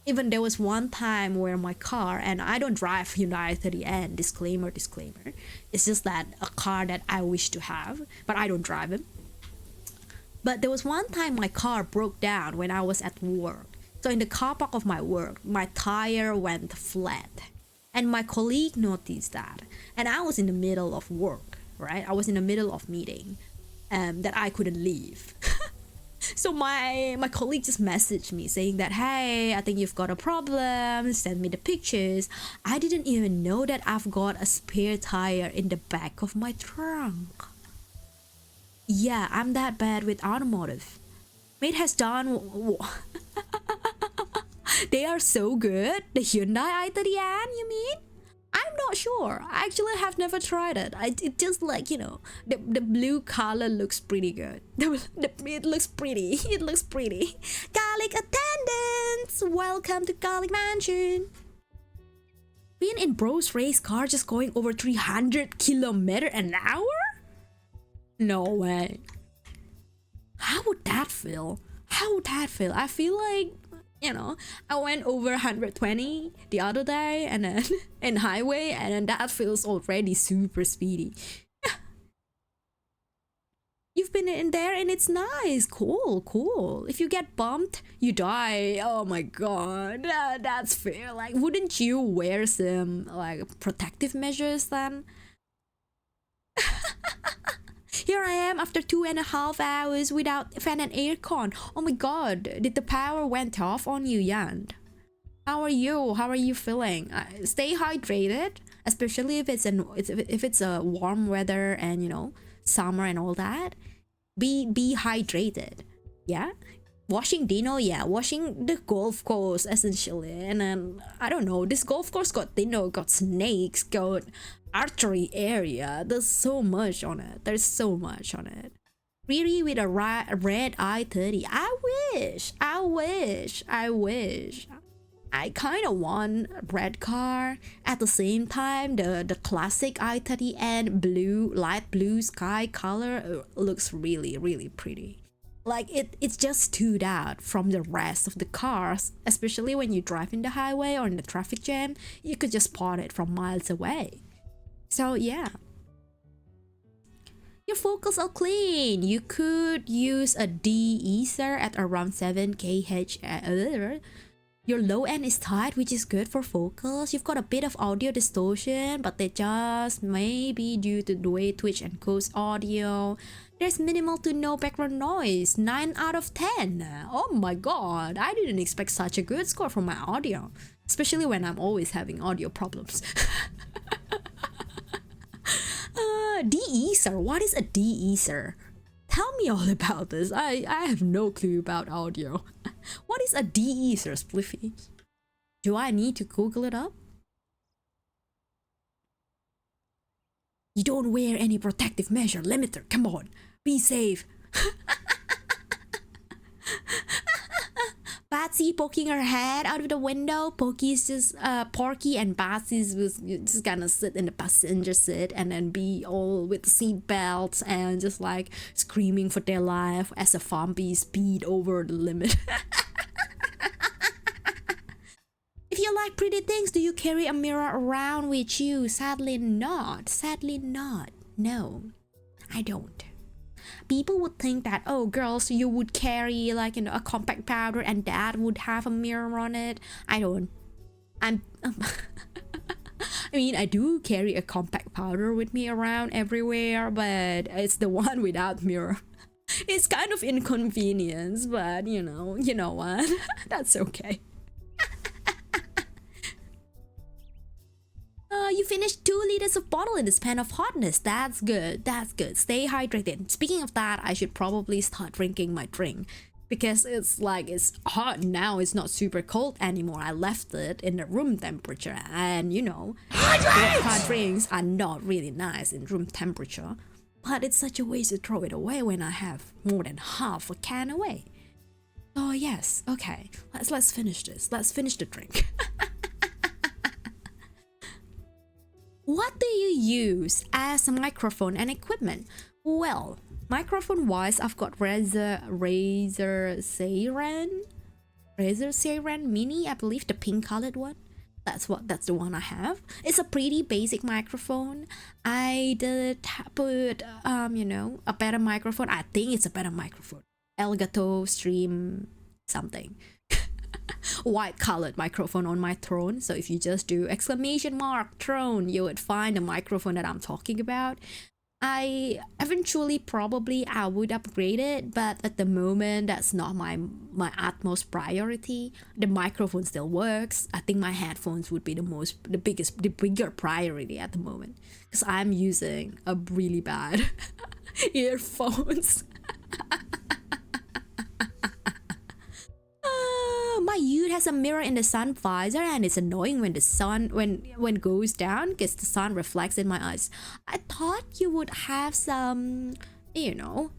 Even there was one time where my car, and I don't drive Hyundai i30N, disclaimer, it's just that a car that I wish to have, but I don't drive it. But there was one time my car broke down when I was at work. So in the car park of my work, my tire went flat. And my colleague noticed that. And I was in the middle of work, right? I was in the middle of meeting that I couldn't leave. So my colleague just messaged me saying that, hey, I think you've got a problem, send me the pictures. I didn't even know that I've got a spare tire in the back of my trunk. Yeah, I'm that bad with automotive. Mate has done... They are so good. The Hyundai i30N, you mean? I'm not sure. I actually have never tried it. It just like, you know, the blue color looks pretty good. It looks pretty. It looks pretty. Garlic attendants, welcome to Garlic Mansion. Being in bro's race car just going over 300 kilometers an hour? No way. How would that feel? I feel like, you know, I went over 120 the other day and then in highway, and then that feels already super speedy. You've been in there and it's nice. Cool. If you get bumped, you die. Oh my god, that's fair. Like, wouldn't you wear some like protective measures then? Here I am after 2.5 hours without fan and aircon. Oh my god, did the power went off on you, Yan? How are you feeling? Stay hydrated, especially if it's a warm weather and, you know, summer and all that. Be hydrated. Yeah, washing Dino, yeah, washing the golf course essentially. And then I don't know, this golf course got Dino, got snakes, got archery area. There's so much on it. There's so much on it. Riri with a red i30. I wish. I kind of want a red car. At the same time, the classic i30 and blue, light blue sky color looks really, really pretty. Like it just stood out from the rest of the cars, especially when you drive in the highway or in the traffic jam. You could just spot it from miles away. So yeah. Your focals are clean. You could use a de-esser at around 7 kHz. Your low end is tight, which is good for focals. You've got a bit of audio distortion, but they just may be due to the way Twitch encodes audio. There's minimal to no background noise. 9 out of 10. Oh my god, I didn't expect such a good score from my audio, especially when I'm always having audio problems. De-esser. What is a de-esser? Tell me all about this. I have no clue about audio. What is a de-esser, Spliffy? Do I need to Google it up? You don't wear any protective measure. Limiter, come on. Be safe. Batsy poking her head out of the window. Porky and Batsy was just gonna sit in the passenger seat and then be all with seat belts and just like screaming for their life as a Vampy speed over the limit. If you like pretty things, do you carry a mirror around with you? Sadly not. Sadly not. No, I don't. People would think that, oh, girls, you would carry like, you know, a compact powder and that would have a mirror on it. I don't. I mean, I do carry a compact powder with me around everywhere, but it's the one without mirror. It's kind of inconvenience, but you know what? That's okay. You finished 2 liters of bottle in the span of hotness. That's good. That's good. Stay hydrated. Speaking of that, I should probably start drinking my drink because it's like it's hot now. It's not super cold anymore. I left it in the room temperature, and you know, vodka drinks are not really nice in room temperature. But it's such a waste to throw it away when I have more than half a can away. Oh yes. Okay. Let's finish this. Let's finish the drink. What do you use as a microphone and equipment? Well, microphone wise, I've got Razer Seiren Mini, I believe, the pink colored one. That's the one I have. It's a pretty basic microphone. I did put you know, a better microphone. I think it's a better microphone. Elgato Stream something. White colored microphone on my throne. So if you just do !throne, you would find the microphone that I'm talking about. I eventually probably I would upgrade it, but at the moment that's not my utmost priority. The microphone still works. I think my headphones would be the bigger priority at the moment, because I'm using a really bad earphones. My Ute has a mirror in the sun visor, and it's annoying when the sun when goes down because the sun reflects in my eyes. I thought you would have some, you know,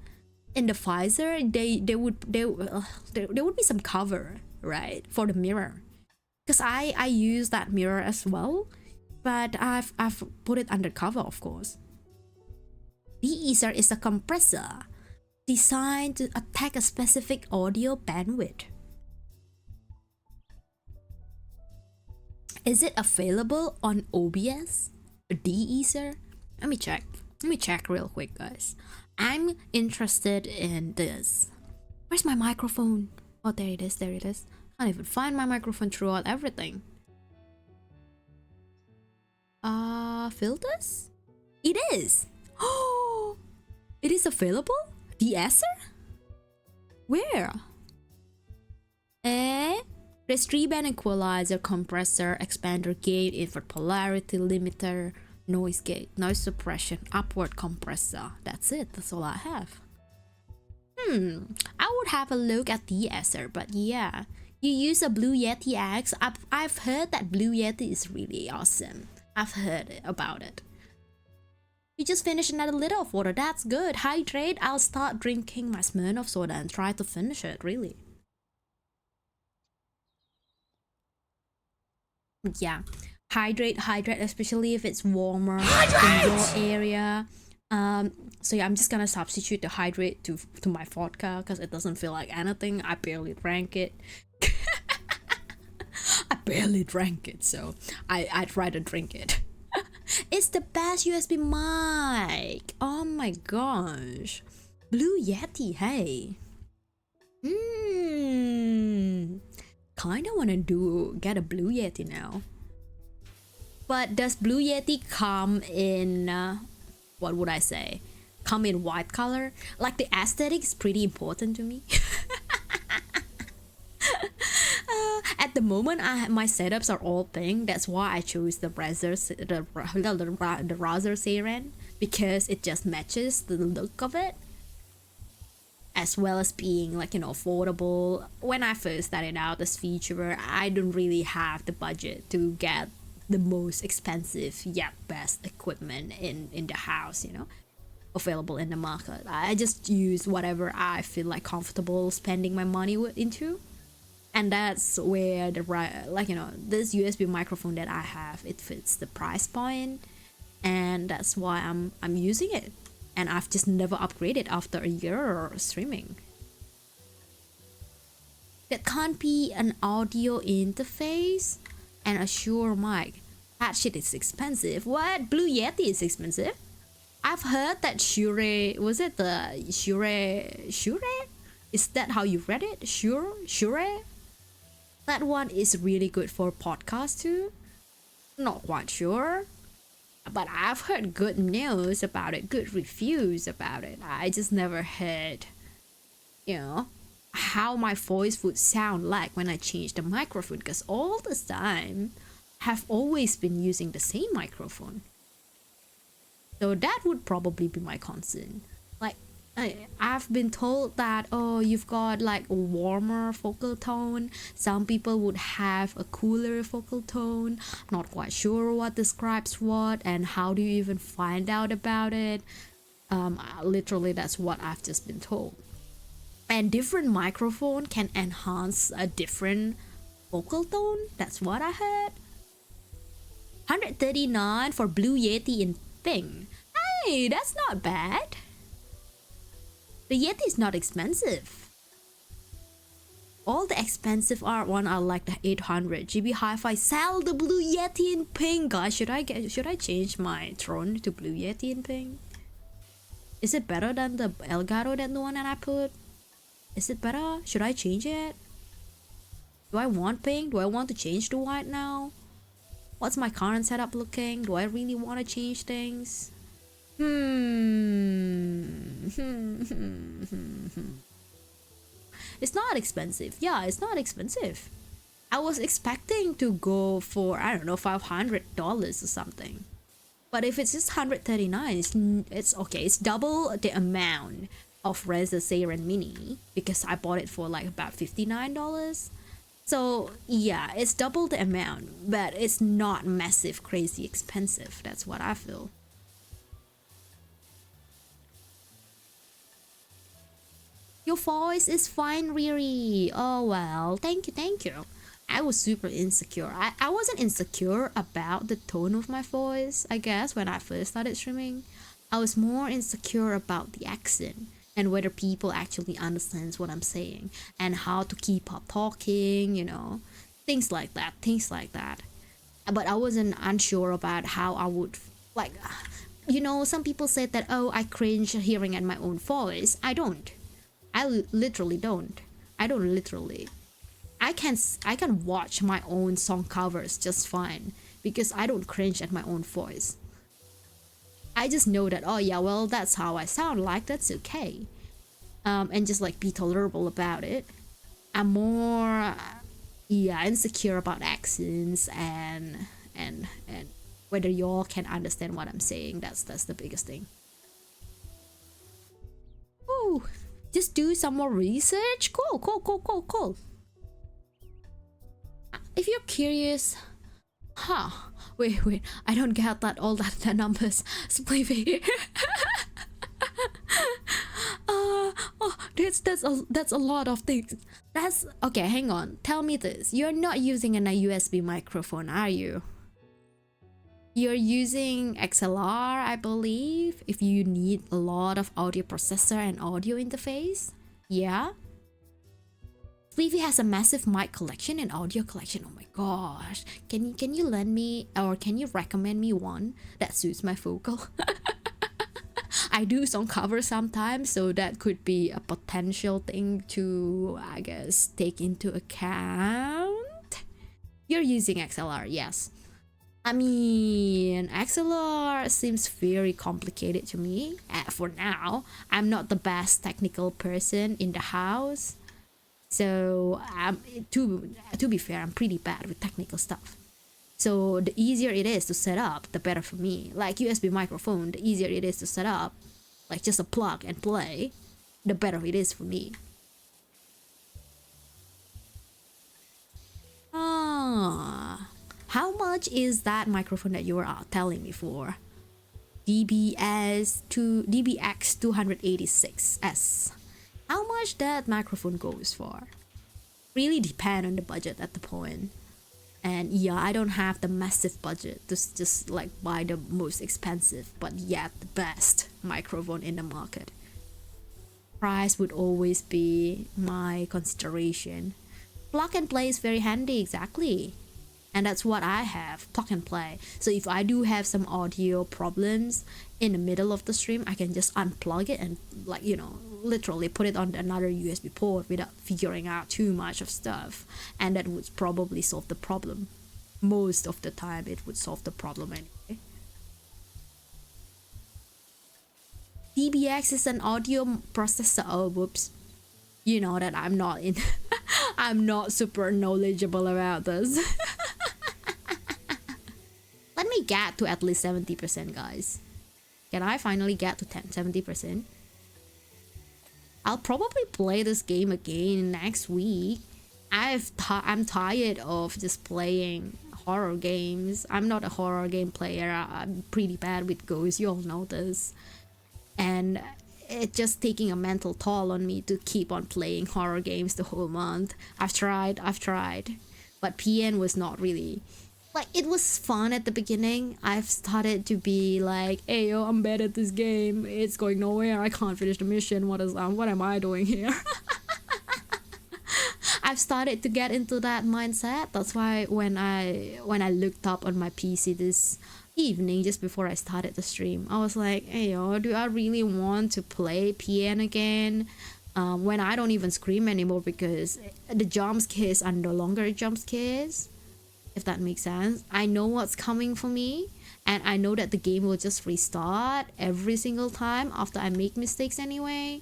in the visor. There would be some cover, right, for the mirror, because I use that mirror as well, but I've put it under cover, of course. De-esser is a compressor designed to attack a specific audio bandwidth. Is it available on OBS? A de-esser? Let me check real quick, guys. I'm interested in this. Where's my microphone? Oh, there it is. Can't even find my microphone throughout everything. Filters? It is. Oh, it is available? De-esser? Where? There's 3-band equalizer, compressor, expander gate, invert polarity, limiter, noise gate, noise suppression, upward compressor. That's it. That's all I have. I would have a look at the answer, but yeah. You use a Blue Yeti X. I've heard that Blue Yeti is really awesome. I've heard about it. You just finished another liter of water. That's good. Hydrate. I'll start drinking my Smirnoff soda and try to finish it, really. Yeah. Hydrate, especially if it's warmer in your area. So yeah, I'm just gonna substitute the hydrate to my vodka because it doesn't feel like anything. I barely drank it. I barely drank it, so I'd rather drink it. It's the best USB mic. Oh my gosh. Blue Yeti, hey. Kinda wanna get a Blue Yeti now. But does Blue Yeti come in, what would I say? Come in white color? Like the aesthetic is pretty important to me. At the moment, my setups are all pink. That's why I chose the Razer Seiren, because it just matches the look of it, as well as being like, you know, affordable. When I first started out this feature, I don't really have the budget to get the most expensive yet best equipment in the house, you know, available in the market. I just use whatever I feel like comfortable spending my money into. And that's where like, you know, this USB microphone that I have, it fits the price point, and that's why I'm using it. And I've just never upgraded after a year of streaming. That can't be an audio interface and a Shure mic. That shit is expensive. What? Blue Yeti is expensive? I've heard that Shure, was it the Shure? Is that how you read it? Shure? That one is really good for podcast too. Not quite sure, but I've heard good news about it, good reviews about it. I just never heard, you know, how my voice would sound like when I changed the microphone, because all the time have always been using the same microphone. So that would probably be my concern. Like, I've been told that, oh, you've got like a warmer focal tone. Some people would have a cooler focal tone. Not quite sure what describes what and how do you even find out about it. Literally, that's what I've just been told. And different microphone can enhance a different vocal tone. That's what I heard. 139 for Blue Yeti in pink. Hey, that's not bad. The Yeti is not expensive. All the expensive one are like the 800 GB Hi-Fi. Sell the Blue Yeti in pink, guys. Should I change my throne to Blue Yeti in pink? Is it better than the Elgato, than the one that I put? Is it better? Should I change it? Do I want pink? Do I want to change to white now? What's my current setup looking? Do I really want to change things? It's not expensive. Yeah, it's not expensive. I was expecting to go for, I don't know, $500 or something. But if it's just 139, it's okay. It's double the amount of Razer Seiren Mini, because I bought it for like about $59. So yeah, it's double the amount, but it's not massive, crazy expensive. That's what I feel. Your voice is fine, Riri. Oh well, thank you. I was super insecure. I wasn't insecure about the tone of my voice, I guess, when I first started streaming. I was more insecure about the accent and whether people actually understands what I'm saying and how to keep up talking, you know, things like that. But I wasn't unsure about how I would, like, you know, some people said that, oh, I cringe hearing at my own voice. I don't. I literally don't. I don't literally. I can watch my own song covers just fine because I don't cringe at my own voice. I just know that, oh yeah, well, that's how I sound like, that's okay. And just like be tolerable about it. I'm more insecure about accents and whether y'all can understand what I'm saying. That's the biggest thing. Ooh. just do some more research. Cool. If you're curious, wait, I don't get that all that numbers. Spliffy. That's a lot of things. That's okay. Hang on. Tell me this. You're not using a USB microphone, are you? You're using XLR, I believe. If you need a lot of audio processor and audio interface, yeah. Fleevy has a massive mic collection and audio collection. Oh my gosh. Can you lend me, or can you recommend me one that suits my vocal? I do song covers sometimes, so that could be a potential thing to, I guess, take into account. You're using XLR, yes. I mean, XLR seems very complicated to me. For now, I'm not the best technical person in the house. So, to be fair, I'm pretty bad with technical stuff. So the easier it is to set up, the better for me. Like USB microphone, the easier it is to set up, like just a plug and play, the better it is for me. How much is that microphone that you were telling me for? DBX 286S. How much that microphone goes for? Really depend on the budget at the point. And yeah, I don't have the massive budget to just like buy the most expensive but yet the best microphone in the market. Price would always be my consideration. Plug and play is very handy, exactly. And that's what I have, plug and play. So if I do have some audio problems in the middle of the stream, I can just unplug it and, like, you know, literally put it on another USB port without figuring out too much of stuff. And that would probably solve the problem. Most of the time it would solve the problem anyway. DBX is an audio processor. Oh, whoops. You know that I'm not in I'm not super knowledgeable about this. Let me get to at least 70%, guys. Can I finally get to 70%? I'll probably play this game again next week. I'm tired of just playing horror games. I'm not a horror game player. I'm pretty bad with ghosts, you all know this. And it's just taking a mental toll on me to keep on playing horror games the whole month. I've tried. But PN was not really... Like, it was fun at the beginning. I've started to be like, hey yo, I'm bad at this game. It's going nowhere. I can't finish the mission. What am I doing here? I've started to get into that mindset. That's why when I looked up on my PC this evening, just before I started the stream, I was like, hey yo, do I really want to play PN again? When I don't even scream anymore because the jump scares are no longer jump scares. If that makes sense. I know what's coming for me, and I know that the game will just restart every single time after I make mistakes anyway.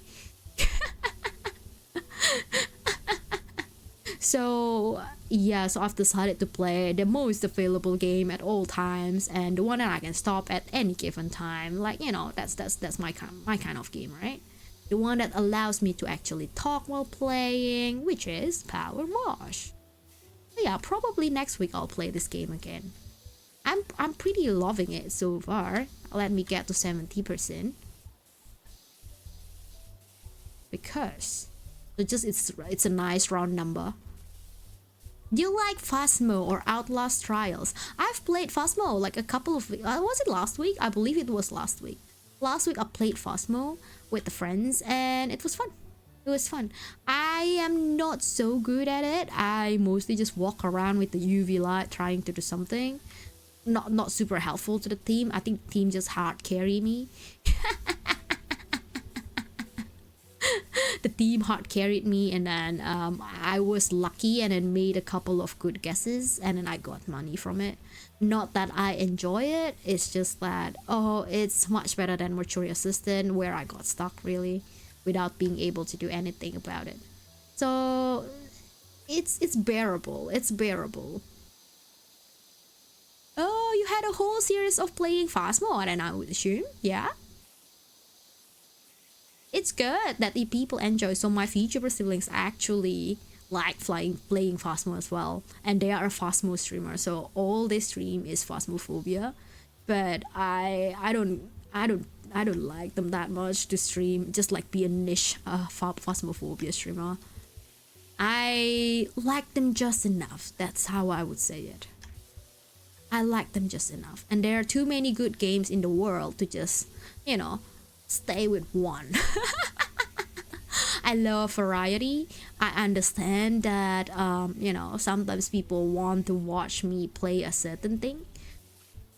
So yeah, so I've decided to play the most available game at all times, and the one that I can stop at any given time. Like, you know, that's my kind of game, right? The one that allows me to actually talk while playing, which is POWERWASH. Yeah, probably next week I'll play this game again. I'm pretty loving it so far. Let me get to 70%. Because it's a nice round number. Do you like Phasmo or Outlast Trials? I've played Phasmo like a couple of weeks. Was it last week? I believe it was last week. Last week I played Phasmo with the friends and it was fun. It was fun. I am not so good at it. I mostly just walk around with the UV light trying to do something. Not super helpful to the team. I think the team just hard carry me. The team hard carried me, and then I was lucky and then made a couple of good guesses, and then I got money from it. Not that I enjoy it, it's just that, oh, it's much better than Mortuary Assistant, where I got stuck really without being able to do anything about it. So it's bearable. It's bearable. Oh, you had a whole series of playing Phasmo, and I would assume, yeah. it's good that the people enjoy. So my future siblings actually like playing Phasmo as well, and they are a Phasmo streamer. So all they stream is Phasmophobia, but I don't like them that much to stream. Just like be a niche Phasmophobia streamer. I like them just enough. That's how I would say it. I like them just enough, and there are too many good games in the world to just, you know, stay with one. I love variety. I understand that you know, sometimes people want to watch me play a certain thing,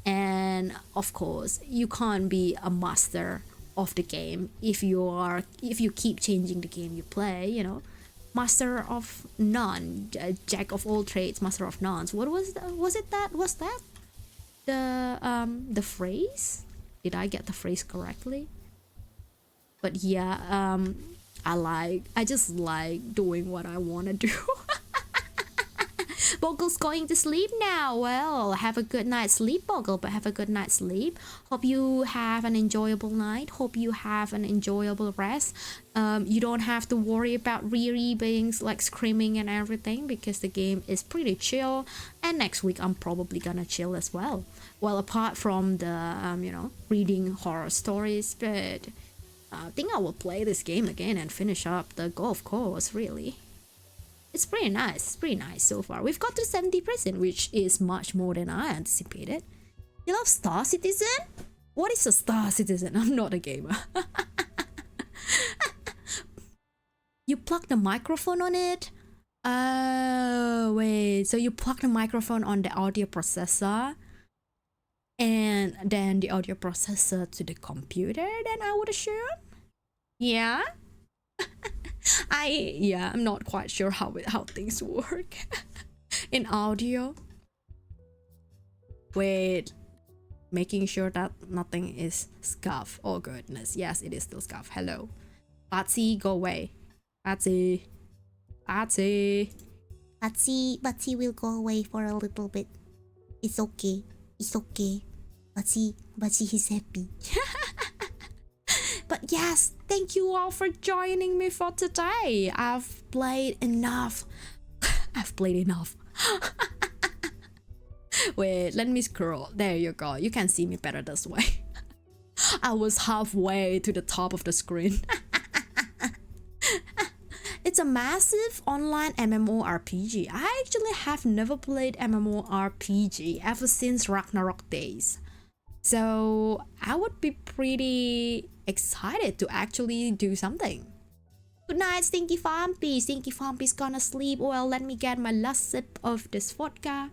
and of course you can't be a master of the game if you keep changing the game you play, you know. Master of none, jack of all trades, master of none. What was that? Was that the phrase? Did I get the phrase correctly? But yeah, I just like doing what I want to do. Bogle's going to sleep now. Well, have a good night's sleep, Bogle, but have a good night's sleep. Hope you have an enjoyable night. Hope you have an enjoyable rest. You don't have to worry about Riera being like screaming and everything, because the game is pretty chill. And next week I'm probably gonna chill as well. Well, apart from the you know, reading horror stories, but I think I will play this game again and finish up the golf course, really. It's pretty nice so far. We've got to 70%, which is much more than I anticipated. You love Star Citizen? What is a Star Citizen? I'm not a gamer. You plug the microphone on it? Oh, wait. So you plug the microphone on the audio processor, and then the audio processor to the computer, then I would assume? Yeah? I'm not quite sure how things work in audio. Wait, making sure that nothing is scuff. Oh goodness, yes, it is still scuff. Hello, Batsy, go away. Batsy will go away for a little bit. It's okay. Batsy is happy. But yes, thank you all for joining me for today. I've played enough. Wait, let me scroll. There you go. You can see me better this way. I was halfway to the top of the screen. It's a massive online MMORPG. I actually have never played MMORPG ever since Ragnarok days. So I would be pretty excited to actually do something. Good night, Stinky Vampy. Stinky Vampy's gonna sleep. Well, let me get my last sip of this vodka.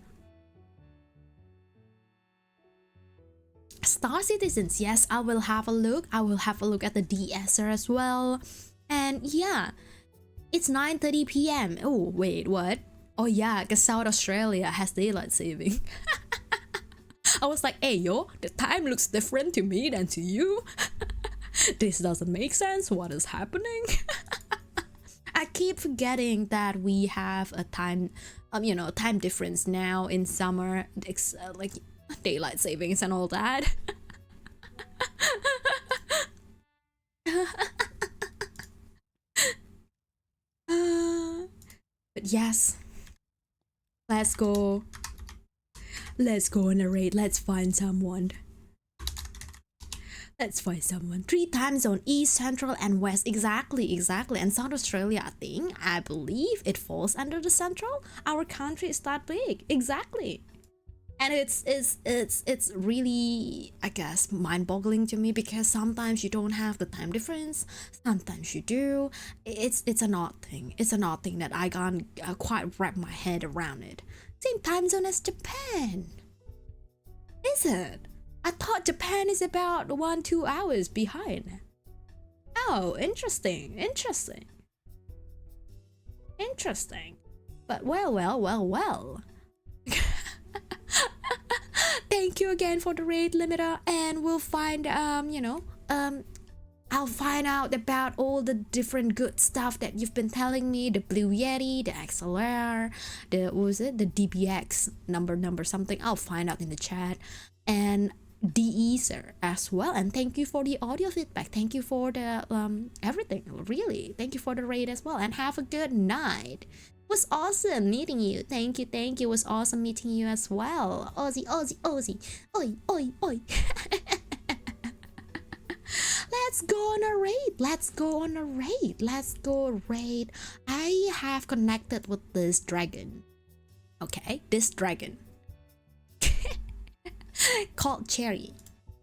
Star Citizens, yes, I will have a look. I will have a look at the DSer as well. And yeah, it's 9:30 p.m. Oh, wait, what? Oh yeah, because South Australia has daylight saving. I was like, hey yo, the time looks different to me than to you. This doesn't make sense. What is happening? I keep forgetting that we have a time, you know, time difference now in summer, like daylight savings and all that. But yes, let's go on a raid. Let's find someone. 3 time zone, east, central and west. Exactly. And South Australia, I believe it falls under the central. Our country is that big. Exactly. And it's really, I guess, mind-boggling to me, because sometimes you don't have the time difference, sometimes you do. It's an odd thing. It's an odd thing that I can't quite wrap my head around it. Same time zone as Japan. Is it? I thought Japan is about 1-2 hours behind. Oh, interesting. But well. Thank you again for the raid, Limiter, and we'll find I'll find out about all the different good stuff that you've been telling me, the Blue Yeti, the XLR, the DBX number something. I'll find out in the chat, and de-easer as well. And thank you for the audio feedback. Thank you for the everything, really. Thank you for the raid as well. And have a good night. It was awesome meeting you. Thank you, thank you. It was awesome meeting you as well. Aussie, Aussie, Aussie. Oi, oi, oi. Let's go on a raid. Let's go on a raid. Let's go raid. I have connected with this dragon. Okay, this dragon called Cherry.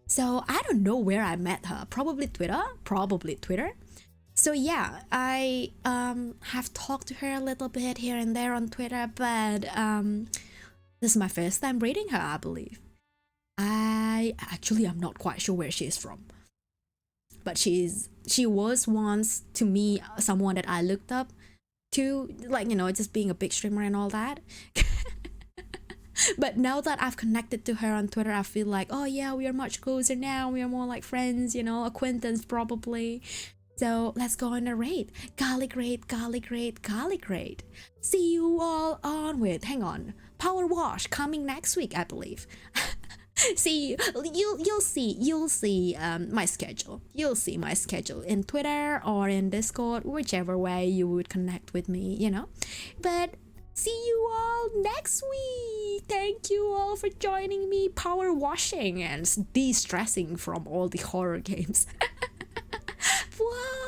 So I don't know where I met her. Probably Twitter. Probably Twitter. So yeah, I have talked to her a little bit here and there on Twitter, but this is my first time raiding her, I believe. I'm not quite sure where she is from. But she was once to me someone that I looked up to, like, you know, just being a big streamer and all that. But now that I've connected to her on Twitter, I feel like, oh yeah, we are much closer now. We are more like friends, you know, acquaintance probably. So let's go on a raid. Garlic raid, garlic raid, garlic raid. See you all on with, hang on, Power Wash coming next week, I believe. See, you'll see my schedule. You'll see my schedule in Twitter or in Discord, whichever way you would connect with me, you know. But see you all next week. Thank you all for joining me power washing and de-stressing from all the horror games. Wow.